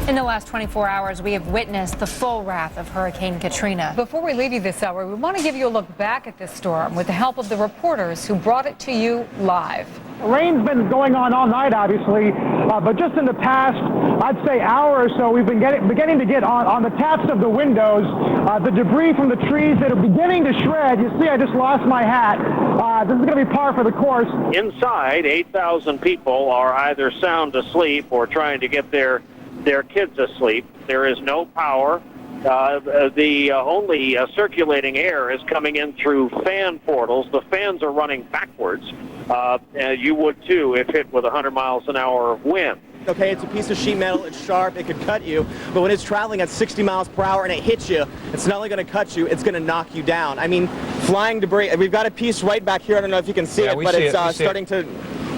In the last 24 hours, we have witnessed the full wrath of Hurricane Katrina. Before we leave you this hour, we want to give you a look back at this storm with the help of the reporters who brought it to you live. Rain's been going on all night, obviously, but just in the past, I'd say hour or so, we've been beginning to get on the taps of the windows, the debris from the trees that are beginning to shred. You see, I just lost my hat. This is going to be par for the course. Inside, 8,000 people are either sound asleep or trying to get their kids asleep. There is no power. The only circulating air is coming in through fan portals. The fans are running backwards. You would too if hit with 100 miles an hour wind. Okay, it's a piece of sheet metal, it's sharp, it could cut you, but when it's traveling at 60 miles per hour and it hits you, it's not only going to cut you, it's going to knock you down. I mean, flying debris, we've got a piece right back here, I don't know if you can see it, but it's starting to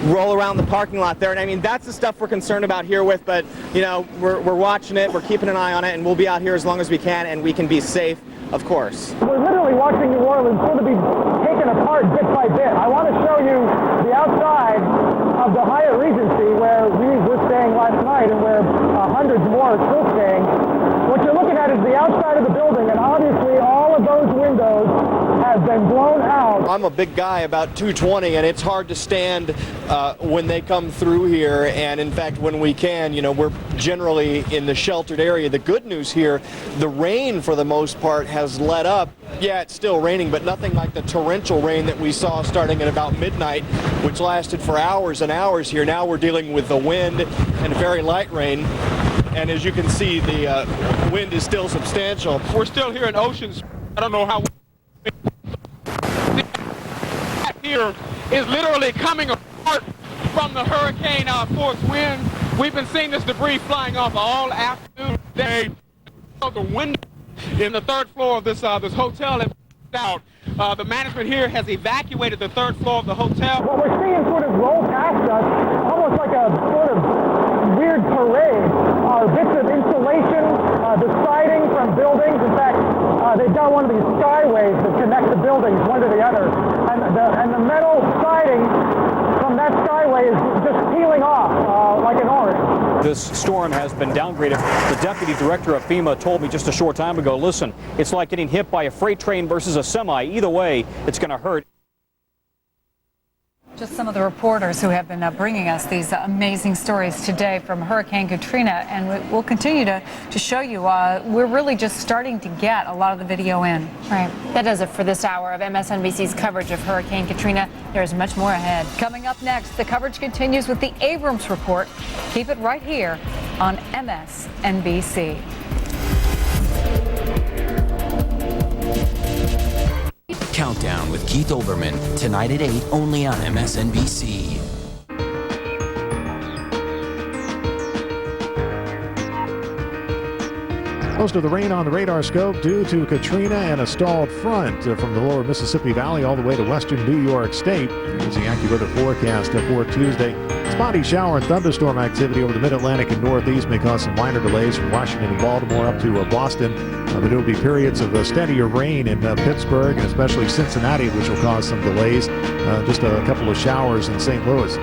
roll around the parking lot there, and I mean, that's the stuff we're concerned about here with, but, you know, we're watching it, we're keeping an eye on it, and we'll be out here as long as we can, and we can be safe, of course. We're literally watching New Orleans sort of be taken apart bit by bit. I want to show you the outside of the Hyatt Regency where we were staying last night and where hundreds more are still staying. What you're looking at is the outside of the building, and obviously all of those windows have been blown out. I'm a big guy, about 220, and it's hard to stand when they come through here. And in fact, when we can, you know, we're generally in the sheltered area. The good news here, the rain for the most part has let up. Yeah, it's still raining, but nothing like the torrential rain that we saw starting at about midnight, which lasted for hours and hours here. Now we're dealing with the wind and very light rain. And as you can see, the wind is still substantial. We're still here in Oceans. I don't know how. Here is literally coming apart from the hurricane force winds. We've been seeing this debris flying off all afternoon. The window in the third floor of this hotel is out. The management here has evacuated the third floor of the hotel. What we're seeing sort of roll past us, almost like a sort of weird parade, are bits of insulation, the siding from buildings. In fact, they've got one of these skyways that connect the buildings one to the other, and the metal siding from that skyway is just peeling off like an orange. This storm has been downgraded. The deputy director of FEMA told me just a short time ago, listen, it's like getting hit by a freight train versus a semi. Either way, it's going to hurt. Just some of the reporters who have been bringing us these amazing stories today from Hurricane Katrina, and we'll continue to show you. We're really just starting to get a lot of the video in. Right. That does it for this hour of MSNBC's coverage of Hurricane Katrina. There's much more ahead. Coming up next, the coverage continues with the Abrams Report. Keep it right here on MSNBC. Countdown with Keith Olbermann, tonight at 8, only on MSNBC. Most of the rain on the radar scope due to Katrina and a stalled front from the lower Mississippi Valley all the way to western New York State. Here's the AccuWeather forecast for Tuesday. Spotty shower and thunderstorm activity over the mid-Atlantic and Northeast may cause some minor delays from Washington and Baltimore up to Boston. But there will be periods of steadier rain in Pittsburgh and especially Cincinnati, which will cause some delays. Just a couple of showers in St. Louis.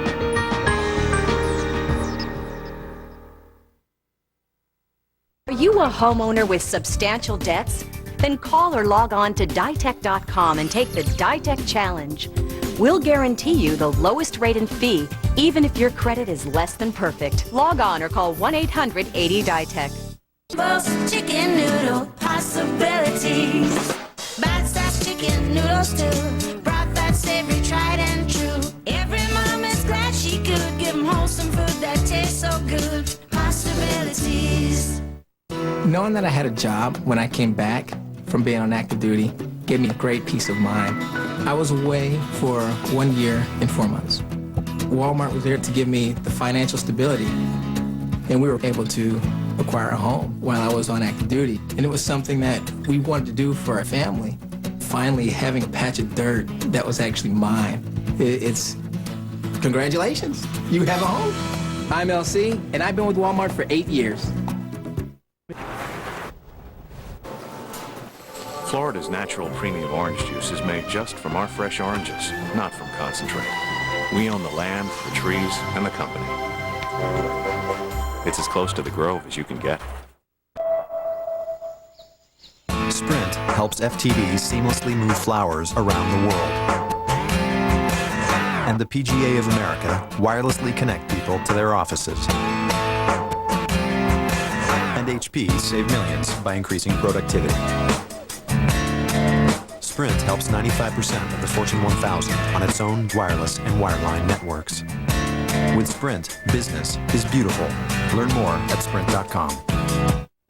Are you a homeowner with substantial debts? Then call or log on to ditech.com and take the Ditech Challenge. We'll guarantee you the lowest rate and fee, even if your credit is less than perfect. Log on or call 1-800-80-DITECH. Chicken noodle possibilities. Bite-sized chicken noodles too. Broth that savory, tried and true. Every mom is glad she could give them wholesome food that tastes so good. Possibilities. Knowing that I had a job when I came back from being on active duty gave me great peace of mind. I was away for 1 year and 4 months. Walmart was there to give me the financial stability, and we were able to acquire a home while I was on active duty. And it was something that we wanted to do for our family. Finally having a patch of dirt that was actually mine. It's congratulations, you have a home. I'm LC, and I've been with Walmart for 8 years. Florida's natural premium orange juice is made just from our fresh oranges, not from concentrate. We own the land, the trees, and the company. It's as close to the Grove as you can get. Sprint helps FTDs seamlessly move flowers around the world. And the PGA of America wirelessly connect people to their offices. And HP save millions by increasing productivity. Sprint helps 95% of the Fortune 1000 on its own wireless and wireline networks. With Sprint, business is beautiful. Learn more at sprint.com.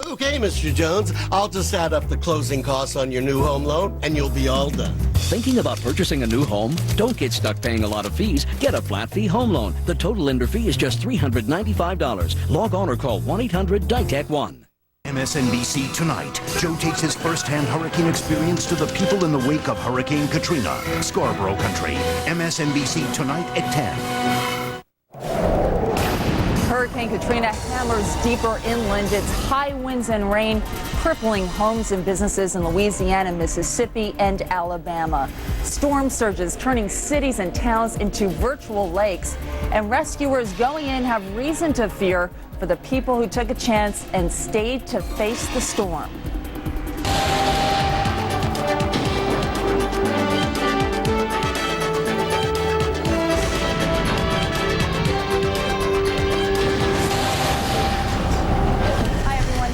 Okay, Mr. Jones, I'll just add up the closing costs on your new home loan and you'll be all done. Thinking about purchasing a new home? Don't get stuck paying a lot of fees. Get a flat fee home loan. The total lender fee is just $395. Log on or call 1-800-DITECH-1. MSNBC Tonight. Joe takes his first-hand hurricane experience to the people in the wake of Hurricane Katrina. Scarborough Country. MSNBC Tonight at 10. Hurricane Katrina hammers deeper inland. Its high winds and rain crippling homes and businesses in Louisiana, Mississippi, and Alabama. Storm surges turning cities and towns into virtual lakes. And rescuers going in have reason to fear for the people who took a chance and stayed to face the storm.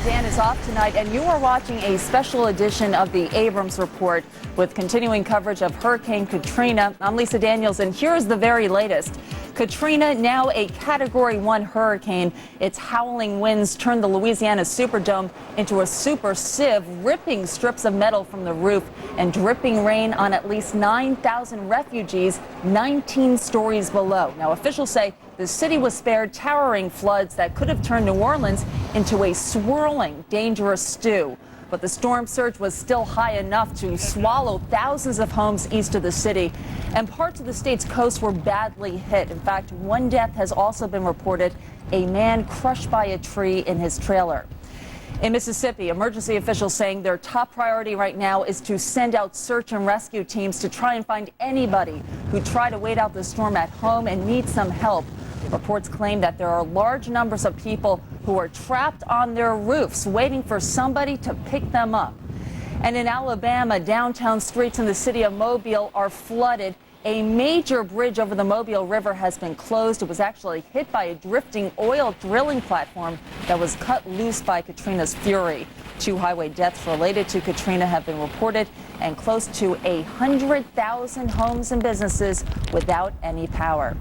Dan is off tonight, and you are watching a special edition of the Abrams Report with continuing coverage of Hurricane Katrina. I'm Lisa Daniels, and here's the very latest. Katrina, now a Category 1 hurricane. Its howling winds turned the Louisiana Superdome into a super sieve, ripping strips of metal from the roof and dripping rain on at least 9,000 refugees 19 stories below. Now, officials say the city was spared towering floods that could have turned New Orleans into a swirling, dangerous stew. But the storm surge was still high enough to swallow thousands of homes east of the city, and parts of the state's coast were badly hit. In fact, one death has also been reported, a man crushed by a tree in his trailer. In Mississippi, emergency officials saying their top priority right now is to send out search and rescue teams to try and find anybody who tried to wait out the storm at home and needs some help. Reports claim that there are large numbers of people who are trapped on their roofs waiting for somebody to pick them up. And in Alabama, downtown streets in the city of Mobile are flooded. A major bridge over the Mobile River has been closed. It was actually hit by a drifting oil drilling platform that was cut loose by Katrina's fury. 2 highway deaths related to Katrina have been reported, and close to 100,000 homes and businesses without any power.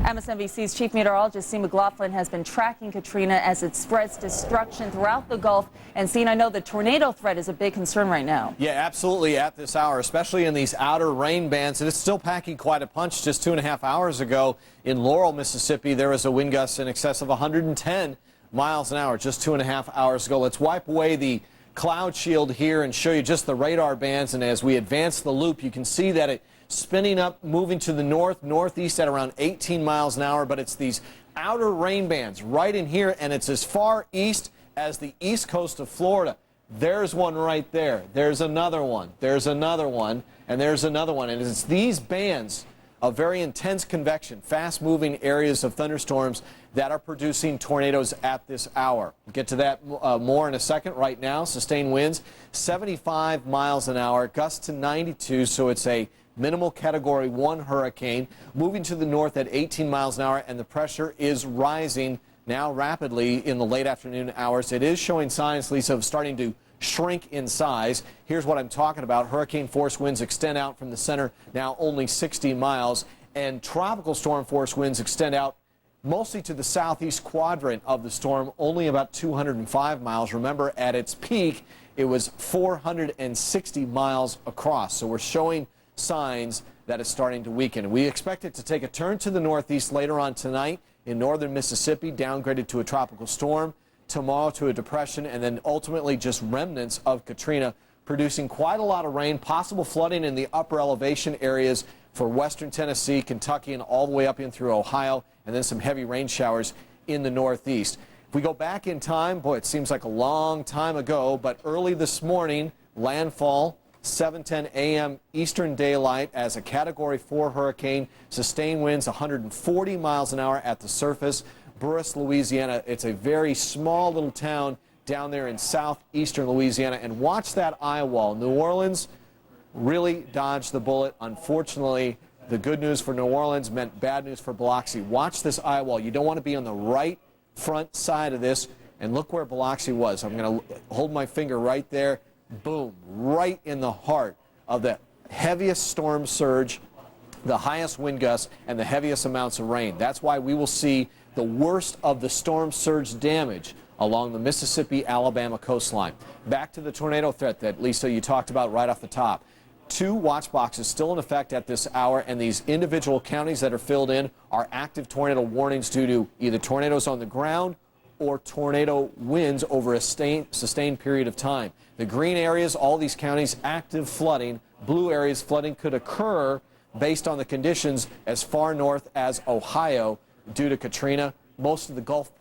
MSNBC's chief meteorologist, C. McLaughlin, has been tracking Katrina as it spreads destruction throughout the Gulf. And, C, I know the tornado threat is a big concern right now. Yeah, absolutely at this hour, especially in these outer rain bands. And it's still packing quite a punch. Just 2.5 hours ago in Laurel, Mississippi, there was a wind gust in excess of 110 miles an hour just 2.5 hours ago. Let's wipe away the cloud shield here and show you just the radar bands. And as we advance the loop, you can see that it's spinning up, moving to the northeast at around 18 miles an hour. But it's these outer rain bands right in here, and it's as far east as the east coast of Florida. There's one right there. There's another one. There's another one. And there's another one. And it's these bands of very intense convection, fast-moving areas of thunderstorms that are producing tornadoes at this hour. We'll get to that more in a second. Right now, sustained winds, 75 miles an hour, gusts to 92, so it's a minimal Category 1 hurricane, moving to the north at 18 miles an hour, and the pressure is rising now rapidly in the late afternoon hours. It is showing signs, Lisa, of starting to shrink in size. Here's what I'm talking about. Hurricane force winds extend out from the center, now only 60 miles, and tropical storm force winds extend out mostly to the southeast quadrant of the storm, only about 205 miles. Remember, at its peak, it was 460 miles across. So we're showing signs that it's starting to weaken. We expect it to take a turn to the northeast later on tonight in northern Mississippi, downgraded to a tropical storm, tomorrow to a depression, and then ultimately just remnants of Katrina, producing quite a lot of rain, possible flooding in the upper elevation areas for western Tennessee, Kentucky, and all the way up in through Ohio, and then some heavy rain showers in the northeast. If we go back in time, boy, it seems like a long time ago, but early this morning, landfall, 7:10 a.m. Eastern Daylight as a Category 4 hurricane, sustained winds 140 miles an hour at the surface. Burris, Louisiana, it's a very small little town down there in southeastern Louisiana. And watch that eye wall. New Orleans really dodged the bullet. Unfortunately, the good news for New Orleans meant bad news for Biloxi. Watch this eye wall. You don't want to be on the right front side of this. And look where Biloxi was. I'm going to hold my finger right there. Boom, right in the heart of the heaviest storm surge, the highest wind gusts, and the heaviest amounts of rain. That's why we will see the worst of the storm surge damage along the Mississippi-Alabama coastline. Back to the tornado threat that, Lisa, you talked about right off the top. 2 watch boxes still in effect at this hour, and these individual counties that are filled in are active tornado warnings due to either tornadoes on the ground or tornado winds over a sustained period of time. The green areas, all these counties, active flooding. Blue areas, flooding could occur based on the conditions as far north as Ohio due to Katrina. Most of the Gulf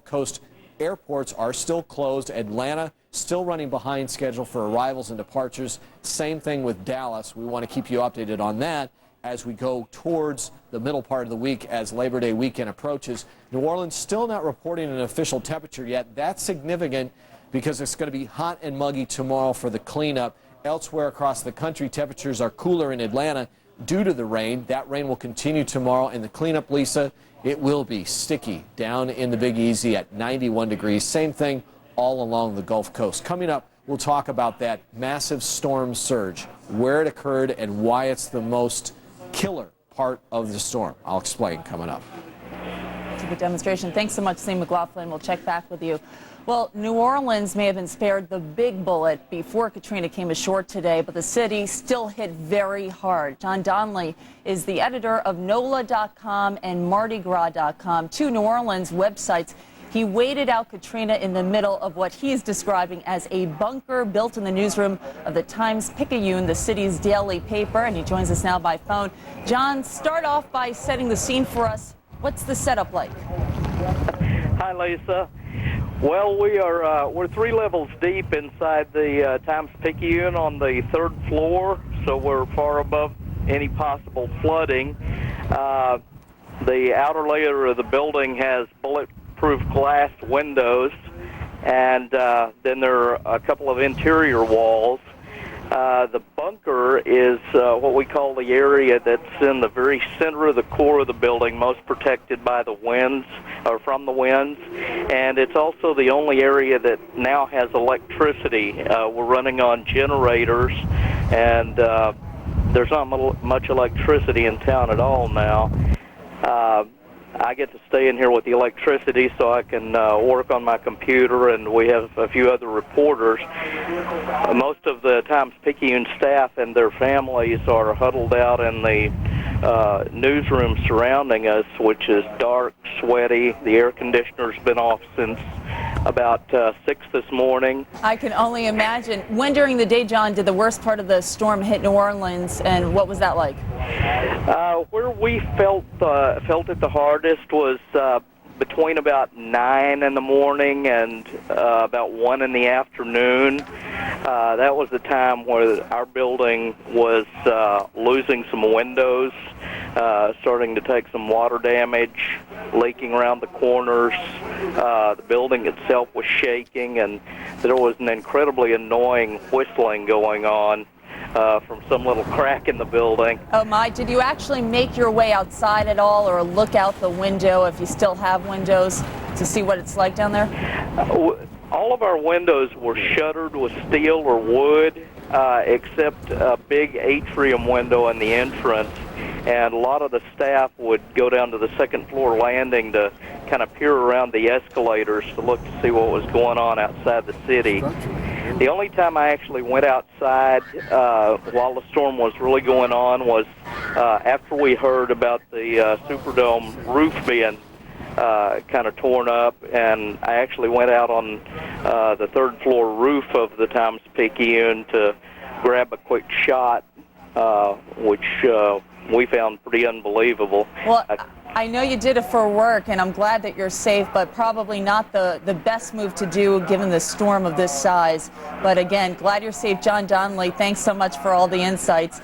Coast airports are still closed. Atlanta still running behind schedule for arrivals and departures. Same thing with Dallas. We want to keep you updated on that as we go towards the middle part of the week as Labor Day weekend approaches. New Orleans still not reporting an official temperature yet. That's significant because it's going to be hot and muggy tomorrow for the cleanup. Elsewhere across the country, temperatures are cooler in Atlanta due to the rain. That rain will continue tomorrow. And the cleanup, Lisa, it will be sticky down in the Big Easy at 91 degrees. Same thing all along the Gulf Coast. Coming up, we'll talk about that massive storm surge, where it occurred and why it's the most killer part of the storm. I'll explain coming up. To the demonstration. Thanks so much, Steve McLaughlin. We'll check back with you. Well, New Orleans may have been spared the big bullet before Katrina came ashore today, but the city still hit very hard. John Donnelly is the editor of NOLA.com and MardiGras.com, 2 New Orleans websites. He waited out Katrina in the middle of what he's describing as a bunker built in the newsroom of the Times-Picayune, the city's daily paper, and he joins us now by phone. John, start off by setting the scene for us. What's the setup like? Hi, Lisa. Well, we're 3 levels deep inside the Times-Picayune on the 3rd floor, so we're far above any possible flooding. The outer layer of the building has bulletproof glass windows, and then there are a couple of interior walls. The bunker is what we call the area that's in the very center of the core of the building, most protected by the winds, or from the winds, and it's also the only area that now has electricity. We're running on generators, and there's not much electricity in town at all now. I get to stay in here with the electricity so I can work on my computer, and we have a few other reporters. Most of the Times-Picayune staff and their families are huddled out in the newsroom surrounding us, which is dark, sweaty. The air conditioner's been off since about 6 this morning. I can only imagine. When during the day, John, did the worst part of the storm hit New Orleans, and what was that like? Where we felt it the hardest was between about 9 in the morning and about 1 in the afternoon. That was the time where our building was losing some windows, starting to take some water damage, leaking around the corners. The building itself was shaking, and there was an incredibly annoying whistling going on from some little crack in the building. Oh my, did you actually make your way outside at all, or look out the window if you still have windows to see what it's like down there? All of our windows were shuttered with steel or wood, except a big atrium window in the entrance. And a lot of the staff would go down to the second floor landing to kind of peer around the escalators to look to see what was going on outside the city. The only time I actually went outside while the storm was really going on was after we heard about the Superdome roof being kind of torn up, and I actually went out on the third floor roof of the Times-Picayune to grab a quick shot, which we found pretty unbelievable. Well, I know you did it for work, and I'm glad that you're safe, but probably not the best move to do given the storm of this size. But again, glad you're safe. John Donnelly, thanks so much for all the insights.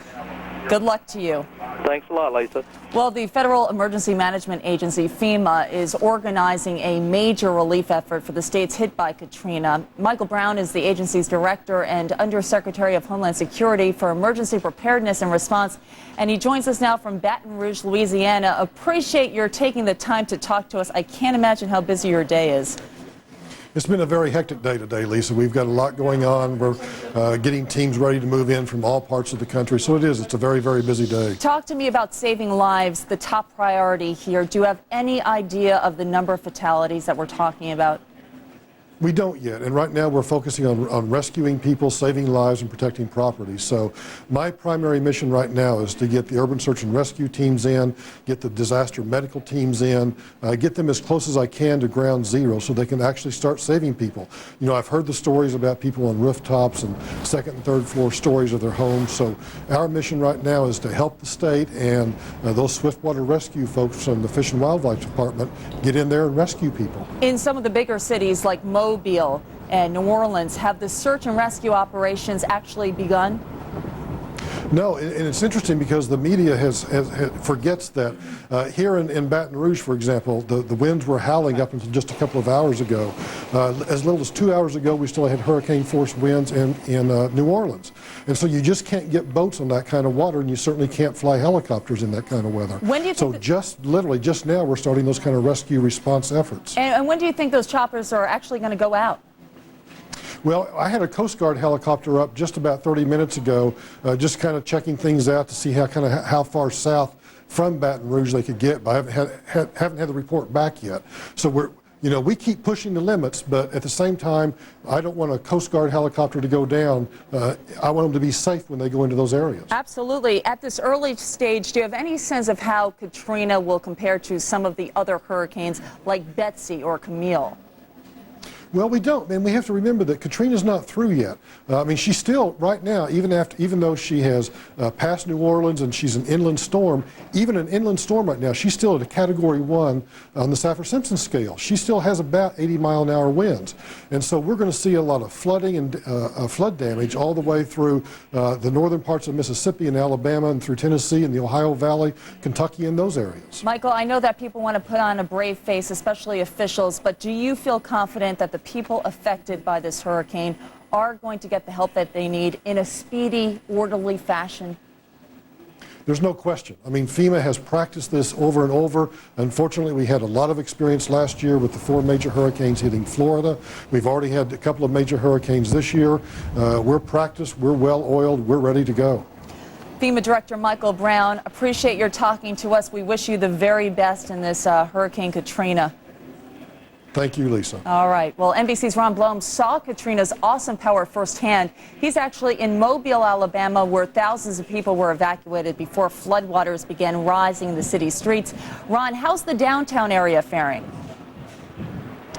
Good luck to you. Thanks a lot, Lisa. Well, the Federal Emergency Management Agency, FEMA, is organizing a major relief effort for the states hit by Katrina. Michael Brown is the agency's director and Undersecretary of Homeland Security for Emergency Preparedness and Response, and he joins us now from Baton Rouge, Louisiana. Appreciate your taking the time to talk to us. I can't imagine how busy your day is. It's been a very hectic day today, Lisa. We've got a lot going on. We're getting teams ready to move in from all parts of the country. So it's a very, very busy day. Talk to me about saving lives, the top priority here. Do you have any idea of the number of fatalities that we're talking about? We don't yet, and right now we're focusing on rescuing people, saving lives, and protecting property. So my primary mission right now is to get the urban search and rescue teams in, get the disaster medical teams in, get them as close as I can to ground zero so they can actually start saving people. You know, I've heard the stories about people on rooftops and second and third floor stories of their homes. So our mission right now is to help the state and those swiftwater rescue folks from the Fish and Wildlife Department get in there and rescue people. In some of the bigger cities like Mobile and New Orleans, have the search and rescue operations actually begun? No, and it's interesting because the media forgets that here in Baton Rouge, for example, the winds were howling up until just a couple of hours ago. As little as 2 hours ago, we still had hurricane-force winds in New Orleans. And so you just can't get boats on that kind of water, and you certainly can't fly helicopters in that kind of weather. When do you think just now, we're starting those kind of rescue response efforts. And when do you think those choppers are actually going to go out? Well, I had a Coast Guard helicopter up just about 30 minutes ago, just kind of checking things out to see how far south from Baton Rouge they could get, but I haven't had the report back yet. So we keep pushing the limits, but at the same time, I don't want a Coast Guard helicopter to go down. I want them to be safe when they go into those areas. Absolutely. At this early stage, do you have any sense of how Katrina will compare to some of the other hurricanes like Betsy or Camille? Well, we don't, and we have to remember that Katrina's not through yet. I mean, she's still, right now, even though she has passed New Orleans and she's an inland storm, even an inland storm right now, she's still at a Category 1 on the Saffir-Simpson scale. She still has about 80-mile-an-hour winds. And so we're going to see a lot of flooding and flood damage all the way through the northern parts of Mississippi and Alabama and through Tennessee and the Ohio Valley, Kentucky, and those areas. Michael, I know that people want to put on a brave face, especially officials, but do you feel confident that the people affected by this hurricane are going to get the help that they need in a speedy, orderly fashion? There's no question. I mean, FEMA has practiced this over and over. Unfortunately, we had a lot of experience last year with the 4 major hurricanes hitting Florida. We've already had a couple of major hurricanes this year. We're practiced, we're well-oiled, we're ready to go. FEMA Director Michael Brown, appreciate your talking to us. We wish you the very best in this Hurricane Katrina. Thank you, Lisa. All right. Well, NBC's Ron Blum saw Katrina's awesome power firsthand. He's actually in Mobile, Alabama, where thousands of people were evacuated before floodwaters began rising in the city's streets. Ron, how's the downtown area faring?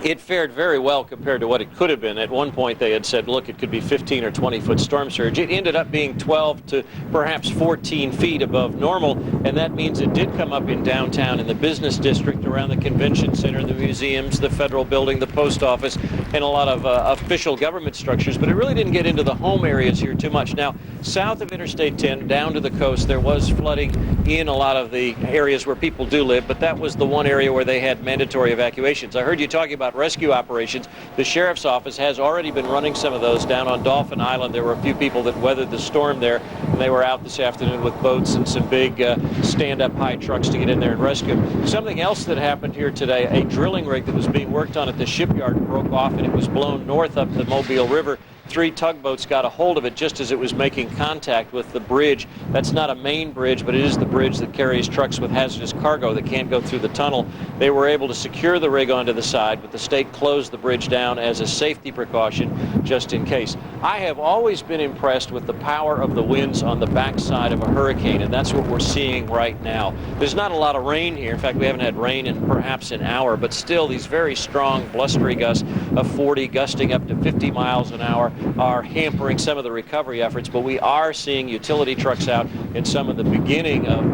It fared very well compared to what it could have been. At one point, they had said, look, it could be 15 or 20-foot storm surge. It ended up being 12 to perhaps 14 feet above normal, and that means it did come up in downtown, in the business district, around the convention center, the museums, the federal building, the post office, and a lot of official government structures. But it really didn't get into the home areas here too much. Now, south of Interstate 10, down to the coast, there was flooding in a lot of the areas where people do live, but that was the one area where they had mandatory evacuations. I heard you talking about rescue operations. The sheriff's office has already been running some of those down on Dolphin Island. There were a few people that weathered the storm there, and they were out this afternoon with boats and some big stand-up high trucks to get in there and rescue. Something else that happened here today, a drilling rig that was being worked on at the shipyard broke off, and it was blown north up the Mobile River. 3 tugboats got a hold of it just as it was making contact with the bridge. That's not a main bridge, but it is the bridge that carries trucks with hazardous cargo that can't go through the tunnel. They were able to secure the rig onto the side, but the state closed the bridge down as a safety precaution just in case. I have always been impressed with the power of the winds on the backside of a hurricane, and that's what we're seeing right now. There's not a lot of rain here. In fact, we haven't had rain in perhaps an hour, but still these very strong blustery gusts of 40, gusting up to 50 miles an hour are hampering some of the recovery efforts, but we are seeing utility trucks out and some of the beginning of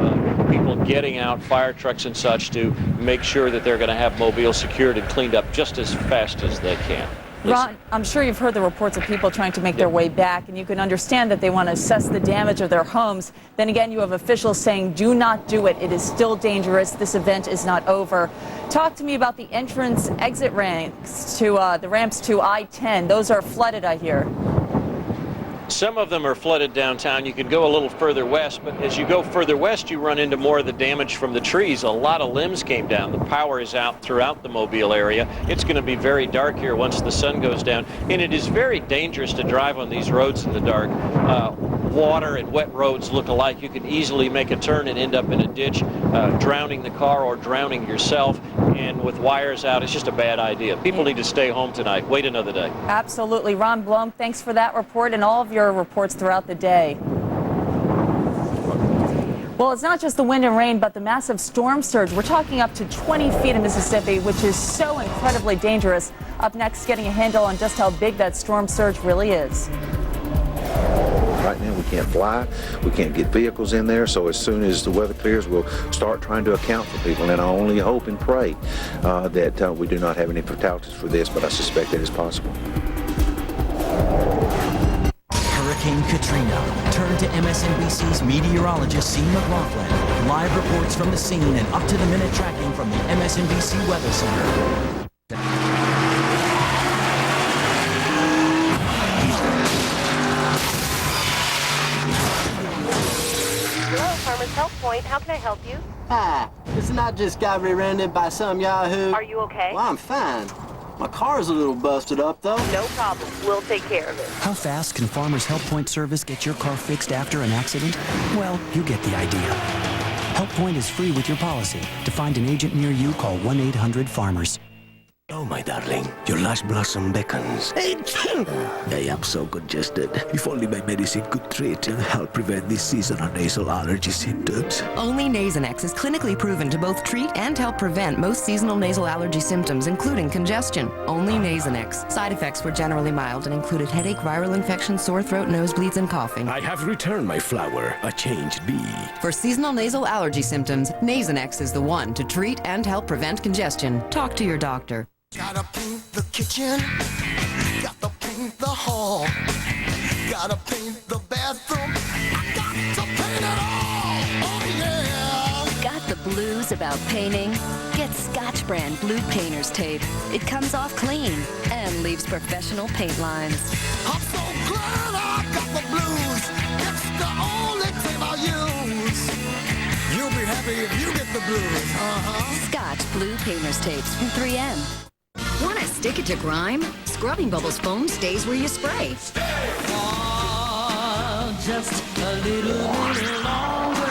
people getting out, fire trucks and such, to make sure that they're going to have Mobile secured and cleaned up just as fast as they can. Ron, I'm sure you've heard the reports of people trying to make their way back, and you can understand that they want to assess the damage of their homes. Then again, you have officials saying, do not do it. It is still dangerous. This event is not over. Talk to me about the entrance-exit ramps to the ramps to I-10. Those are flooded, I hear. Some of them are flooded downtown. You can go a little further west, but as you go further west, you run into more of the damage from the trees. A lot of limbs came down. The power is out throughout the Mobile area. It's going to be very dark here once the sun goes down, and it is very dangerous to drive on these roads in the dark. Water and wet roads look alike. You can easily make a turn and end up in a ditch, drowning the car or drowning yourself. And with wires out, it's just a bad idea. People need to stay home tonight. Wait another day. Absolutely. Ron Blum, thanks for that report and all of your reports throughout the day. Well, it's not just the wind and rain, but the massive storm surge. We're talking up to 20 feet in Mississippi, which is so incredibly dangerous. Up next, getting a handle on just how big that storm surge really is. Right now we can't fly, we can't get vehicles in there, so as soon as the weather clears, we'll start trying to account for people. And I only hope and pray that we do not have any fatalities for this, but I suspect that is possible. Hurricane Katrina. Turn to MSNBC's meteorologist, Sean McLaughlin. Live reports from the scene and up-to-the-minute tracking from the MSNBC Weather Center. Farmers Help Point, how can I help you? Hi, listen, I just got rear-ended by some yahoo. Are you okay? Well, I'm fine. My car's a little busted up, though. No problem. We'll take care of it. How fast can Farmers Help Point service get your car fixed after an accident? Well, you get the idea. Help Point is free with your policy. To find an agent near you, call 1-800-FARMERS. Oh, my darling, your last blossom beckons. I am so congested. If only my medicine could treat and help prevent these seasonal nasal allergy symptoms. Only Nasonex is clinically proven to both treat and help prevent most seasonal nasal allergy symptoms, including congestion. Only Nasonex. Side effects were generally mild and included headache, viral infection, sore throat, nosebleeds, and coughing. I have returned my flower, a changed bee. For seasonal nasal allergy symptoms, Nasonex is the one to treat and help prevent congestion. Talk to your doctor. Gotta paint the kitchen, gotta paint the hall, gotta paint the bathroom, I got to paint it all, oh yeah! Got the blues about painting? Get Scotch Brand Blue Painter's Tape. It comes off clean and leaves professional paint lines. I'm so glad I got the blues, it's the only tape I use. You'll be happy if you get the blues, Scotch Blue Painter's Tapes from 3M. Want to stick it to grime? Scrubbing Bubbles foam stays where you spray. just a little bit longer.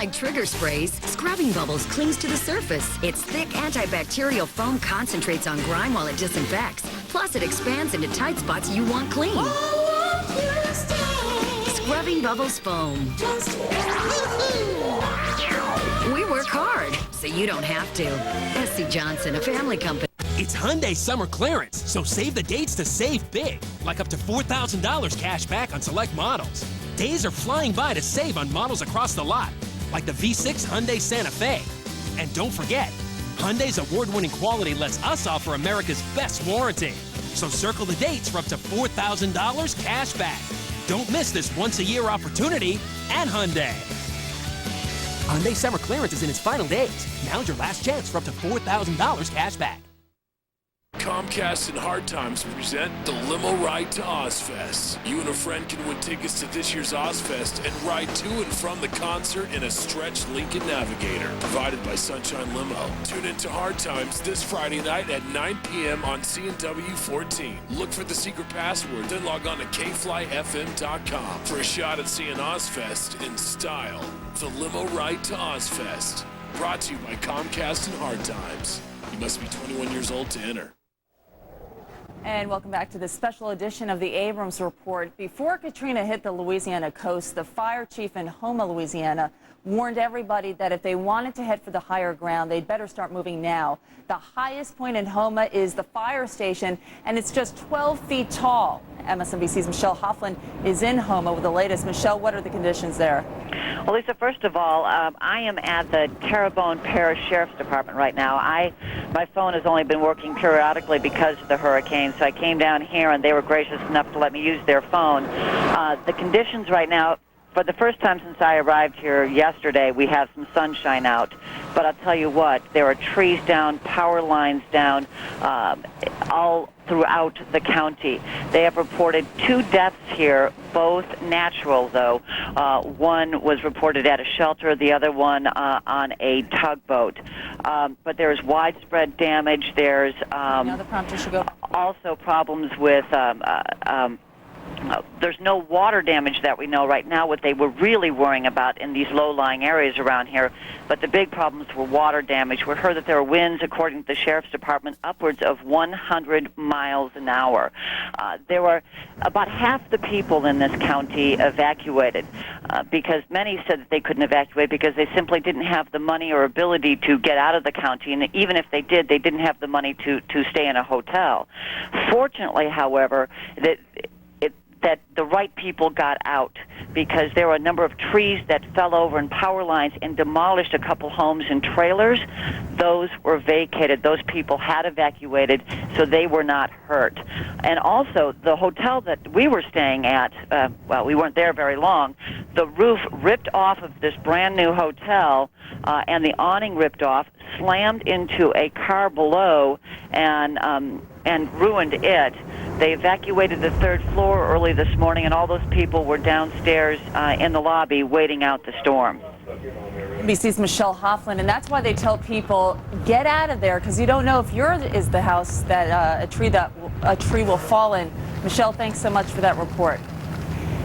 Unlike trigger sprays, Scrubbing Bubbles clings to the surface. Its thick antibacterial foam concentrates on grime while it disinfects. Plus, it expands into tight spots you want clean. Scrubbing Bubbles foam. We work hard, so you don't have to. SC Johnson, a family company. It's Hyundai summer clearance, so save the dates to save big, like up to $4,000 cash back on select models. Days are flying by to save on models across the lot, like the V6 Hyundai Santa Fe. And don't forget, Hyundai's award-winning quality lets us offer America's best warranty. So circle the dates for up to $4,000 cash back. Don't miss this once-a-year opportunity at Hyundai. Hyundai summer clearance is in its final days. Now's your last chance for up to $4,000 cash back. Comcast and Hard Times present the Limo Ride to Ozfest. You and a friend can win tickets to this year's Ozfest and ride to and from the concert in a stretched Lincoln Navigator, provided by Sunshine Limo. Tune in to Hard Times this Friday night at 9 p.m. on CW 14. Look for the secret password, then log on to kflyfm.com for a shot at seeing Ozfest in style. The Limo Ride to Ozfest. Brought to you by Comcast and Hard Times. You must be 21 years old to enter. And welcome back to this special edition of the Abrams Report. Before Katrina hit the Louisiana coast, the fire chief in Houma, Louisiana, warned everybody that if they wanted to head for the higher ground, they'd better start moving now. The highest point in Houma is the fire station, and it's just 12 feet tall. MSNBC's Michelle Hoffland is in Houma with the latest. Michelle, what are the conditions there? Well, Lisa, first of all, I am at the Terrebonne Parish Sheriff's Department right now. My phone has only been working periodically because of the hurricane, so I came down here, and they were gracious enough to let me use their phone. The conditions right now, for the first time since I arrived here yesterday, we have some sunshine out. But I'll tell you what, there are trees down, power lines down, all throughout the county. They have reported 2 deaths here, both natural, though. One was reported at a shelter, the other one on a tugboat. But there's widespread damage. There's also problems with there's no water damage that we know right now, what they were really worrying about in these low-lying areas around here. But the big problems were water damage. We heard that there are winds, according to the Sheriff's Department, upwards of 100 miles an hour. There were about half the people in this county evacuated because many said that they couldn't evacuate because they simply didn't have the money or ability to get out of the county. And even if they did, they didn't have the money to stay in a hotel. Fortunately, however, that the right people got out because there were a number of trees that fell over and power lines and demolished a couple homes and trailers. Those were vacated. Those people had evacuated, so they were not hurt. And also, the hotel that we were staying at, well, we weren't there very long, the roof ripped off of this brand new hotel and the awning ripped off, slammed into a car below, and ruined it. They evacuated the 3rd floor early this morning, and all those people were downstairs in the lobby waiting out the storm. NBC's Michelle Hoffland, and that's why they tell people, get out of there, because you don't know if yours is the house that a tree will fall in. Michelle, thanks so much for that report.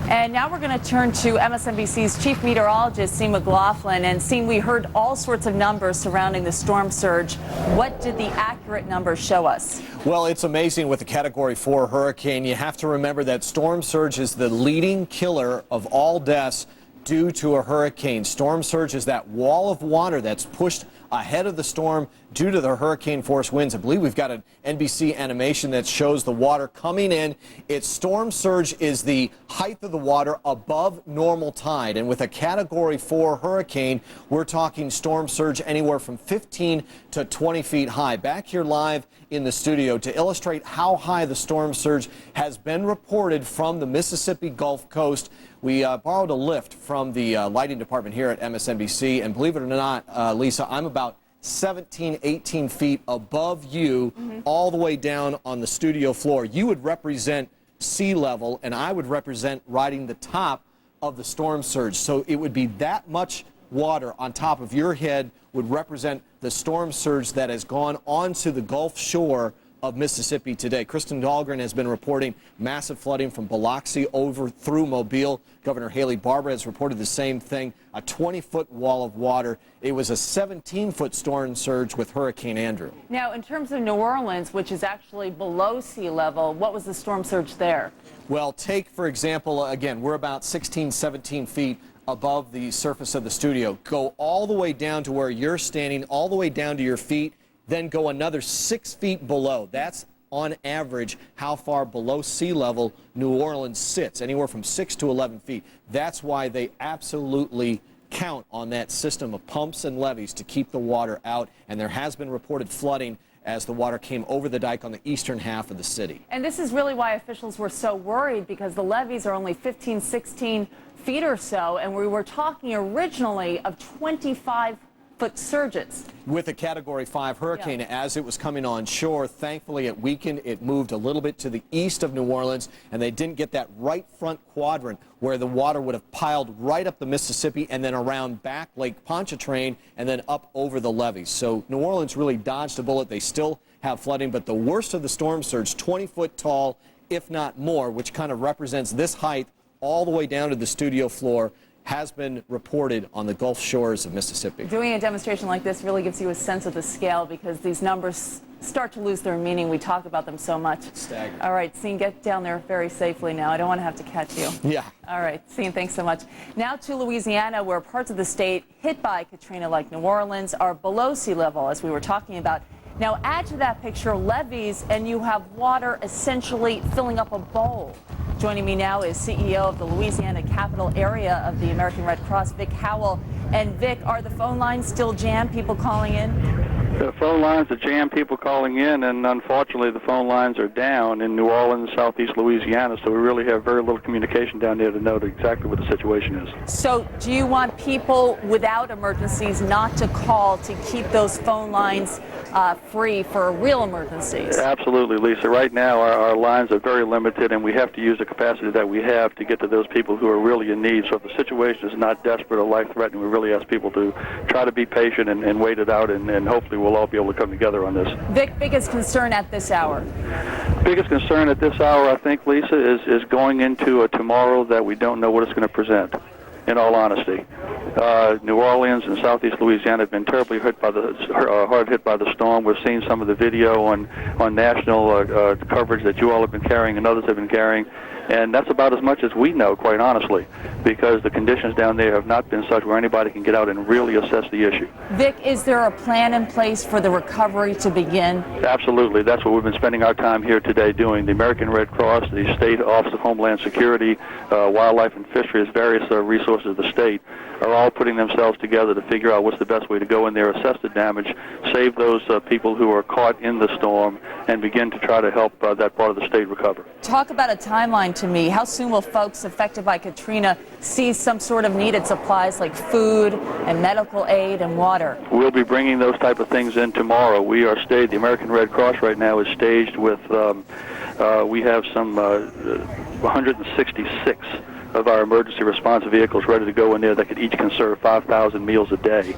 And now we're going to turn to MSNBC's chief meteorologist, Sean McLaughlin. And Sean, we heard all sorts of numbers surrounding the storm surge. What did the accurate numbers show us? Well, it's amazing with a Category 4 hurricane. You have to remember that storm surge is the leading killer of all deaths due to a hurricane. Storm surge is that wall of water that's pushed ahead of the storm due to the hurricane force winds. I believe we've got an NBC animation that shows the water coming in. Its storm surge is the height of the water above normal tide. And with a Category 4 hurricane, we're talking storm surge anywhere from 15 to 20 feet high. Back here live in the studio to illustrate how high the storm surge has been reported from the Mississippi Gulf Coast. We borrowed a lift from the lighting department here at MSNBC, and believe it or not, Lisa, I'm about 17, 18 feet above you, all the way down on the studio floor. You would represent sea level, and I would represent riding the top of the storm surge. So it would be that much water on top of your head would represent the storm surge that has gone onto the Gulf shore of Mississippi today. Kristen Dahlgren has been reporting massive flooding from Biloxi over through Mobile. Governor Haley Barbour has reported the same thing, a 20-foot wall of water. It was a 17-foot storm surge with Hurricane Andrew. Now, in terms of New Orleans, which is actually below sea level, what was the storm surge there? Well, take, for example, again, we're about 16, 17 feet above the surface of the studio. Go all the way down to where you're standing, all the way down to your feet, then go another 6 feet below. That's on average how far below sea level New Orleans sits, anywhere from 6 to 11 feet. That's why they absolutely count on that system of pumps and levees to keep the water out, and there has been reported flooding as the water came over the dike on the eastern half of the city. And this is really why officials were so worried, because the levees are only 15, 16 feet or so, and we were talking originally of 25-foot surges. With a Category 5 hurricane, as it was coming on shore, thankfully it weakened. It moved a little bit to the east of New Orleans, and they didn't get that right front quadrant where the water would have piled right up the Mississippi and then around back Lake Pontchartrain and then up over the levees. So New Orleans really dodged a bullet. They still have flooding, but the worst of the storm surge, 20 foot tall, if not more, which kind of represents this height all the way down to the studio floor, has been reported on the Gulf shores of Mississippi. Doing a demonstration like this really gives you a sense of the scale, because these numbers start to lose their meaning. We talk about them so much. It's staggering. All right, Sean, get down there very safely now. I don't want to have to catch you. Yeah. All right, Sean, thanks so much. Now to Louisiana, where parts of the state hit by Katrina, like New Orleans, are below sea level, as we were talking about. Now add to that picture levees, and you have water essentially filling up a bowl. Joining me now is CEO of the Louisiana Capital Area of the American Red Cross, Vic Howell. And Vic, are the phone lines still jammed, people calling in? The phone lines are jammed, people calling in, and unfortunately the phone lines are down in New Orleans, southeast Louisiana, so we really have very little communication down there to know exactly what the situation is. So do you want people without emergencies not to call to keep those phone lines free for real emergencies? Absolutely, Lisa. Right now our lines are very limited, and we have to use the capacity that we have to get to those people who are really in need. So if the situation is not desperate or life-threatening, we really ask people to try to be patient and wait it out, and hopefully we'll all be able to come together on this. Vic, biggest concern at this hour? Biggest concern at this hour, I think, Lisa, is going into a tomorrow that we don't know what it's going to present, in all honesty. New Orleans and southeast Louisiana have been terribly hit by hard hit by the storm. We're seeing some of the video on national coverage that you all have been carrying and others have been carrying. And that's about as much as we know, quite honestly, because the conditions down there have not been such where anybody can get out and really assess the issue. Vic, is there a plan in place for the recovery to begin? Absolutely. That's what we've been spending our time here today doing. The American Red Cross, the State Office of Homeland Security, Wildlife and Fisheries, various resources of the state are all putting themselves together to figure out what's the best way to go in there, assess the damage, save those people who are caught in the storm, and begin to try to help that part of the state recover. Talk about a timeline to me. How soon will folks affected by Katrina see some sort of needed supplies like food and medical aid and water? We'll be bringing those type of things in tomorrow. We are staged, the American Red Cross right now is staged with, we have some 166 of our emergency response vehicles ready to go in there that could each can serve 5,000 meals a day.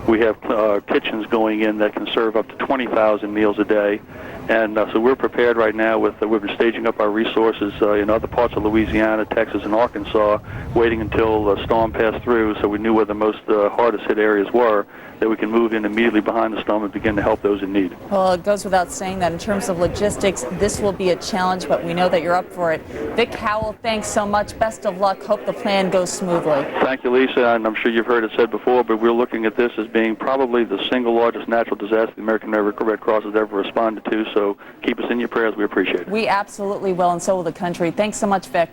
We have kitchens going in that can serve up to 20,000 meals a day. And so we're prepared right now we've been staging up our resources in other parts of Louisiana, Texas, and Arkansas, waiting until the storm passed through so we knew where the most hardest hit areas were, that we can move in immediately behind the storm and begin to help those in need. Well, it goes without saying that in terms of logistics, this will be a challenge, but we know that you're up for it. Vic Howell, thanks so much. Best of luck. Hope the plan goes smoothly. Thank you, Lisa, and I'm sure you've heard it said before, but we're looking at this as being probably the single largest natural disaster the American Red Cross has ever responded to, so keep us in your prayers. We appreciate it. We absolutely will, and so will the country. Thanks so much, Vic.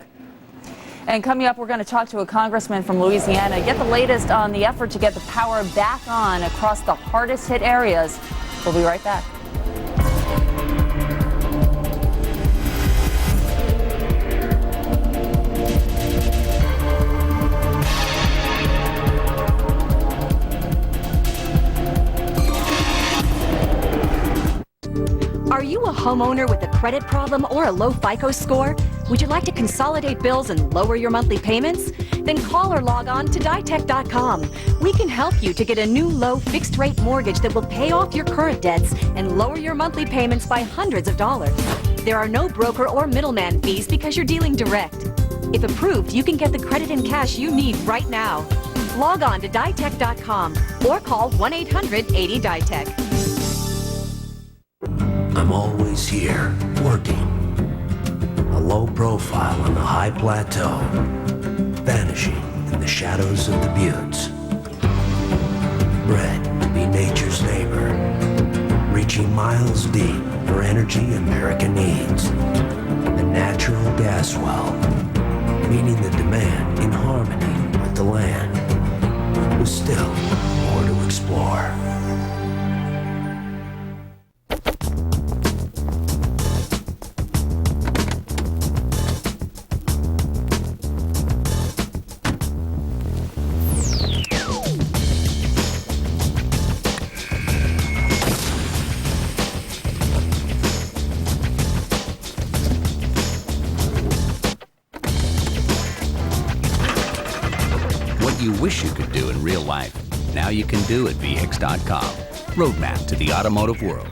And coming up, we're going to talk to a congressman from Louisiana, get the latest on the effort to get the power back on across the hardest hit areas. We'll be right back. Are you a homeowner with a credit problem or a low FICO score? Would you like to consolidate bills and lower your monthly payments? Then call or log on to ditech.com. We can help you to get a new low fixed rate mortgage that will pay off your current debts and lower your monthly payments by hundreds of dollars. There are no broker or middleman fees because you're dealing direct. If approved, you can get the credit and cash you need right now. Log on to ditech.com or call 1-800-80-DITECH. I'm always here, working. A low profile on the high plateau, vanishing in the shadows of the buttes. Bred to be nature's neighbor, reaching miles deep for energy America needs. A natural gas well, meeting the demand in harmony with the land. With still more to explore. You wish you could do in real life. Now you can do at VX.com. Roadmap to the automotive world.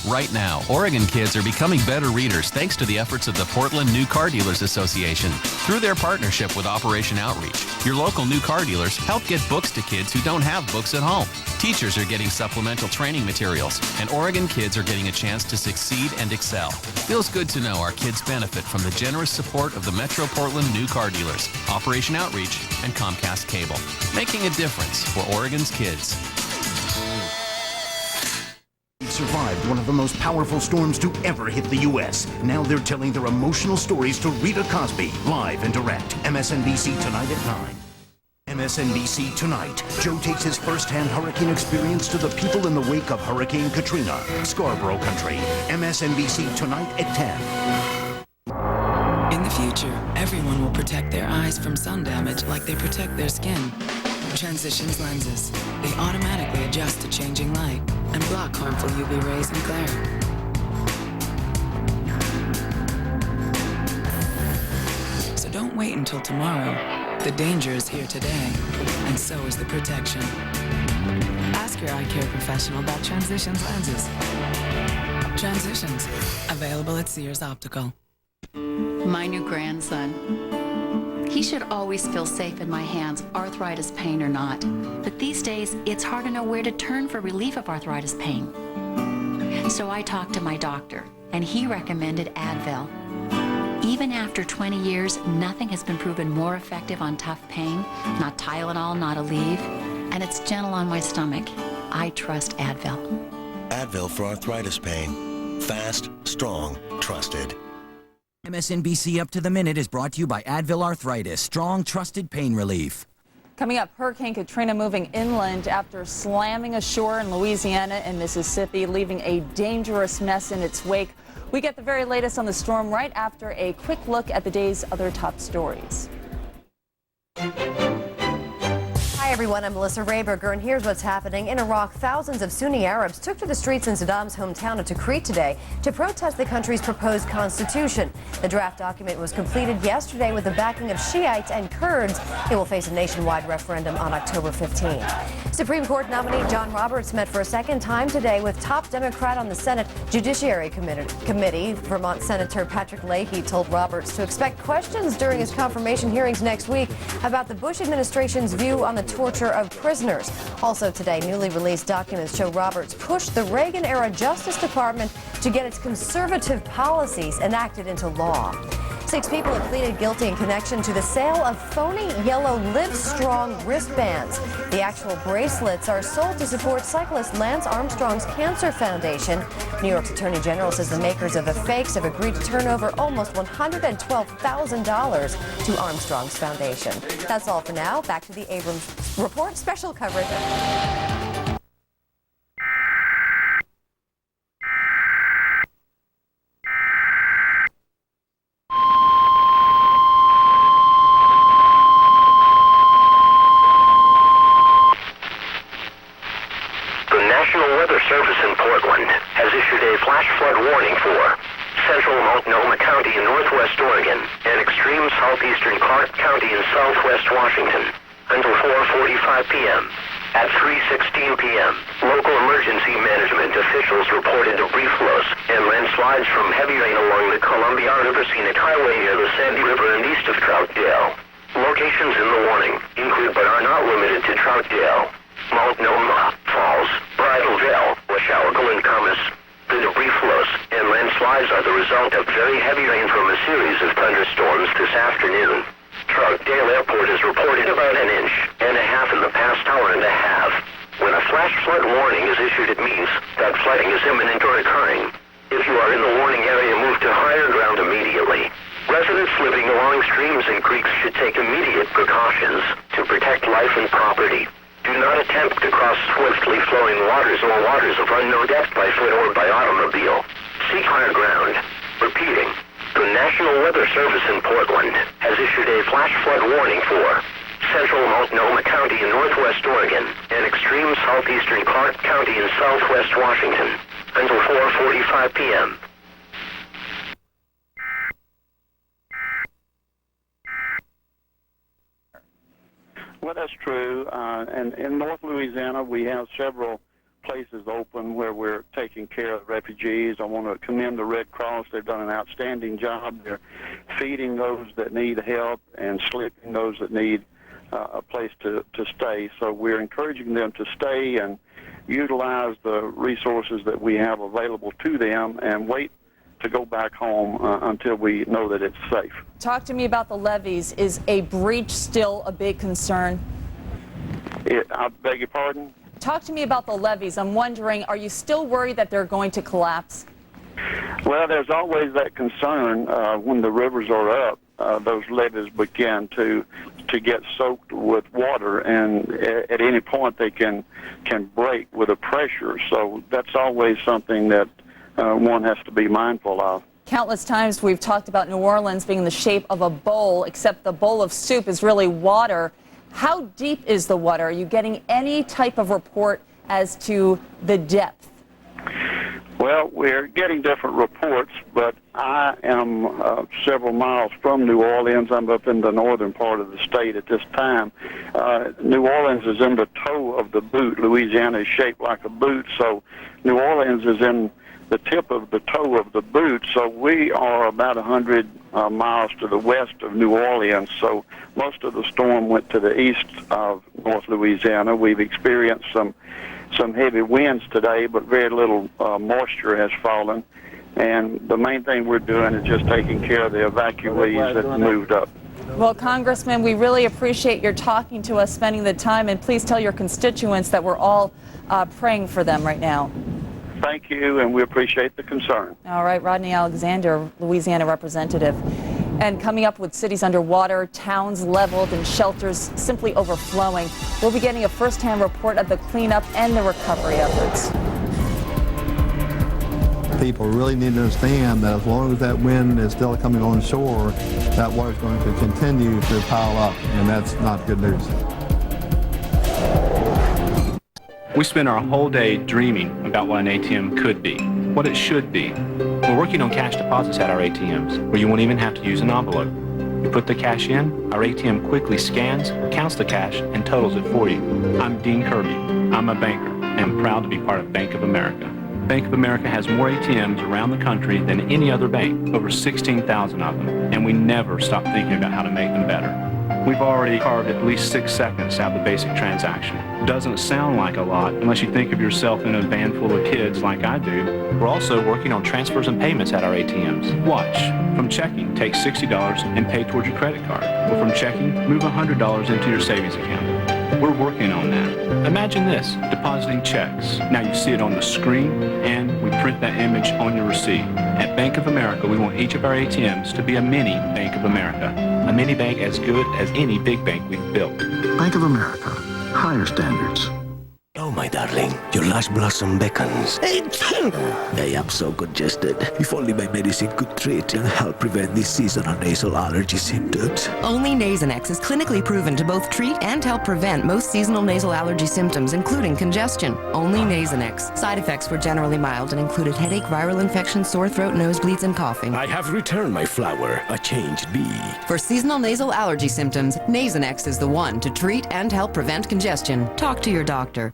Right now, Oregon kids are becoming better readers thanks to the efforts of the Portland New Car Dealers Association. Through their partnership with Operation Outreach, your local new car dealers help get books to kids who don't have books at home. Teachers are getting supplemental training materials, and Oregon kids are getting a chance to succeed and excel. Feels good to know our kids benefit from the generous support of the Metro Portland New Car Dealers, Operation Outreach, and Comcast Cable, making a difference for Oregon's kids. Survived one of the most powerful storms to ever hit the U.S. Now they're telling their emotional stories to Rita Cosby, live and direct. MSNBC tonight at 9. MSNBC Tonight. Joe takes his first-hand hurricane experience to the people in the wake of Hurricane Katrina. Scarborough Country. MSNBC Tonight at 10. In the future, everyone will protect their eyes from sun damage like they protect their skin. Transitions lenses. They automatically adjust to changing light and block harmful UV rays and glare. So don't wait until tomorrow. The danger is here today, and so is the protection. Ask your eye care professional about Transitions lenses. Transitions, available at Sears Optical. My new grandson. He should always feel safe in my hands, arthritis pain or not. But these days, it's hard to know where to turn for relief of arthritis pain. So I talked to my doctor, and he recommended Advil. Even after 20 years, nothing has been proven more effective on tough pain. Not Tylenol, not Aleve. And it's gentle on my stomach. I trust Advil. Advil for arthritis pain. Fast, strong, trusted. MSNBC Up to the Minute is brought to you by Advil Arthritis, strong, trusted pain relief. Coming up, Hurricane Katrina moving inland after slamming ashore in Louisiana and Mississippi, leaving a dangerous mess in its wake. We get the very latest on the storm right after a quick look at the day's other top stories. Hi everyone, I'm Melissa Rayberger, and here's what's happening in Iraq. Thousands of Sunni Arabs took to the streets in Saddam's hometown of Tikrit today to protest the country's proposed constitution. The draft document was completed yesterday with the backing of Shiites and Kurds. It will face a nationwide referendum on October 15. Supreme Court nominee John Roberts met for a second time today with top Democrat on the Senate Judiciary Committee. Vermont Senator Patrick Leahy told Roberts to expect questions during his confirmation hearings next week about the Bush administration's view on the torture of prisoners. Also today, newly released documents show Roberts pushed the Reagan-era Justice Department to get its conservative policies enacted into law. 6 people have pleaded guilty in connection to the sale of phony yellow Livestrong wristbands. The actual bracelets are sold to support cyclist Lance Armstrong's Cancer Foundation. New York's Attorney General says the makers of the fakes have agreed to turn over almost $112,000 to Armstrong's foundation. That's all for now. Back to the Abrams Report special coverage. The National Weather Service in Portland has issued a flash flood warning for central Multnomah County in northwest Oregon, and extreme southeastern Clark County in southwest Washington, until 4:45 p.m. At 3:16 p.m., local emergency management officials reported debris flows and landslides from heavy rain along the Columbia River Scenic Highway near the Sandy River and east of Troutdale. Locations in the warning include but are not limited to Troutdale, Multnomah Falls, Bridalveil, Washougal, and Camas. The debris flows and landslides are the result of very heavy rain from a series of thunderstorms this afternoon. Troutdale Airport has reported about 1.5 inches in the past hour and a half. When a flash flood warning is issued, it means that flooding is imminent or occurring. If you are in the warning area, move to higher ground immediately. Residents living along streams and creeks should take immediate precautions to protect life and property. Do not attempt to cross swiftly flowing waters or waters of unknown depth by foot or by automobile. Seek higher ground. Repeating, the National Weather Service in Portland has issued a flash flood warning for central Multnomah County in northwest Oregon and extreme southeastern Clark County in southwest Washington until 4:45 p.m. Well, that's true. And in North Louisiana, we have several places open where we're taking care of refugees. I want to commend the Red Cross. They've done an outstanding job. They're feeding those that need help and sleeping those that need a place to stay. So we're encouraging them to stay and utilize the resources that we have available to them and wait to go back home until we know that it's safe. Talk to me about the levees. Is a breach still a big concern? I beg your pardon? Talk to me about the levees. I'm wondering, are you still worried that they're going to collapse? Well, there's always that concern when the rivers are up. Those levees begin to get soaked with water, and at any point they can break with the pressure. So that's always something that one has to be mindful of. Countless times we've talked about New Orleans being in the shape of a bowl, except the bowl of soup is really water. How deep is the water? Are you getting any type of report as to the depth? Well, we're getting different reports, but I am several miles from New Orleans. I'm up in the northern part of the state at this time. New Orleans is in the toe of the boot. Louisiana is shaped like a boot, so New Orleans is in the tip of the toe of the boot, so we are about 100 miles to the west of New Orleans. So most of the storm went to the east of North Louisiana. We've experienced some heavy winds today, but very little moisture has fallen. And the main thing we're doing is just taking care of the evacuees that moved up. Well, Congressman, we really appreciate your talking to us, spending the time, and please tell your constituents that we're all praying for them right now. Thank you, and we appreciate the concern. All right, Rodney Alexander, Louisiana representative. And coming up with cities underwater, towns leveled, and shelters simply overflowing, we'll be getting a first-hand report of the cleanup and the recovery efforts. People really need to understand that as long as that wind is still coming on shore, that water is going to continue to pile up, and that's not good news. We spend our whole day dreaming about what an ATM could be, what it should be. We're working on cash deposits at our ATMs, where you won't even have to use an envelope. You put the cash in, our ATM quickly scans, counts the cash, and totals it for you. I'm Dean Kirby. I'm a banker, and I'm proud to be part of Bank of America. Bank of America has more ATMs around the country than any other bank, over 16,000 of them, and we never stop thinking about how to make them better. We've already carved at least 6 seconds out of the basic transaction. Doesn't sound like a lot unless you think of yourself in a van full of kids like I do. We're also working on transfers and payments at our ATMs. Watch. From checking, take $60 and pay towards your credit card. Or from checking, move $100 into your savings account. We're working on that. Imagine this, depositing checks. Now you see it on the screen, and we print that image on your receipt. At Bank of America, we want each of our ATMs to be a mini Bank of America. A mini bank as good as any big bank we've built. Bank of America. Higher standards. Oh my darling. Your lush blossom beckons. I am so congested. If only my medicine could treat and help prevent these seasonal nasal allergy symptoms. Only Nasonex is clinically proven to both treat and help prevent most seasonal nasal allergy symptoms, including congestion. Only Nasonex. Side effects were generally mild and included headache, viral infection, sore throat, nosebleeds, and coughing. I have returned my flower, a changed bee. For seasonal nasal allergy symptoms, Nasonex is the one to treat and help prevent congestion. Talk to your doctor.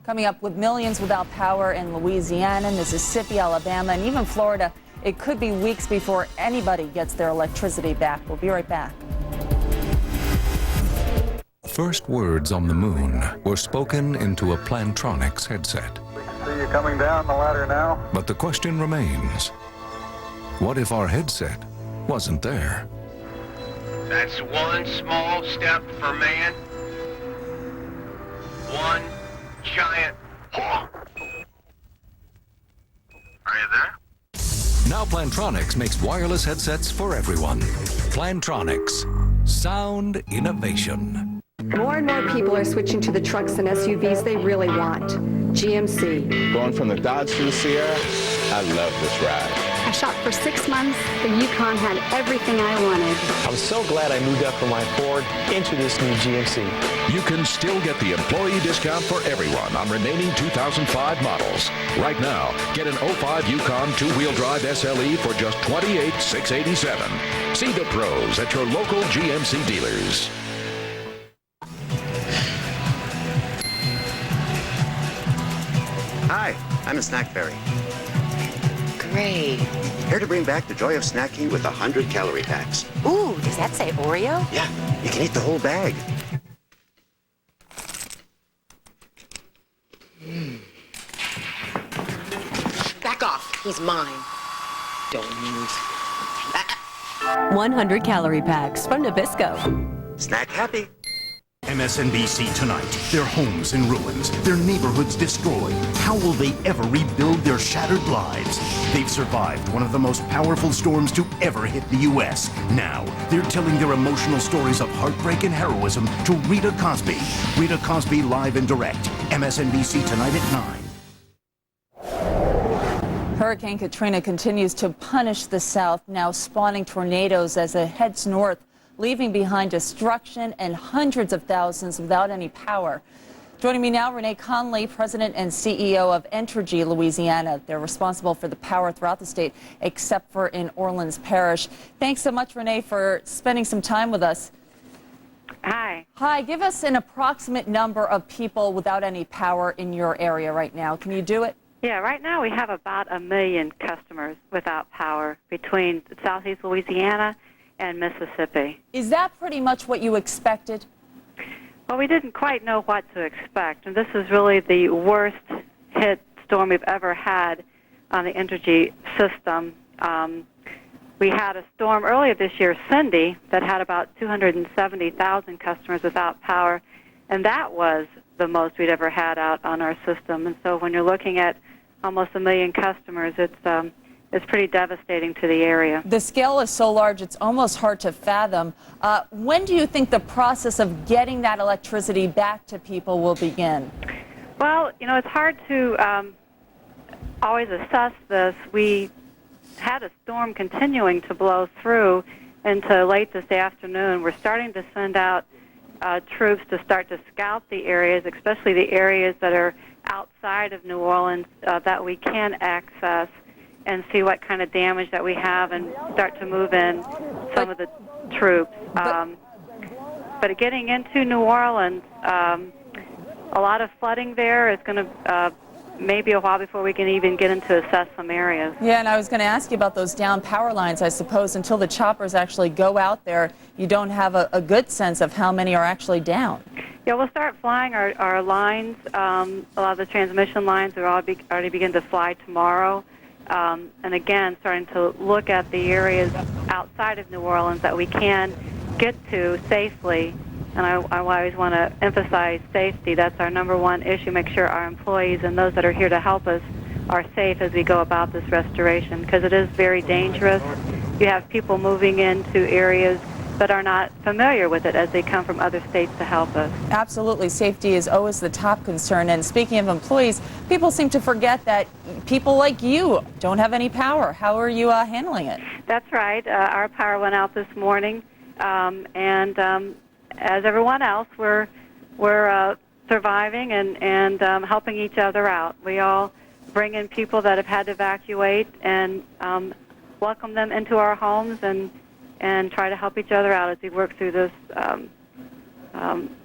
Coming up, with millions without power in Louisiana, Mississippi, Alabama, and even Florida, it could be weeks before anybody gets their electricity back. We'll be right back. First words on the moon were spoken into a Plantronics headset. See you coming down the ladder now. But the question remains, what if our headset wasn't there? That's one small step for man, one giant hawk. Are you there? Now Plantronics makes wireless headsets for everyone. Plantronics. Sound innovation. More and more people are switching to the trucks and SUVs they really want. GMC. Going from the Dodge to the Sierra, I love this ride. I shopped for 6 months. The Yukon had everything I wanted. I'm so glad I moved up from my Ford into this new GMC. You can still get the employee discount for everyone on remaining 2005 models. Right now, get an 05 Yukon two-wheel drive SLE for just $28,687. See the pros at your local GMC dealers. Hi, I'm a snack fairy. Great. Here to bring back the joy of snacking with 100 calorie packs. Ooh, does that say Oreo? Yeah, you can eat the whole bag. Back off. He's mine. Don't move. 100 calorie packs from Nabisco. Snack happy. MSNBC tonight. Their homes in ruins, their neighborhoods destroyed. How will they ever rebuild their shattered lives? They've survived one of the most powerful storms to ever hit the U.S. Now, they're telling their emotional stories of heartbreak and heroism to Rita Cosby. Rita Cosby live and direct. MSNBC tonight at 9. Hurricane Katrina continues to punish the South, now spawning tornadoes as it heads north, leaving behind destruction and hundreds of thousands without any power. Joining me now, Renee Conley, President and CEO of Entergy Louisiana. They're responsible for the power throughout the state, except for in Orleans Parish. Thanks so much, Renee, for spending some time with us. Hi. Hi, give us an approximate number of people without any power in your area right now. Can you do it? Yeah, right now we have about 1 million customers without power between southeast Louisiana and Mississippi. Is that pretty much what you expected? Well, we didn't quite know what to expect, and this is really the worst hit storm we've ever had on the Entergy system. We had a storm earlier this year, Cindy, that had about 270,000 customers without power, and that was the most we'd ever had out on our system. And so when you're looking at almost 1 million customers, it's pretty devastating to the area. The scale is so large, it's almost hard to fathom. When do you think the process of getting that electricity back to people will begin? Well, you know, it's hard to always assess this. We had a storm continuing to blow through into late this afternoon. We're starting to send out troops to start to scout the areas, especially the areas that are outside of New Orleans that we can access, and see what kind of damage that we have and start to move in some of the troops. But getting into New Orleans, a lot of flooding there. Is going to maybe a while before we can even get into assess some areas. Yeah, and I was going to ask you about those down power lines. I suppose until the choppers actually go out there, you don't have a good sense of how many are actually down. Yeah, we'll start flying our lines. A lot of the transmission lines are already begin to fly tomorrow. And again, starting to look at the areas outside of New Orleans that we can get to safely. And I always want to emphasize safety. That's our number one issue. Make sure our employees and those that are here to help us are safe as we go about this restoration, because it is very dangerous. You have people moving into areas but are not familiar with it as they come from other states to help us. Absolutely. Safety is always the top concern. And speaking of employees, people seem to forget that people like you don't have any power. How are you handling it? That's right. Our power went out this morning, and as everyone else, we're surviving and helping each other out. We all bring in people that have had to evacuate and welcome them into our homes and try to help each other out as we work through this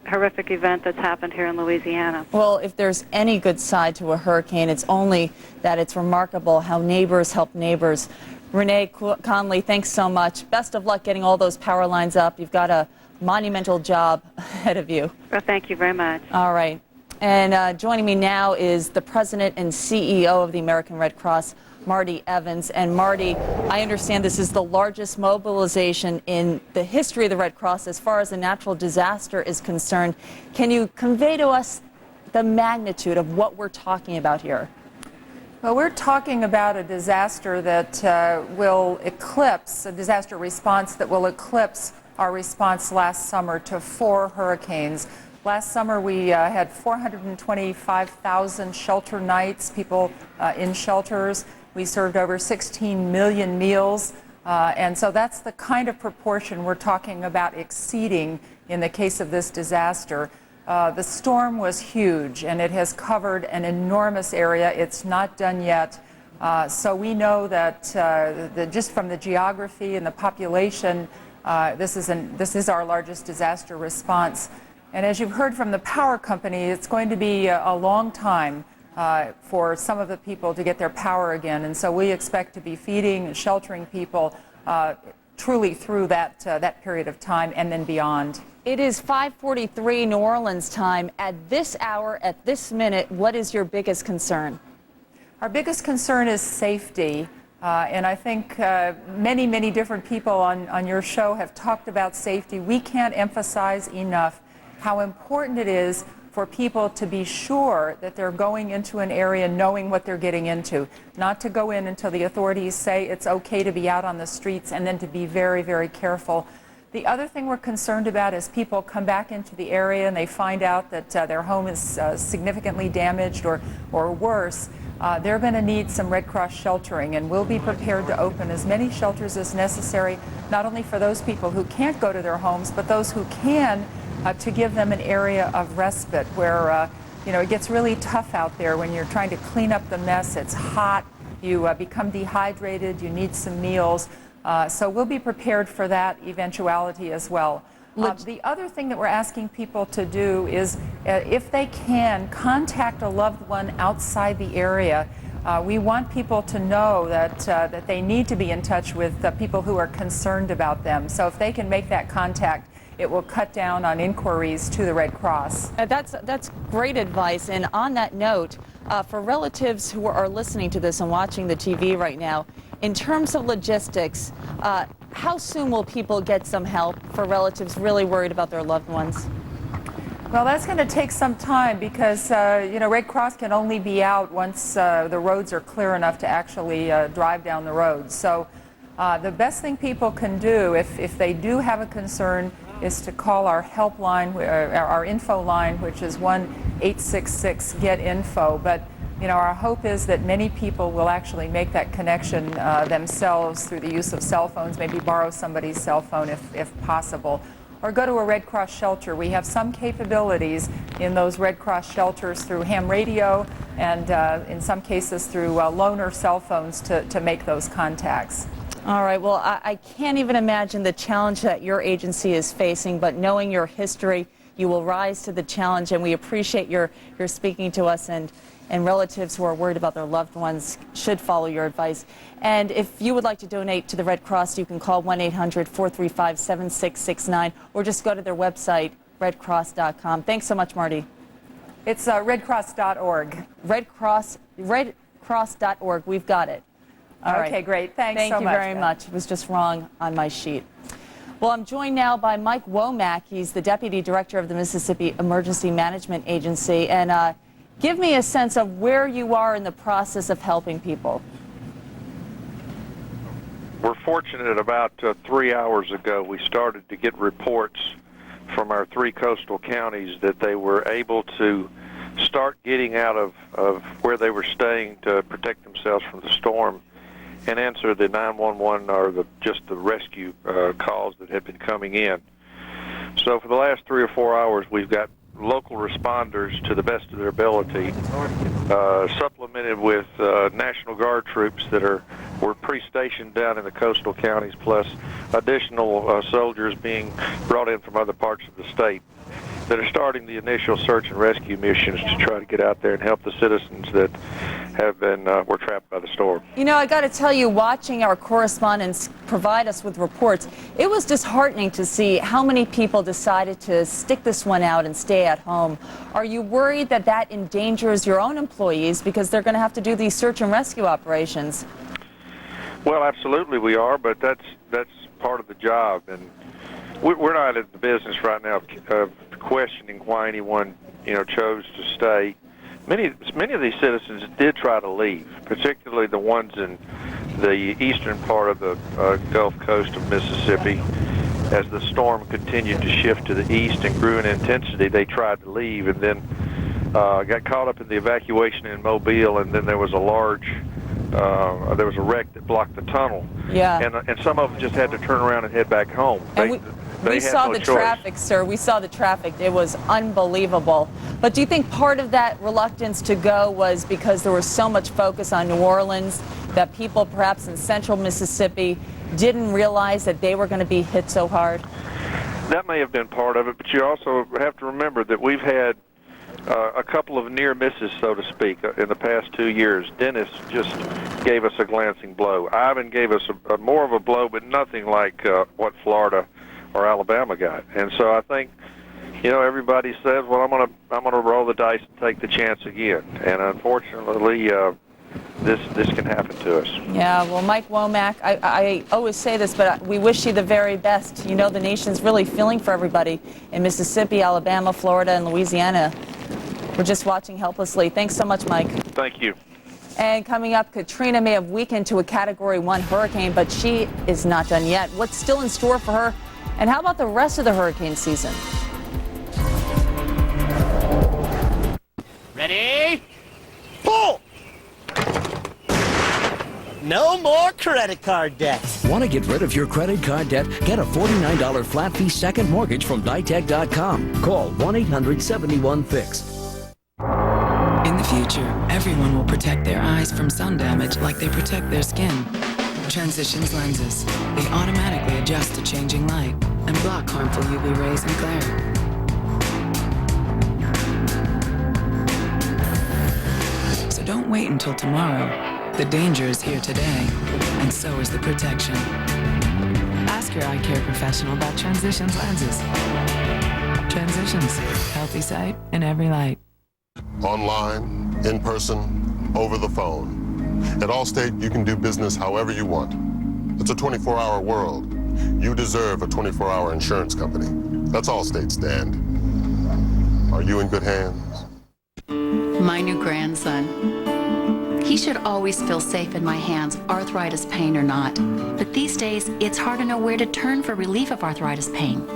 horrific event that's happened here in Louisiana. Well, if there's any good side to a hurricane, it's only that it's remarkable how neighbors help neighbors. Renee Conley, thanks so much. Best of luck getting all those power lines up. You've got a monumental job ahead of you. Well, thank you very much. All right. And joining me now is the president and CEO of the American Red Cross, Marty Evans. And Marty, I understand this is the largest mobilization in the history of the Red Cross as far as a natural disaster is concerned. Can you convey to us the magnitude of what we're talking about here? Well, we're talking about a disaster that will eclipse, a disaster response that will eclipse our response last summer to 4 hurricanes. Last summer we had 425,000 shelter nights, people in shelters. We served over 16 million meals, and so that's the kind of proportion we're talking about exceeding in the case of this disaster. The storm was huge, and it has covered an enormous area. It's not done yet. So we know that just from the geography and the population, this is our largest disaster response. And as you've heard from the power company, it's going to be a long time for some of the people to get their power again. And so we expect to be feeding and sheltering people truly through that period of time and then beyond. It is 5:43 New Orleans time. At this hour, at this minute, what is your biggest concern? Our biggest concern is safety. And I think many different people on your show have talked about safety. We can't emphasize enough how important it is for people to be sure that they're going into an area knowing what they're getting into, not to go in until the authorities say it's okay to be out on the streets, and then to be very careful. The other thing we're concerned about is people come back into the area and they find out that their home is significantly damaged or worse. They're going to need some Red Cross sheltering, and we'll be prepared to open as many shelters as necessary, not only for those people who can't go to their homes, but those who can, to give them an area of respite where it gets really tough out there when you're trying to clean up the mess. It's hot, you become dehydrated, you need some meals. So we'll be prepared for that eventuality as well. The other thing that we're asking people to do is, if they can, contact a loved one outside the area. We want people to know that they need to be in touch with people who are concerned about them. So if they can make that contact, it will cut down on inquiries to the Red Cross. That's great advice. And on that note, for relatives who are listening to this and watching the TV right now, in terms of logistics, how soon will people get some help for relatives really worried about their loved ones? Well, that's going to take some time because, Red Cross can only be out once the roads are clear enough to actually drive down the road. So the best thing people can do, if they do have a concern, is to call our helpline, our info line, which is 1-866-GET-INFO. But our hope is that many people will actually make that connection themselves through the use of cell phones, maybe borrow somebody's cell phone if possible, or go to a Red Cross shelter. We have some capabilities in those Red Cross shelters through ham radio and in some cases through loaner cell phones to make those contacts. All right. Well, I can't even imagine the challenge that your agency is facing, but knowing your history, you will rise to the challenge, and we appreciate your speaking to us, and relatives who are worried about their loved ones should follow your advice. And if you would like to donate to the Red Cross, you can call 1-800-435-7669 or just go to their website, redcross.com. Thanks so much, Marty. It's redcross.org. Redcross.org. We've got it. All right. Okay, great. Thanks so much. Thank you very much. It was just wrong on my sheet. Well, I'm joined now by Mike Womack. He's the Deputy Director of the Mississippi Emergency Management Agency. And give me a sense of where you are in the process of helping people. we're fortunate about 3 hours ago we started to get reports from our 3 coastal counties that they were able to start getting out of where they were staying to protect themselves from the storm and answer the 911 or just the rescue calls that had been coming in. So for the last 3 or 4 hours, we've got local responders to the best of their ability, supplemented with National Guard troops that were pre-stationed down in the coastal counties, plus additional soldiers being brought in from other parts of the state that are starting the initial search and rescue missions to try to get out there and help the citizens that were trapped by the storm. You know, I got to tell you, watching our correspondents provide us with reports, it was disheartening to see how many people decided to stick this one out and stay at home. Are you worried that that endangers your own employees because they're going to have to do these search and rescue operations? Well, absolutely we are, but that's part of the job, and we're not in the business right now of questioning why anyone chose to stay. Many of these citizens did try to leave, particularly the ones in the eastern part of the Gulf Coast of Mississippi. As the storm continued to shift to the east and grew in intensity, they tried to leave and then got caught up in the evacuation in Mobile, and then there was a wreck that blocked the tunnel. Yeah. And some of them just had to turn around and head back home. We saw the traffic, sir. We saw the traffic. It was unbelievable. But do you think part of that reluctance to go was because there was so much focus on New Orleans that people perhaps in central Mississippi didn't realize that they were going to be hit so hard? That may have been part of it, but you also have to remember that we've had a couple of near misses, so to speak, in the past 2 years. Dennis just gave us a glancing blow. Ivan gave us more of a blow, but nothing like what Florida or Alabama got. And so I think, everybody says, well, I'm gonna roll the dice and take the chance again. And unfortunately, this can happen to us. Yeah, well, Mike Womack, I always say this, but we wish you the very best. You know, the nation's really feeling for everybody in Mississippi, Alabama, Florida, and Louisiana. We're just watching helplessly. Thanks so much, Mike. Thank you. And coming up, Katrina may have weakened to a Category 1 hurricane, but she is not done yet. What's still in store for her? And how about the rest of the hurricane season? Ready? Pull! No more credit card debt. Want to get rid of your credit card debt? Get a $49 flat fee second mortgage from Ditech.com. Call 1-800-71-FIX. In the future, everyone will protect their eyes from sun damage like they protect their skin. Transitions lenses. They automatically adjust to changing light and block harmful UV rays and glare. So don't wait until tomorrow. The danger is here today, and so is the protection. Ask your eye care professional about Transitions lenses. Transitions. Healthy sight in every light. Online, in person, over the phone. At Allstate, you can do business however you want. It's a 24-hour world. You deserve a 24-hour insurance company. That's Allstate's stand. Are you in good hands? My new grandson. He should always feel safe in my hands, arthritis pain or not. But these days, it's hard to know where to turn for relief of arthritis pain.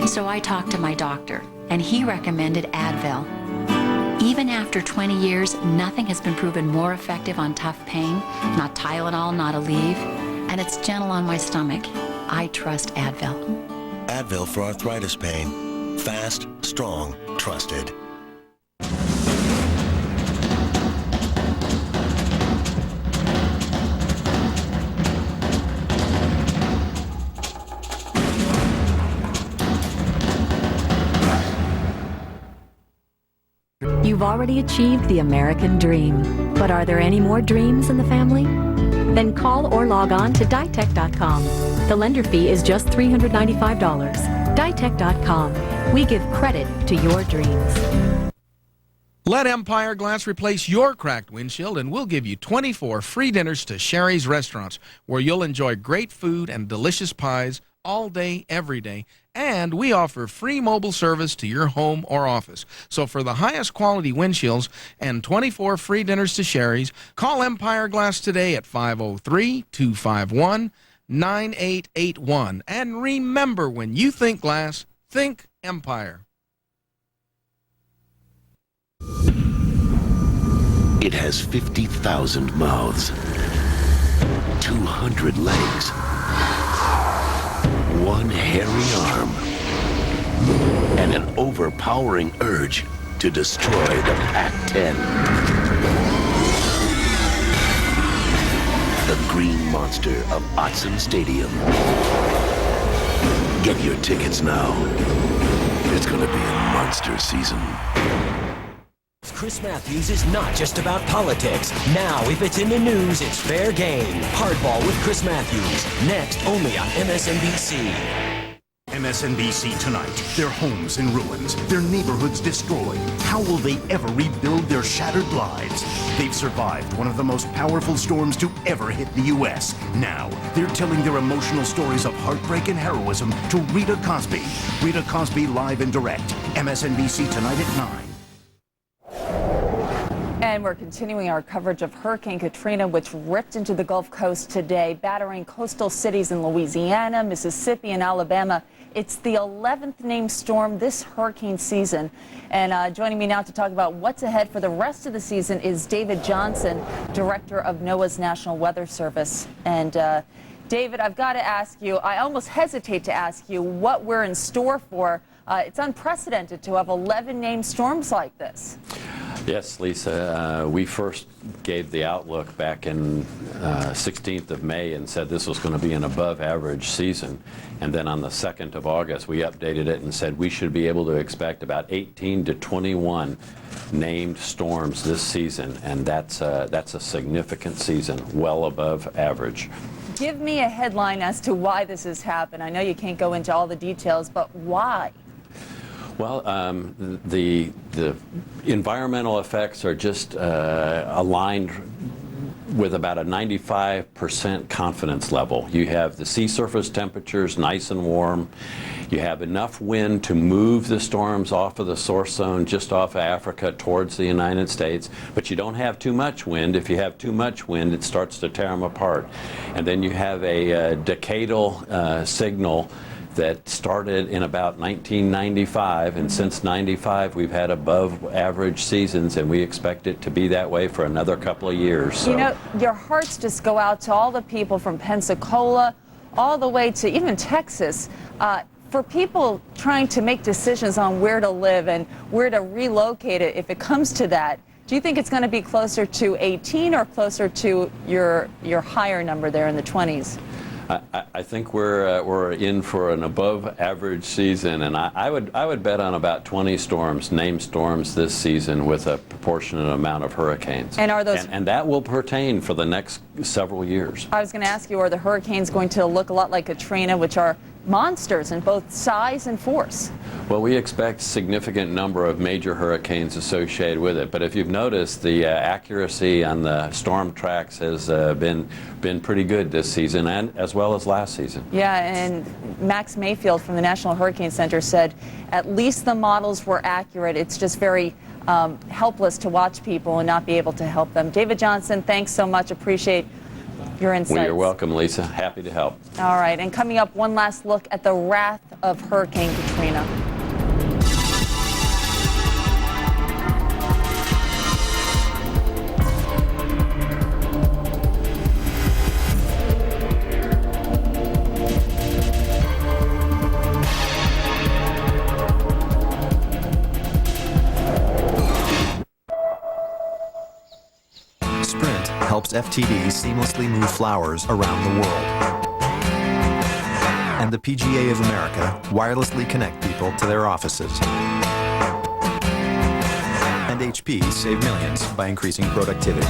So I talked to my doctor, and he recommended Advil. Even after 20 years, nothing has been proven more effective on tough pain. Not Tylenol, not Aleve. And it's gentle on my stomach. I trust Advil. Advil for arthritis pain. Fast, strong, trusted. You've already achieved the American dream. But are there any more dreams in the family? Then call or log on to Ditech.com. The lender fee is just $395. Ditech.com. We give credit to your dreams. Let Empire Glass replace your cracked windshield, and we'll give you 24 free dinners to Sherry's Restaurants, where you'll enjoy great food and delicious pies all day, every day, and we offer free mobile service to your home or office. So for the highest quality windshields and 24 free dinners to Sherry's, call Empire Glass today at 503-251-9881. And remember, when you think glass, think Empire. It has 50,000 mouths, 200 legs, one hairy arm, and an overpowering urge to destroy the Pac-10. The green monster of Autzen Stadium. Get your tickets now. It's gonna be a monster season. Chris Matthews is not just about politics. Now, if it's in the news, it's fair game. Hardball with Chris Matthews. Next, only on MSNBC. MSNBC Tonight. Their homes in ruins. Their neighborhoods destroyed. How will they ever rebuild their shattered lives? They've survived one of the most powerful storms to ever hit the U.S. Now, they're telling their emotional stories of heartbreak and heroism to Rita Cosby. Rita Cosby live and direct. MSNBC Tonight at 9. And we're continuing our coverage of Hurricane Katrina, which ripped into the Gulf Coast today, battering coastal cities in Louisiana, Mississippi, and Alabama. It's the 11th named storm this hurricane season. And joining me now to talk about what's ahead for the rest of the season is David Johnson, director of NOAA's National Weather Service. And David, I've got to ask you, I almost hesitate to ask you what we're in store for. It's unprecedented to have 11 named storms like this. Yes, Lisa, we first gave the outlook back in 16th of May and said this was going to be an above average season. And then on the 2nd of August, we updated it and said we should be able to expect about 18 to 21 named storms this season. And that's a significant season, well above average. Give me a headline as to why this has happened. I know you can't go into all the details, but why? Well, the environmental effects are just aligned with about a 95% confidence level. You have the sea surface temperatures nice and warm. You have enough wind to move the storms off of the source zone just off of Africa towards the United States, but you don't have too much wind. If you have too much wind, it starts to tear them apart. And then you have a decadal signal that started in about 1995, and since 95 we've had above average seasons, and we expect it to be that way for another couple of years. So. You know, your hearts just go out to all the people from Pensacola all the way to even Texas. For people trying to make decisions on where to live and where to relocate it, if it comes to that, do you think it's going to be closer to 18 or closer to your higher number there in the 20s? I think we're in for an above average season, and I would bet on about 20 storms, named storms this season, with a proportionate amount of hurricanes. And are those? And that will pertain for the next several years. I was going to ask you, are the hurricanes going to look a lot like Katrina, which are monsters in both size and force? Well, we expect significant number of major hurricanes associated with it, but if you've noticed, the accuracy on the storm tracks has been pretty good this season, and as well as last season. Yeah, and Max Mayfield from the National Hurricane Center said at least the models were accurate. It's just very helpless to watch people and not be able to help them. David Johnson, thanks so much. Appreciate your insights. Well, you're welcome, Lisa. Happy to help. All right, and coming up, one last look at the wrath of Hurricane Katrina. Sprint helps FTDs seamlessly move flowers around the world. And the PGA of America wirelessly connect people to their offices. And HP save millions by increasing productivity.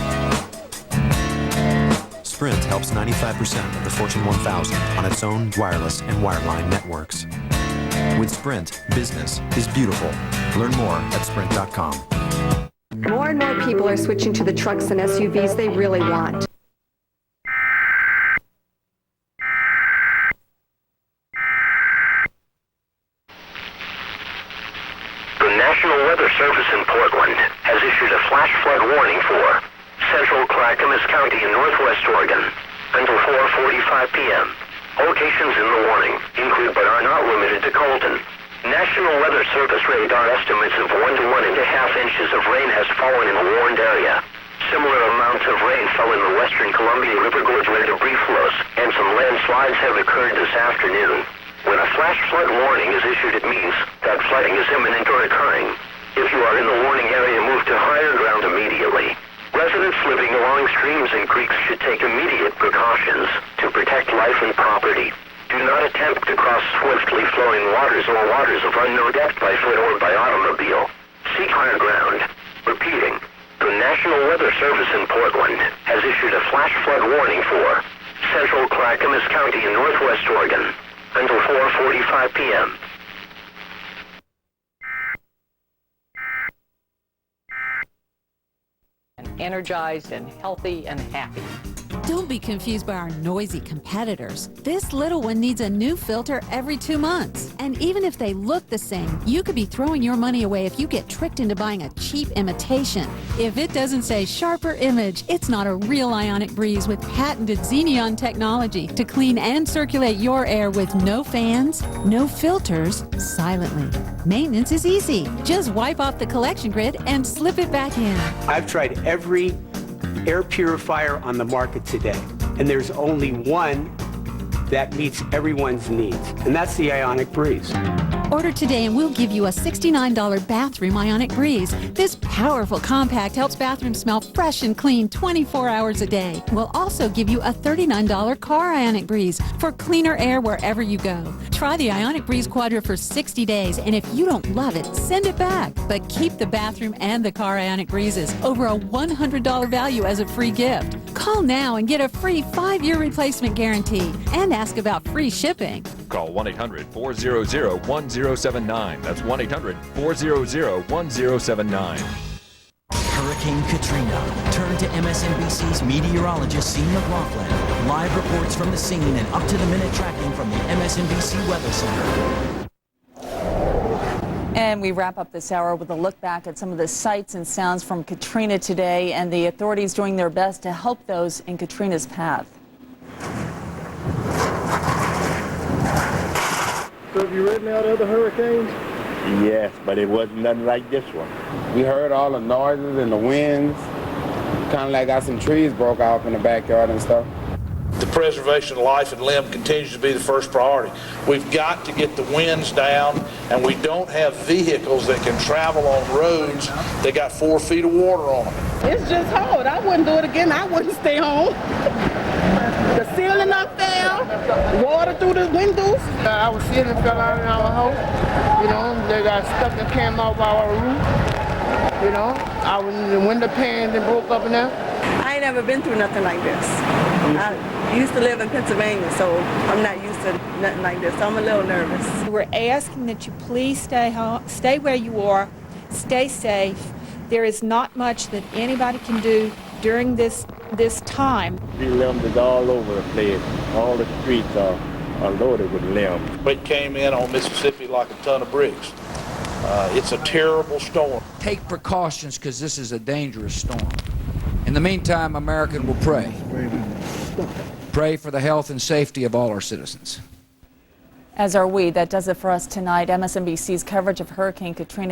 Sprint helps 95% of the Fortune 1000 on its own wireless and wireline networks. With Sprint, business is beautiful. Learn more at sprint.com. More and more people are switching to the trucks and SUVs they really want. until 4:45 p.m. Locations in the warning include but are not limited to Colton. National Weather Service radar estimates of 1 to 1.5 inches of rain has fallen in the warned area. Similar amounts of rain fell in the western Columbia River Gorge where debris flows, and some landslides have occurred this afternoon. When a flash flood warning is issued, it means that flooding is imminent or occurring. If you are in the warning area, move to higher ground immediately. Residents living along streams and creeks should take immediate precautions to protect life and property. Do not attempt to cross swiftly flowing waters or waters of unknown depth by foot or by automobile. Seek higher ground. Repeating, the National Weather Service in Portland has issued a flash flood warning for central Clackamas County in northwest Oregon until 4:45 p.m. Energized and healthy and happy. Don't be confused by our noisy competitors. This little one needs a new filter every 2 months. And even if they look the same, you could be throwing your money away if you get tricked into buying a cheap imitation. If it doesn't say sharper image, it's not a real Ionic Breeze with patented Xenon technology to clean and circulate your air with no fans, no filters, silently. Maintenance is easy. Just wipe off the collection grid and slip it back in. I've tried every air purifier on the market today, and there's only one that meets everyone's needs, and that's the Ionic Breeze. Order today and we'll give you a $69 bathroom Ionic Breeze. This powerful compact helps bathrooms smell fresh and clean 24 hours a day. We'll also give you a $39 car Ionic Breeze for cleaner air wherever you go. Try the Ionic Breeze Quadra for 60 days, and if you don't love it, send it back. But keep the bathroom and the car Ionic Breezes, over a $100 value as a free gift. Call now and get a free 5-year replacement guarantee and ask about free shipping. Call 1-800-400-1079. That's 1-800-400-1079. Hurricane Katrina. Turn to MSNBC's meteorologist, Sean McLaughlin. Live reports from the scene and up-to-the-minute tracking from the MSNBC Weather Center. And we wrap up this hour with a look back at some of the sights and sounds from Katrina today, and the authorities doing their best to help those in Katrina's path. So have you ridden out other hurricanes? Yes, but it wasn't nothing like this one. We heard all the noises and the winds. Kind of like got some trees broke off in the backyard and stuff. The preservation of life and limb continues to be the first priority. We've got to get the winds down, and we don't have vehicles that can travel on roads that got 4 feet of water on them. It's just hard. I wouldn't do it again. I wouldn't stay home. The ceiling up there, water through the windows. Our ceiling fell out in our house. You know, they got stuff that came off our roof. You know, the window panes and broke up in there. I ain't never been through nothing like this. I used to live in Pennsylvania, so I'm not used to nothing like this. So I'm a little nervous. We're asking that you please stay home, stay where you are, stay safe. There is not much that anybody can do during this time. Tree limbs is all over the place. All the streets are loaded with limbs. It came in on Mississippi like a ton of bricks. It's a terrible storm. Take precautions because this is a dangerous storm. In the meantime, American will pray. Pray for the health and safety of all our citizens. As are we. That does it for us tonight. MSNBC's coverage of Hurricane Katrina